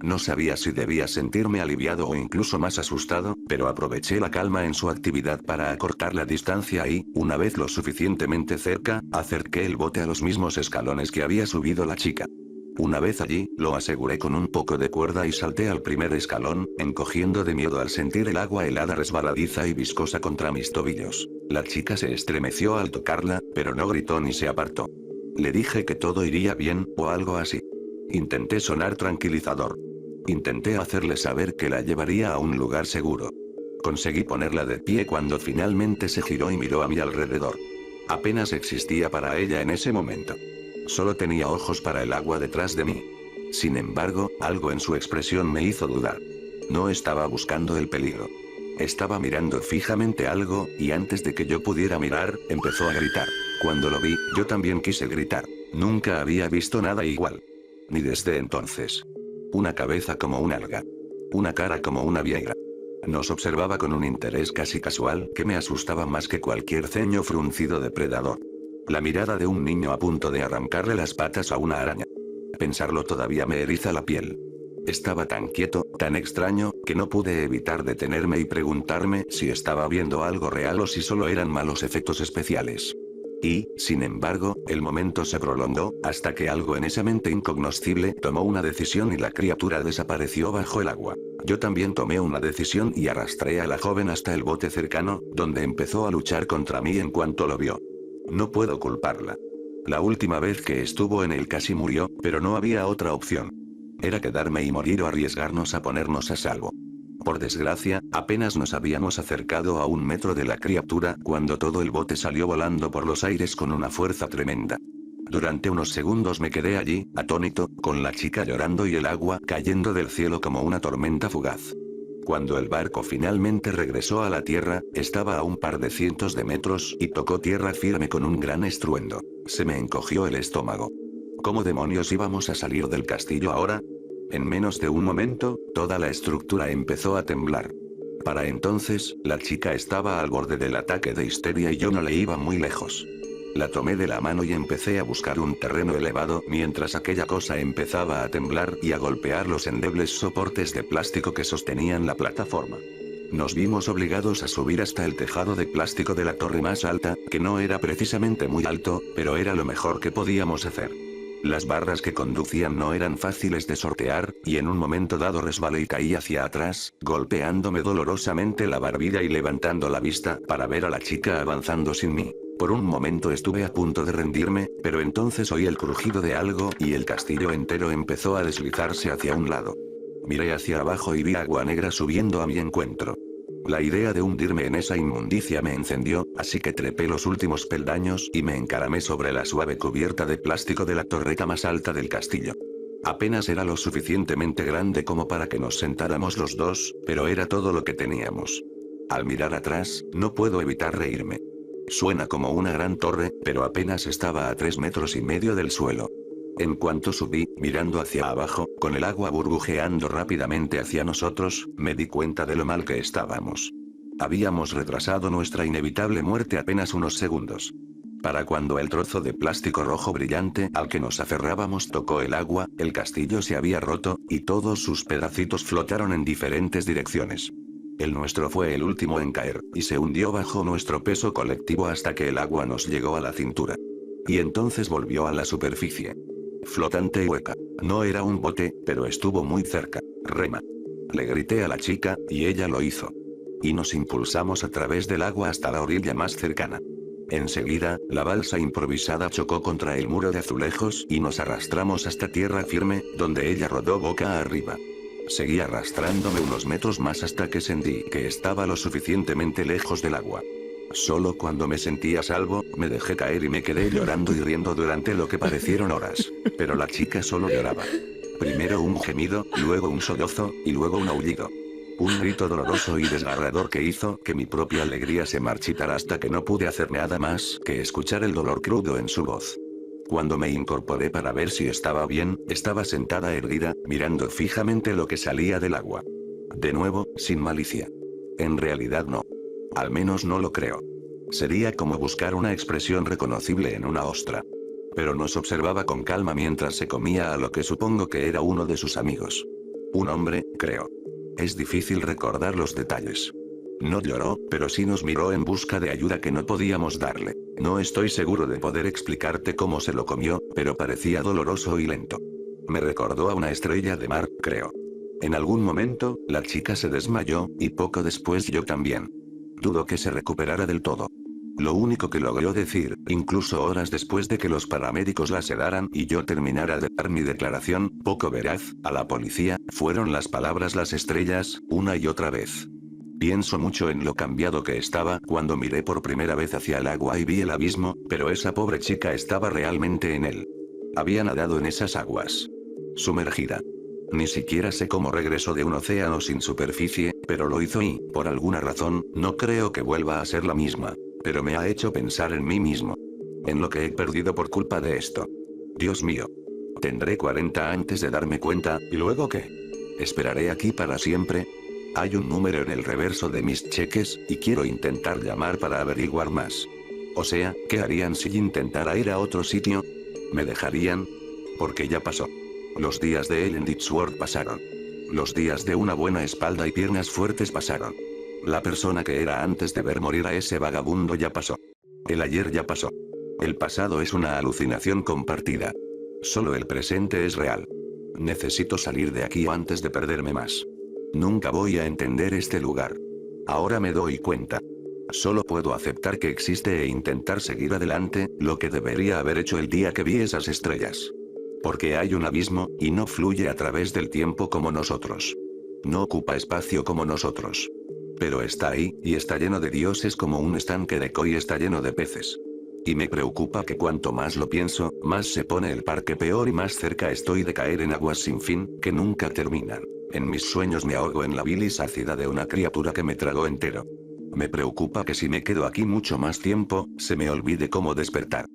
No sabía si debía sentirme aliviado o incluso más asustado, pero aproveché la calma en su actividad para acortar la distancia y, una vez lo suficientemente cerca, acerqué el bote a los mismos escalones que había subido la chica. Una vez allí, lo aseguré con un poco de cuerda y salté al primer escalón, encogiendo de miedo al sentir el agua helada resbaladiza y viscosa contra mis tobillos. La chica se estremeció al tocarla, pero no gritó ni se apartó. Le dije que todo iría bien, o algo así. Intenté sonar tranquilizador. Intenté hacerle saber que la llevaría a un lugar seguro. Conseguí ponerla de pie cuando finalmente se giró y miró a mi alrededor. Apenas existía para ella en ese momento. Solo tenía ojos para el agua detrás de mí. Sin embargo, algo en su expresión me hizo dudar. No estaba buscando el peligro. Estaba mirando fijamente algo, y antes de que yo pudiera mirar, empezó a gritar. Cuando lo vi, yo también quise gritar. Nunca había visto nada igual. Ni desde entonces. Una cabeza como un alga. Una cara como una vieira. Nos observaba con un interés casi casual que me asustaba más que cualquier ceño fruncido depredador. La mirada de un niño a punto de arrancarle las patas a una araña. Pensarlo todavía me eriza la piel. Estaba tan quieto, tan extraño, que no pude evitar detenerme y preguntarme si estaba viendo algo real o si solo eran malos efectos especiales. Y, sin embargo, el momento se prolongó, hasta que algo en esa mente incognoscible tomó una decisión y la criatura desapareció bajo el agua. Yo también tomé una decisión y arrastré a la joven hasta el bote cercano, donde empezó a luchar contra mí en cuanto lo vio. No puedo culparla. La última vez que estuvo en él casi murió, pero no había otra opción. Era quedarme y morir o arriesgarnos a ponernos a salvo. Por desgracia, apenas nos habíamos acercado a 1 metro de la criatura cuando todo el bote salió volando por los aires con una fuerza tremenda. Durante unos segundos me quedé allí, atónito, con la chica llorando y el agua cayendo del cielo como una tormenta fugaz. Cuando el barco finalmente regresó a la tierra, estaba a un par de cientos de metros y tocó tierra firme con un gran estruendo. Se me encogió el estómago. ¿Cómo demonios íbamos a salir del castillo ahora? En menos de un momento, toda la estructura empezó a temblar. Para entonces, la chica estaba al borde del ataque de histeria y yo no le iba muy lejos. La tomé de la mano y empecé a buscar un terreno elevado mientras aquella cosa empezaba a temblar y a golpear los endebles soportes de plástico que sostenían la plataforma. Nos vimos obligados a subir hasta el tejado de plástico de la torre más alta, que no era precisamente muy alto, pero era lo mejor que podíamos hacer. Las barras que conducían no eran fáciles de sortear, y en un momento dado resbalé y caí hacia atrás, golpeándome dolorosamente la barbilla y levantando la vista para ver a la chica avanzando sin mí. Por un momento estuve a punto de rendirme, pero entonces oí el crujido de algo y el castillo entero empezó a deslizarse hacia un lado. Miré hacia abajo y vi agua negra subiendo a mi encuentro. La idea de hundirme en esa inmundicia me encendió, así que trepé los últimos peldaños y me encaramé sobre la suave cubierta de plástico de la torreta más alta del castillo. Apenas era lo suficientemente grande como para que nos sentáramos los dos, pero era todo lo que teníamos. Al mirar atrás, no puedo evitar reírme. Suena como una gran torre, pero apenas estaba a 3,5 metros del suelo. En cuanto subí, mirando hacia abajo, con el agua burbujeando rápidamente hacia nosotros, me di cuenta de lo mal que estábamos. Habíamos retrasado nuestra inevitable muerte apenas unos segundos. Para cuando el trozo de plástico rojo brillante al que nos aferrábamos tocó el agua, el castillo se había roto, y todos sus pedacitos flotaron en diferentes direcciones. El nuestro fue el último en caer, y se hundió bajo nuestro peso colectivo hasta que el agua nos llegó a la cintura. Y entonces volvió a la superficie. Flotante y hueca. No era un bote, pero estuvo muy cerca. Rema. Le grité a la chica, y ella lo hizo. Y nos impulsamos a través del agua hasta la orilla más cercana. Enseguida, la balsa improvisada chocó contra el muro de azulejos y nos arrastramos hasta tierra firme, donde ella rodó boca arriba. Seguí arrastrándome unos metros más hasta que sentí que estaba lo suficientemente lejos del agua. Solo cuando me sentí a salvo, me dejé caer y me quedé llorando y riendo durante lo que parecieron horas. Pero la chica solo lloraba. Primero un gemido, luego un sollozo, y luego un aullido. Un grito doloroso y desgarrador que hizo que mi propia alegría se marchitara hasta que no pude hacer nada más que escuchar el dolor crudo en su voz. Cuando me incorporé para ver si estaba bien, estaba sentada erguida, mirando fijamente lo que salía del agua. De nuevo, sin malicia. En realidad no. Al menos no lo creo. Sería como buscar una expresión reconocible en una ostra. Pero nos observaba con calma mientras se comía a lo que supongo que era uno de sus amigos. Un hombre, creo. Es difícil recordar los detalles. No lloró, pero sí nos miró en busca de ayuda que no podíamos darle. No estoy seguro de poder explicarte cómo se lo comió, pero parecía doloroso y lento. Me recordó a una estrella de mar, creo. En algún momento, la chica se desmayó, y poco después yo también. Dudo que se recuperara del todo. Lo único que logró decir, incluso horas después de que los paramédicos la sedaran y yo terminara de dar mi declaración, poco veraz, a la policía, fueron las palabras "las estrellas", una y otra vez. Pienso mucho en lo cambiado que estaba cuando miré por primera vez hacia el agua y vi el abismo, pero esa pobre chica estaba realmente en él. Había nadado en esas aguas. Sumergida. Ni siquiera sé cómo regresó de un océano sin superficie, pero lo hizo y, por alguna razón, no creo que vuelva a ser la misma. Pero me ha hecho pensar en mí mismo. En lo que he perdido por culpa de esto. Dios mío. Tendré 40 antes de darme cuenta, ¿y luego qué? ¿Esperaré aquí para siempre? Hay un número en el reverso de mis cheques, y quiero intentar llamar para averiguar más. O sea, ¿qué harían si intentara ir a otro sitio? ¿Me dejarían? Porque ya pasó. Los días de Ellen Ditchworth pasaron. Los días de una buena espalda y piernas fuertes pasaron. La persona que era antes de ver morir a ese vagabundo ya pasó. El ayer ya pasó. El pasado es una alucinación compartida. Solo el presente es real. Necesito salir de aquí antes de perderme más. Nunca voy a entender este lugar. Ahora me doy cuenta. Solo puedo aceptar que existe e intentar seguir adelante, lo que debería haber hecho el día que vi esas estrellas. Porque hay un abismo, y no fluye a través del tiempo como nosotros. No ocupa espacio como nosotros. Pero está ahí, y está lleno de dioses como un estanque de koi está lleno de peces. Y me preocupa que cuanto más lo pienso, más se pone el parque peor y más cerca estoy de caer en aguas sin fin, que nunca terminan. En mis sueños me ahogo en la bilis ácida de una criatura que me tragó entero. Me preocupa que si me quedo aquí mucho más tiempo, se me olvide cómo despertar.